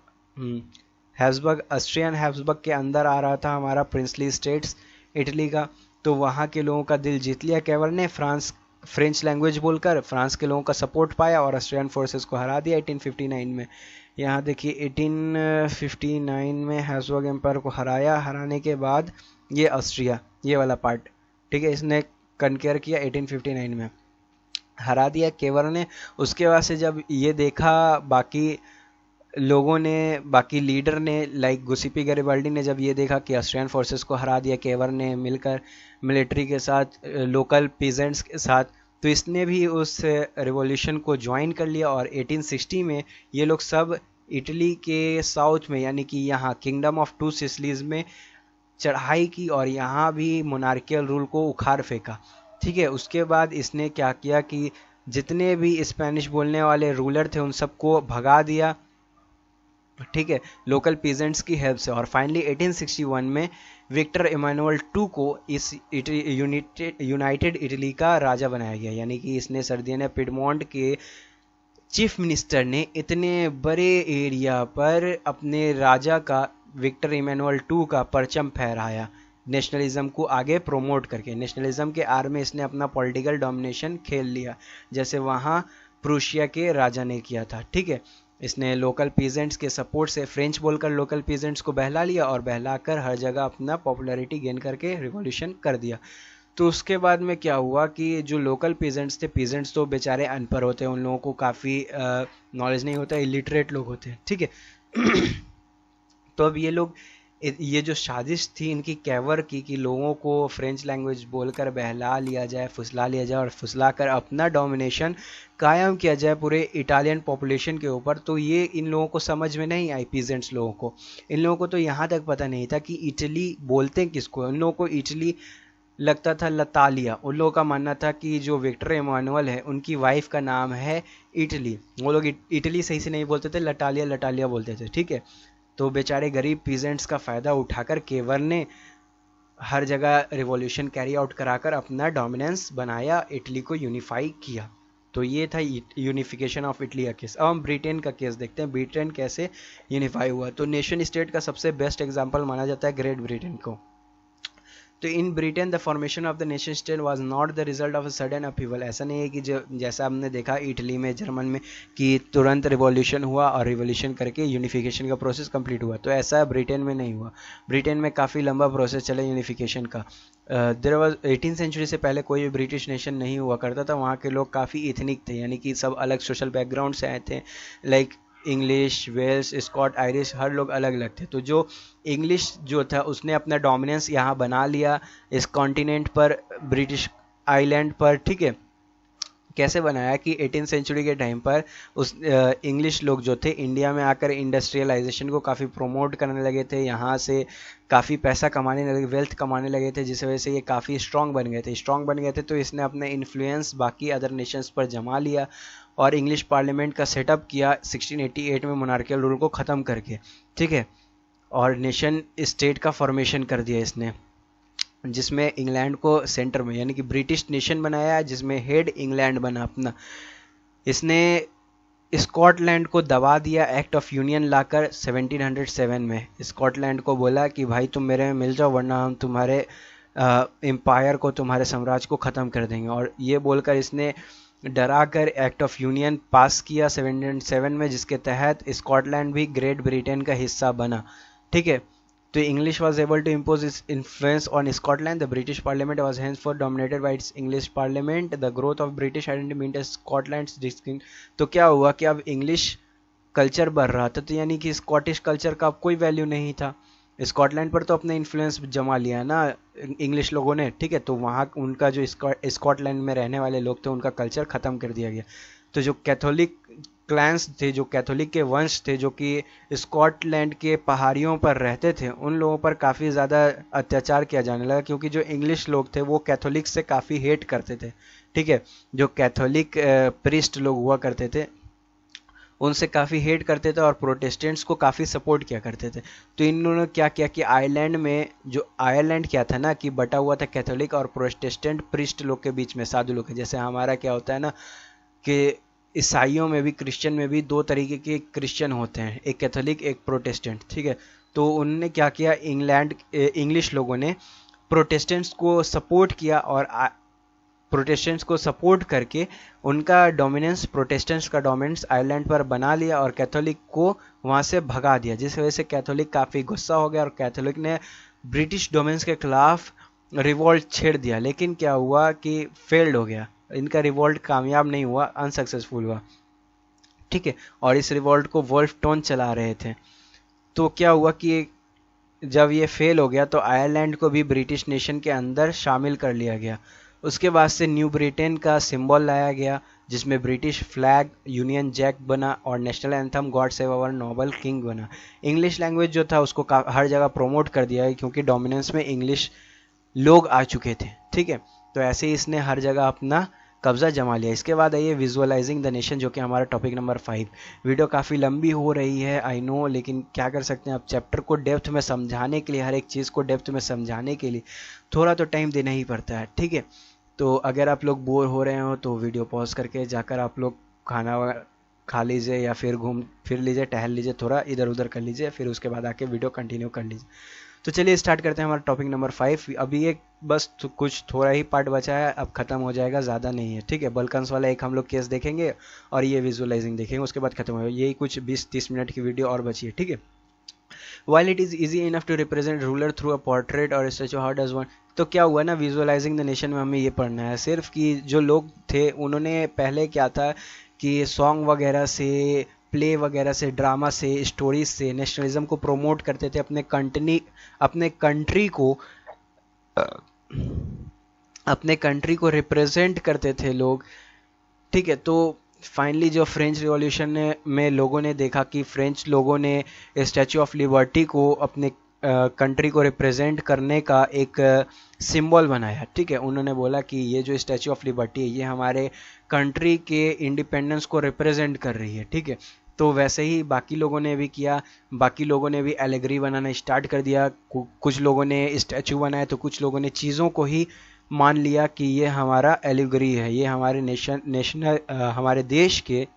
ऑस्ट्रियन हैब्सबर्ग के अंदर आ रहा था हमारा प्रिंसली स्टेट्स इटली का। तो वहाँ के लोगों का दिल जीत लिया केवर ने, फ्रेंच लैंग्वेज बोलकर फ्रांस के लोगों का सपोर्ट पाया और ऑस्ट्रियन फोर्सेस को हरा दिया 1859 में। यहाँ देखिए 1859 में हैब्सबर्ग एम्पायर को हराने के बाद ये ऑस्ट्रिया, ये वाला पार्ट, ठीक है, इसने कनकेयर किया 1859 में, हरा दिया केवर ने। उसके बाद से जब ये देखा बाकी लोगों ने, बाकी लीडर ने, लाइक गुसिपी गैरिबाल्डी ने जब ये देखा कि ऑस्ट्रियन फोर्सेस को हरा दिया केवर ने मिलकर मिलिट्री के साथ, लोकल पीजेंट्स के साथ, तो इसने भी उस रिवॉल्यूशन को ज्वाइन कर लिया। और 1860 में ये लोग सब इटली के साउथ में, यानी कि यहाँ किंगडम ऑफ टू सिसिलीज में चढ़ाई की और यहाँ भी मोनार्कियल रूल को उखाड़ फेंका। ठीक है, उसके बाद इसने क्या किया कि जितने भी स्पेनिश बोलने वाले रूलर थे उन सबको भगा दिया, ठीक है, लोकल पीजेंट्स की हेल्प से। और फाइनली 1861 में विक्टर इमानुएल II को इस यूनाइटेड इटली का राजा बनाया गया। यानी कि इसने सर्दिनिया पिडमोंट के चीफ मिनिस्टर ने इतने बड़े एरिया पर अपने राजा का, विक्टर इमानुएल II का परचम फहराया, नेशनलिज्म को आगे प्रोमोट करके। नेशनलिज्म के आड़ में इसने अपना पॉलिटिकल डोमिनेशन खेल लिया, जैसे वहाँ प्रूशिया के राजा ने किया था। ठीक है, इसने लोकल पीजेंट्स के सपोर्ट से फ्रेंच बोलकर लोकल पीजेंट्स को बहला लिया और बहलाकर हर जगह अपना पॉपुलैरिटी गेन करके रिवॉल्यूशन कर दिया। तो उसके बाद में क्या हुआ कि जो लोकल पीजेंट्स थे, पीजेंट्स तो बेचारे अनपढ़ होते हैं, उन लोगों को काफ़ी नॉलेज नहीं होता, इलिटरेट लोग होते हैं। ठीक है तो अब ये लोग, ये जो साजिश थी इनकी केवर की कि लोगों को फ्रेंच लैंग्वेज बोलकर बहला लिया जाए, फुसला लिया जाए और फुसला कर अपना डोमिनेशन कायम किया जाए पूरे इटालियन पॉपुलेशन के ऊपर, तो ये इन लोगों को समझ में नहीं आई। पीजेंट्स लोगों को, इन लोगों को तो यहाँ तक पता नहीं था कि इटली बोलते हैं किसको। इन लोगों को इटली लगता था लतालिया। उन लोगों का मानना था कि जो विक्टर इमानुएल है उनकी वाइफ का नाम है इटली। वो लोग इटली सही से नहीं बोलते थे, लटालिया लटालिया बोलते थे। ठीक है, तो बेचारे गरीब पीजेंट्स का फ़ायदा उठाकर केवर ने हर जगह रिवॉल्यूशन कैरी आउट कराकर अपना डोमिनेंस बनाया, इटली को यूनिफाई किया। तो ये था यूनिफिकेशन ऑफ इटली का केस। अब हम ब्रिटेन का केस देखते हैं, ब्रिटेन कैसे यूनिफाई हुआ। तो नेशन स्टेट का सबसे बेस्ट एग्जाम्पल माना जाता है ग्रेट ब्रिटेन को। तो in Britain the formation of the nation state was not the result of a sudden अपीवल। ऐसा नहीं है कि जो जैसा हमने देखा इटली में, जर्मन में, कि तुरंत रिवॉल्यूशन हुआ और रिवॉल्यूशन करके यूनिफिकेशन का प्रोसेस कंप्लीट हुआ। तो ऐसा ब्रिटेन में नहीं हुआ। ब्रिटेन में काफ़ी लंबा प्रोसेस चला यूनिफिकेशन का। देयर वाज 18th सेंचुरी से पहले कोई भी ब्रिटिश नेशन नहीं हुआ करता था। वहाँ के लोग काफ़ी इथनिक थे, यानी कि सब अलग सोशल बैकग्राउंड से आए थे, like English, Welsh, Scot, Irish, हर लोग अलग अलग थे। तो जो इंग्लिश जो था उसने अपना डोमिनेंस यहाँ बना लिया इस कॉन्टिनेंट पर, ब्रिटिश आइलैंड पर। ठीक है, कैसे बनाया कि 18 सेंचुरी के टाइम पर उस इंग्लिश लोग जो थे इंडिया में आकर इंडस्ट्रियलाइजेशन को काफ़ी प्रमोट करने लगे थे, यहाँ से काफ़ी पैसा कमाने लगे, वेल्थ कमाने लगे थे, जिस वजह से ये काफ़ी स्ट्रांग बन गए थे। तो इसने अपने इन्फ्लुएंस बाकी अदर नेशंस पर जमा लिया और इंग्लिश पार्लियामेंट का सेटअप किया 1688 में मोनार्कियल रूल को ख़त्म करके, ठीक है। और नेशन स्टेट का फॉर्मेशन कर दिया इसने, जिसमें इंग्लैंड को सेंटर में यानी कि ब्रिटिश नेशन बनाया, जिसमें हेड इंग्लैंड बना अपना। इसने स्कॉटलैंड को दबा दिया एक्ट ऑफ यूनियन लाकर 1707 में। स्कॉटलैंड को बोला कि भाई तुम मेरे में मिल जाओ वरना हम तुम्हारे एम्पायर को, तुम्हारे साम्राज्य को ख़त्म कर देंगे। और ये बोलकर इसने डरा कर एक्ट ऑफ यूनियन पास किया 1707 में, जिसके तहत स्कॉटलैंड भी ग्रेट ब्रिटेन का हिस्सा बना, ठीक है। तो English was able to impose its influence on Scotland. The British Parliament was henceforth dominated by its English Parliament. The growth of British identity meant Scotland's distinct. तो क्या हुआ कि अब इंग्लिश कल्चर बढ़ रहा था, तो यानी कि स्कॉटिश कल्चर का अब कोई वैल्यू नहीं था। स्कॉटलैंड पर तो अपने इन्फ्लुएंस जमा लिया ना इंग्लिश लोगों ने, ठीक है। तो वहाँ उनका जो स्कॉटलैंड में रहने वाले लोग थे उनका कल्चर ख़त्म कर दिया गया। तो जो कैथोलिक क्लैंस थे, जो कैथोलिक के वंश थे, जो कि स्कॉटलैंड के पहाड़ियों पर रहते थे, उन लोगों पर काफ़ी ज़्यादा अत्याचार किया जाने लगा, क्योंकि जो इंग्लिश लोग थे वो कैथोलिक से काफ़ी हेट करते थे, ठीक है। जो कैथोलिक प्रीस्ट लोग हुआ करते थे उनसे काफ़ी हेट करते थे और प्रोटेस्टेंट्स को काफ़ी सपोर्ट किया करते थे। तो इन्होंने क्या किया कि आयरलैंड में, जो आयरलैंड क्या था ना कि बटा हुआ था कैथोलिक और प्रोटेस्टेंट प्रीस्ट लोग के बीच में, साधु लोग के। जैसे हमारा क्या होता है ना कि ईसाइयों में भी, क्रिश्चियन में भी दो तरीके के क्रिश्चियन होते हैं, एक कैथोलिक एक प्रोटेस्टेंट, ठीक है। तो उन्होंने क्या किया, इंग्लिश लोगों ने प्रोटेस्टेंट्स को सपोर्ट किया और प्रोटेस्टेंट्स को सपोर्ट करके उनका डोमिनेंस, प्रोटेस्टेंट्स का डोमिनेंस आयरलैंड पर बना लिया और कैथोलिक को वहाँ से भगा दिया, जिस वजह से कैथोलिक काफ़ी गुस्सा हो गया और कैथोलिक ने ब्रिटिश डोमिनेंस के खिलाफ रिवॉल्ट छेड़ दिया। लेकिन क्या हुआ कि फेल्ड हो गया, इनका रिवॉल्ट कामयाब नहीं हुआ, अनसक्सेसफुल हुआ, ठीक है। और इस रिवॉल्ट को वुल्फ टोन चला रहे थे। तो क्या हुआ कि जब ये फेल हो गया तो आयरलैंड को भी ब्रिटिश नेशन के अंदर शामिल कर लिया गया। उसके बाद से न्यू ब्रिटेन का सिंबल लाया गया, जिसमें ब्रिटिश फ्लैग, यूनियन जैक बना और national anthem God save our noble king बना। इंग्लिश लैंग्वेज जो था उसको हर जगह प्रोमोट कर दिया है, क्योंकि डोमिनेंस में इंग्लिश लोग आ चुके थे, ठीक है। तो ऐसे ही इसने हर जगह अपना कब्जा जमा लिया। इसके बाद आइए विजुअलाइजिंग द नेशन, जो कि हमारा टॉपिक नंबर 5। वीडियो काफ़ी लंबी हो रही है आई नो, लेकिन क्या कर सकते हैं, आप चैप्टर को डेप्थ में समझाने के लिए, हर एक चीज़ को डेप्थ में समझाने के लिए थोड़ा तो टाइम देना ही पड़ता है, ठीक है। तो अगर आप लोग बोर हो रहे हो तो वीडियो पॉज करके जाकर आप लोग खाना खा लीजिए या फिर घूम फिर लीजिए, टहल लीजिए, थोड़ा इधर उधर कर लीजिए, फिर उसके बाद आके वीडियो कंटिन्यू कर लीजिए। तो चलिए स्टार्ट करते हैं हमारा टॉपिक नंबर 5। अभी एक बस कुछ थोड़ा ही पार्ट बचा है, अब खत्म हो जाएगा, ज़्यादा नहीं है, ठीक है। बल्कन्स वाला एक हम लोग केस देखेंगे और ये विजुअलाइजिंग देखेंगे, उसके बाद खत्म हो जाएगा। यही कुछ 20-30 मिनट की वीडियो और बची है, ठीक है। While it is easy enough to represent ruler through a portrait or a statue, how does one? तो क्या हुआ ना, विजुअलाइजिंग द नेशन में हमें ये पढ़ना है सिर्फ कि जो लोग थे उन्होंने पहले क्या था कि सॉन्ग वगैरह से, प्ले वगैरह से, ड्रामा से, स्टोरीज से नेशनलिज्म को प्रोमोट करते थे, अपने कंट्री को रिप्रेजेंट करते थे लोग, ठीक है। तो फाइनली जो फ्रेंच रिवॉल्यूशन में लोगों ने देखा कि फ्रेंच लोगों ने स्टैचू ऑफ लिबर्टी को अपने कंट्री को रिप्रेजेंट करने का एक सिंबल बनाया, ठीक है। उन्होंने बोला कि ये जो स्टैचू ऑफ लिबर्टी है ये हमारे कंट्री के इंडिपेंडेंस को रिप्रेजेंट कर रही है, ठीक है। तो वैसे ही बाकी लोगों ने भी किया, बाकी लोगों ने भी एलेगरी बनाना स्टार्ट कर दिया। कुछ लोगों ने स्टैचू बनाए तो कुछ लोगों ने चीज़ों को ही मान लिया कि ये हमारा एलिगरी है, ये हमारे हमारे देश के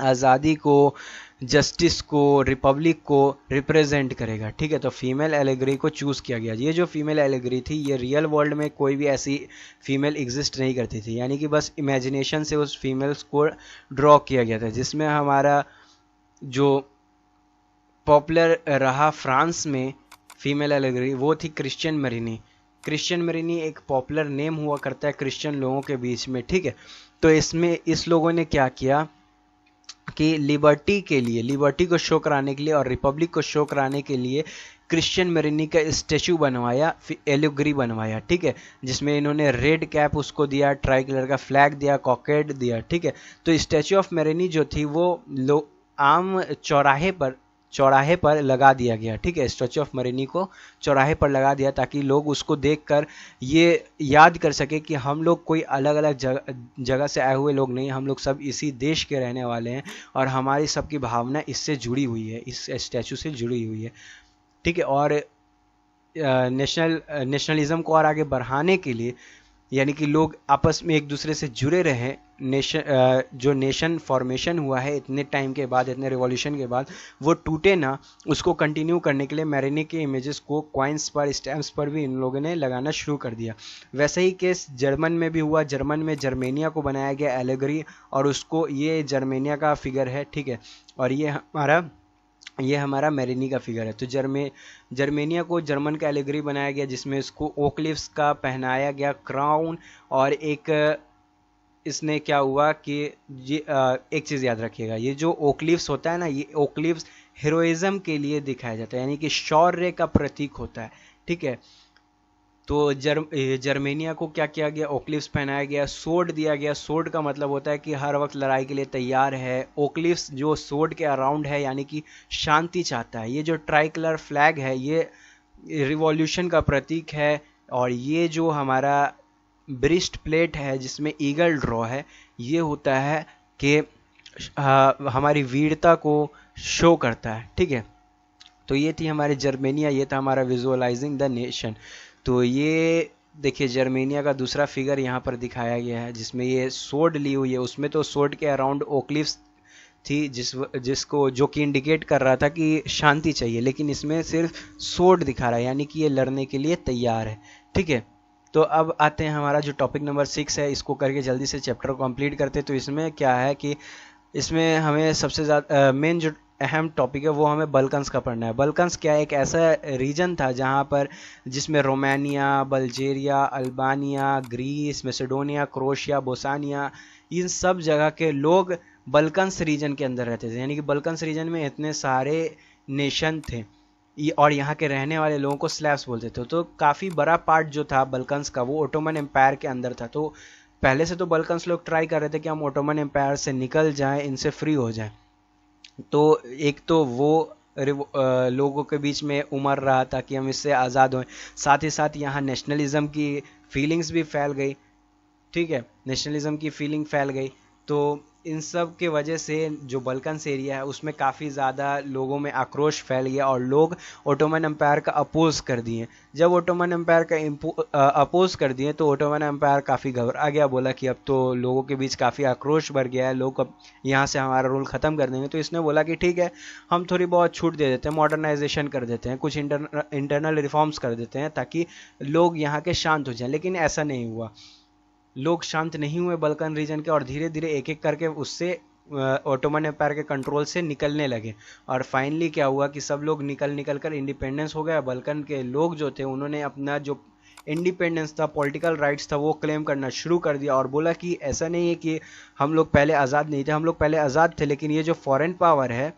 आज़ादी को, जस्टिस को, रिपब्लिक को रिप्रेजेंट करेगा, ठीक है। तो फीमेल एलिगरी को चूज़ किया गया। ये जो फीमेल एलिगरी थी ये रियल वर्ल्ड में कोई भी ऐसी फीमेल एग्जिस्ट नहीं करती थी, यानी कि बस इमेजिनेशन से उस फीमेल्स को ड्रॉ किया गया था। जिसमें हमारा जो पॉपुलर रहा फ्रांस में फीमेल एलिगरी वो थी क्रिश्चियन मेरिनी। क्रिश्चियन मेरिनी एक पॉपुलर नेम हुआ करता है क्रिश्चियन लोगों के बीच में, ठीक है। तो इसमें इस लोगों ने क्या किया कि लिबर्टी को शो कराने के लिए और रिपब्लिक को शो कराने के लिए क्रिश्चियन मेरिनी का स्टेचू बनवाया, फिर एलिगरी बनवाया, ठीक है, जिसमें इन्होंने रेड कैप उसको दिया, ट्राई कलर का फ्लैग दिया, कॉकेट दिया, ठीक है। तो स्टेचू ऑफ मेरिनी जो थी वो आम चौराहे पर लगा दिया गया, ठीक है, स्टैचू ऑफ मरीनी को चौराहे पर लगा दिया ताकि लोग उसको देखकर ये याद कर सके कि हम लोग कोई अलग अलग जगह से आए हुए लोग नहीं, हम लोग सब इसी देश के रहने वाले हैं और हमारी सबकी भावना इससे जुड़ी हुई है, इस स्टैचू से जुड़ी हुई है, ठीक है। और नेशनलिज्म को और आगे बढ़ाने के लिए, यानी कि लोग आपस में एक दूसरे से जुड़े रहें, जो नेशन फॉर्मेशन हुआ है इतने टाइम के बाद, इतने रिवॉल्यूशन के बाद, वो टूटे ना, उसको कंटिन्यू करने के लिए मेरिनी के इमेजेस को कॉइन्स पर, स्टैम्प्स पर भी इन लोगों ने लगाना शुरू कर दिया। वैसे ही केस जर्मन में भी हुआ। जर्मन में जर्मेनिया को बनाया गया एलेगरी, और उसको, ये जर्मेनिया का फिगर है, ठीक है, और ये हमारा मेरिनी का फिगर है। तो जर्मेनिया को जर्मन का एलेगरी बनाया गया, जिसमें इसको ओकलिफ्स का पहनाया गया क्राउन, और एक इसने क्या हुआ कि ये एक चीज़ याद रखिएगा, ये जो ओकलिफ्स होता है ना, ये ओकलिफ्स हीरोइज्म के लिए दिखाया जाता है, यानी कि शौर्य का प्रतीक होता है, ठीक है। तो जर्मेनिया को क्या किया गया, ओकलिफ्स पहनाया गया, सोर्ड दिया गया। सोर्ड का मतलब होता है कि हर वक्त लड़ाई के लिए तैयार है। ओकलिफ्स जो सोर्ड के अराउंड है, यानी कि शांति चाहता है। ये जो ट्राई कलर फ्लैग है, ये रिवॉल्यूशन का प्रतीक है। और ये जो हमारा ब्रिस्ट प्लेट है जिसमें ईगल ड्रॉ है, ये होता है कि हमारी वीरता को शो करता है, ठीक है। तो ये थी हमारी जर्मेनिया, ये था हमारा विजुअलाइजिंग द नेशन। तो ये देखिए जर्मेनिया का दूसरा फिगर यहाँ पर दिखाया गया है, जिसमें ये सोर्ड ली हुई है। उसमें तो सोर्ड के अराउंड ओकलिफ्स थी, जिसको जो कि इंडिकेट कर रहा था कि शांति चाहिए, लेकिन इसमें सिर्फ सोर्ड दिखा रहा है, यानी कि ये लड़ने के लिए तैयार है, ठीक है। तो अब आते हैं हमारा जो टॉपिक नंबर 6 है, इसको करके जल्दी से चैप्टर को कंप्लीट करते हैं। तो इसमें क्या है कि इसमें हमें सबसे ज़्यादा मेन जो अहम टॉपिक है वो हमें बल्कन्स का पढ़ना है। बल्कन्स क्या है, एक ऐसा रीजन था जहाँ पर, जिसमें Romania, Bulgaria, Albania, Greece, Macedonia, Croatia, Bosnia, इन सब जगह के लोग बल्कन्स रीजन के अंदर रहते थे। यानी कि बल्कन्स रीजन में इतने सारे नेशन थे, और यहाँ के रहने वाले लोगों को स्लैव्स बोलते थे। तो काफ़ी बड़ा पार्ट जो था बल्कन्स का, वो ओटोमन एम्पायर के अंदर था। तो पहले से तो बल्कन्स लोग ट्राई कर रहे थे कि हम ओटोमन एम्पायर से निकल जाएं, इनसे फ्री हो जाएं। तो एक तो वो लोगों के बीच में उमड़ रहा था कि हम इससे आज़ाद हों, साथ ही साथ यहाँ नेशनलिज्म की फीलिंग्स भी फैल गई, ठीक है, नेशनलिज्म की फीलिंग फैल गई। तो इन सब के वजह से जो बल्कन्स एरिया है उसमें काफ़ी ज़्यादा लोगों में आक्रोश फैल गया, और लोग ओटोमन एम्पायर का अपोज कर दिए। जब ओटोमन एम्पायर का अपोज कर दिए तो ओटोमन एम्पायर काफ़ी घबरा गया, बोला कि अब तो लोगों के बीच काफ़ी आक्रोश बढ़ गया है, लोग अब यहाँ से हमारा रूल ख़त्म कर देंगे। तो इसने बोला कि ठीक है, हम थोड़ी बहुत छूट दे देते हैं, मॉडर्नाइजेशन कर देते हैं, कुछ इंटरनल रिफॉर्म्स कर देते हैं ताकि लोग यहाँ के शांत हो जाएं। लेकिन ऐसा नहीं हुआ, लोग शांत नहीं हुए बल्कन रीजन के, और धीरे धीरे एक एक करके उससे ओटोमन एम्पायर के कंट्रोल से निकलने लगे। और फाइनली क्या हुआ कि सब लोग निकल कर इंडिपेंडेंस हो गया। बल्कन के लोग जो थे उन्होंने अपना जो इंडिपेंडेंस था, पॉलिटिकल राइट्स था, वो क्लेम करना शुरू कर दिया, और बोला कि ऐसा नहीं है कि हम लोग पहले आज़ाद नहीं थे, हम लोग पहले आज़ाद थे, लेकिन ये जो फॉरेन पावर है,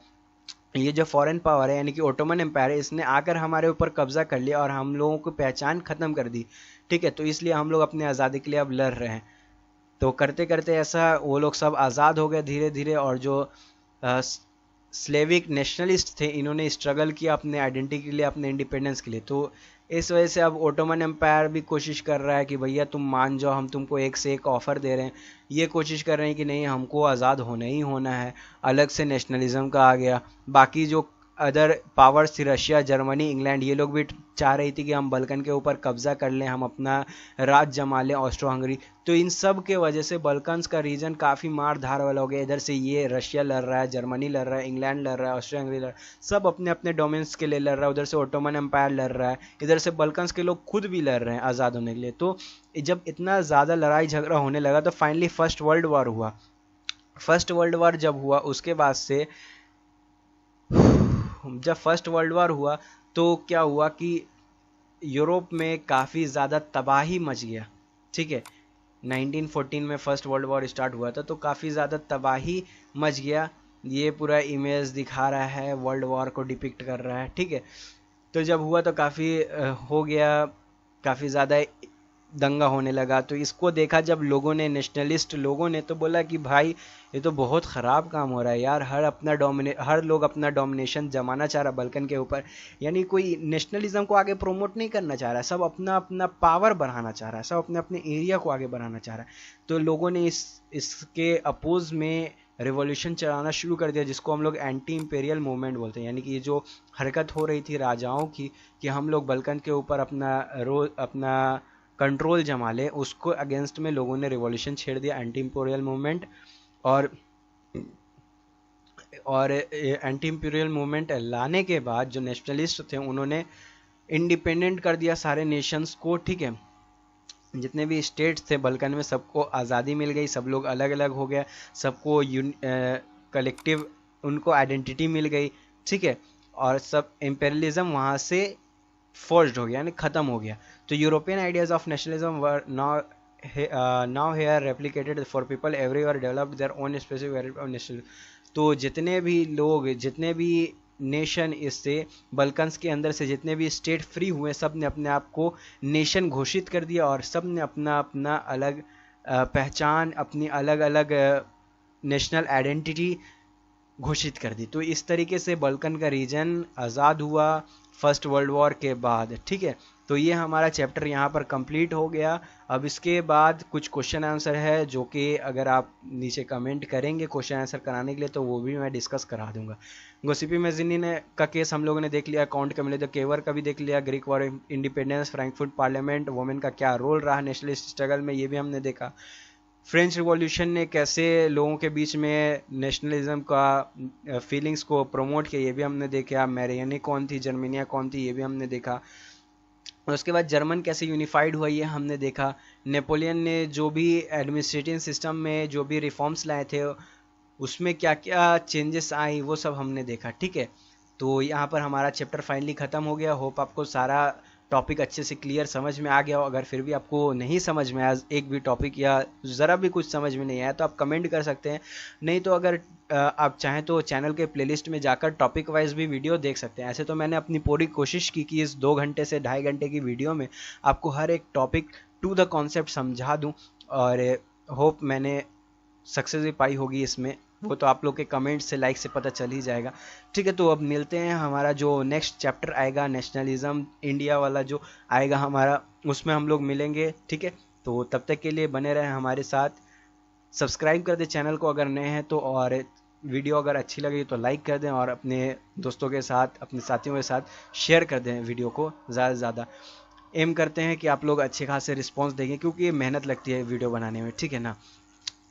यानी कि ओटोमन एम्पायर है, इसने आकर हमारे ऊपर कब्जा कर लिया और हम लोगों की पहचान ख़त्म कर दी, ठीक है। तो इसलिए हम लोग अपने आज़ादी के लिए अब लड़ रहे हैं। तो करते करते ऐसा वो लोग सब आज़ाद हो गए धीरे धीरे, और जो स्लेविक नेशनलिस्ट थे इन्होंने स्ट्रगल किया अपने आइडेंटिटी के लिए, अपने इंडिपेंडेंस के लिए। तो इस वजह से अब ओटोमन एम्पायर भी कोशिश कर रहा है कि भैया तुम मान जाओ, हम तुमको एक से एक ऑफ़र दे रहे हैं। ये कोशिश कर रहे हैं कि नहीं, हमको आज़ाद होना ही होना है। अलग से नेशनलिज्म का आ गया। बाकी जो अदर पावर्स थी, रशिया, जर्मनी, इंग्लैंड, ये लोग भी चाह रही थी कि हम बल्कन के ऊपर कब्जा कर लें, हम अपना राज जमा लें, ऑस्ट्रो हंगरी। तो इन सब के वजह से बल्कन्स का रीजन काफ़ी मार धार वाला हो गया। इधर से ये रशिया लड़ रहा है, जर्मनी लड़ रहा है, इंग्लैंड लड़ रहा है, ऑस्ट्रो हंगरी लड़ रहा है, सब अपने अपने डोमेन्स के लिए लड़ रहा है। उधर से ओटोमन एम्पायर लड़ रहा है, इधर से बल्कन्स के लोग खुद भी लड़ रहे हैं आज़ाद होने के लिए। तो जब इतना ज़्यादा लड़ाई झगड़ा होने लगा तो फाइनली फर्स्ट वर्ल्ड वॉर हुआ। फर्स्ट वर्ल्ड वॉर जब हुआ, उसके बाद से जब फर्स्ट वर्ल्ड वॉर हुआ तो क्या हुआ कि यूरोप में काफ़ी ज़्यादा तबाही मच गया, ठीक है। 1914 में फर्स्ट वर्ल्ड वॉर स्टार्ट हुआ था, तो काफ़ी ज़्यादा तबाही मच गया। ये पूरा इमेज दिखा रहा है, वर्ल्ड वॉर को डिपिक्ट कर रहा है, ठीक है। तो जब हुआ तो काफ़ी हो गया, काफ़ी ज़्यादा दंगा होने लगा। तो इसको देखा जब लोगों ने, नेशनलिस्ट लोगों ने, तो बोला कि भाई ये तो बहुत ख़राब काम हो रहा है यार, हर लोग अपना डोमिनेशन जमाना चाह रहा बल्कन के ऊपर, यानी कोई नेशनलिज्म को आगे प्रमोट नहीं करना चाह रहा है, सब अपना अपना पावर बढ़ाना चाह रहा है, सब अपने अपने एरिया को आगे बढ़ाना चाह रहा है। तो लोगों ने इसके अपोज में रिवॉल्यूशन चलाना शुरू कर दिया, जिसको हम लोग एंटी इंपेरियल मूवमेंट बोलते हैं। यानी कि ये जो हरकत हो रही थी राजाओं की कि हम लोग बल्कन के ऊपर अपना कंट्रोल जमा ले, उसको अगेंस्ट में लोगों ने रिवॉल्यूशन छेड़ दिया, एंटी इंपेरियल मूवमेंट। और एंटी इंपीरियल मूवमेंट लाने के बाद जो नेशनलिस्ट थे उन्होंने इंडिपेंडेंट कर दिया सारे नेशंस को, ठीक है। जितने भी स्टेट्स थे बल्कन में सबको आज़ादी मिल गई, सब लोग अलग अलग हो गया, सबको कलेक्टिव उनको आइडेंटिटी मिल गई, ठीक है। और सब इम्पेरियलिज्म वहाँ से फोर्स्ड हो गया, यानी ख़त्म हो गया। तो European ideas of nationalism were now here replicated for people everywhere developed their own specific variety of nationalism. तो जितने भी लोग, जितने भी नेशन इससे बल्कन्स के अंदर से जितने भी स्टेट फ्री हुए, सब ने अपने आप को नेशन घोषित कर दिया और सब ने अपना अपना अलग पहचान, अपनी अलग अलग नेशनल आइडेंटिटी घोषित कर दी। तो इस तरीके से बल्कन का रीजन आज़ाद हुआ फर्स्ट वर्ल्ड वॉर के बाद, ठीक है। तो ये हमारा चैप्टर यहाँ पर कंप्लीट हो गया। अब इसके बाद कुछ क्वेश्चन आंसर है, जो कि अगर आप नीचे कमेंट करेंगे क्वेश्चन आंसर कराने के लिए तो वो भी मैं डिस्कस करा दूंगा। गोसिपी मैजिनी ने का केस हम लोगों ने देख लिया, काउंट कैमिलो द केवर का भी देख लिया, Greek war independence, Frankfurt parliament, women का क्या रोल रहा नेशनलिस्ट स्ट्रगल में, ये भी हमने देखा। फ्रेंच रिवॉल्यूशन ने कैसे लोगों के बीच में नेशनलिज्म का फीलिंग्स को प्रमोट किया, ये भी हमने देखा। मैरियनी कौन थी, जर्मनिया कौन थी, ये भी हमने देखा। और उसके बाद जर्मन कैसे यूनिफाइड हुआ ये हमने देखा। नेपोलियन ने जो भी एडमिनिस्ट्रेटिव सिस्टम में जो भी रिफॉर्म्स लाए थे उसमें क्या क्या चेंजेस आई वो सब हमने देखा, ठीक है। तो यहाँ पर हमारा चैप्टर फाइनली ख़त्म हो गया। होप आपको सारा टॉपिक अच्छे से क्लियर समझ में आ गया हो। अगर फिर भी आपको नहीं समझ में आया एक भी टॉपिक या ज़रा भी कुछ समझ में नहीं आया तो आप कमेंट कर सकते हैं, नहीं तो अगर आप चाहें तो चैनल के प्लेलिस्ट में जाकर टॉपिक वाइज भी वीडियो देख सकते हैं। ऐसे तो मैंने अपनी पूरी कोशिश की कि इस 2 घंटे से 2.5 घंटे की वीडियो में आपको हर एक टॉपिक टू द कॉन्सेप्ट समझा दूँ, और होप मैंने सक्सेस भी पाई होगी इसमें, वो तो आप लोग के कमेंट से, लाइक से पता चल ही जाएगा, ठीक है। तो अब मिलते हैं, हमारा जो नेक्स्ट चैप्टर आएगा नेशनलिज्म इंडिया वाला जो आएगा हमारा, उसमें हम लोग मिलेंगे, ठीक है। तो तब तक के लिए बने रहें हमारे साथ, सब्सक्राइब कर दें चैनल को अगर नए हैं तो, और वीडियो अगर अच्छी लगी तो लाइक कर दें, और अपने दोस्तों के साथ, अपने साथियों के साथ शेयर कर दें वीडियो को ज़्यादा से ज़्यादा। एम करते हैं कि आप लोग अच्छे खासे रिस्पॉन्स देंगे, क्योंकि ये मेहनत लगती है वीडियो बनाने में, ठीक है ना।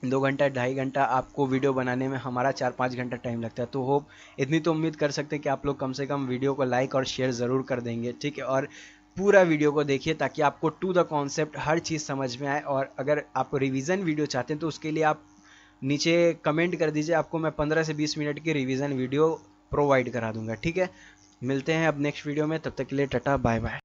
2 घंटा 2.5 घंटा आपको वीडियो बनाने में, हमारा 4-5 घंटा टाइम लगता है। तो होप इतनी तो उम्मीद कर सकते हैं कि आप लोग कम से कम वीडियो को लाइक और शेयर ज़रूर कर देंगे, ठीक है। और पूरा वीडियो को देखिए ताकि आपको टू द कॉन्सेप्ट हर चीज़ समझ में आए। और अगर आप रिवीजन वीडियो चाहते हैं तो उसके लिए आप नीचे कमेंट कर दीजिए, आपको मैं 15 से 20 मिनट की रिवीजन वीडियो प्रोवाइड करा दूंगा, ठीक है। मिलते हैं अब नेक्स्ट वीडियो में, तब तक के लिए टाटा बाय बाय।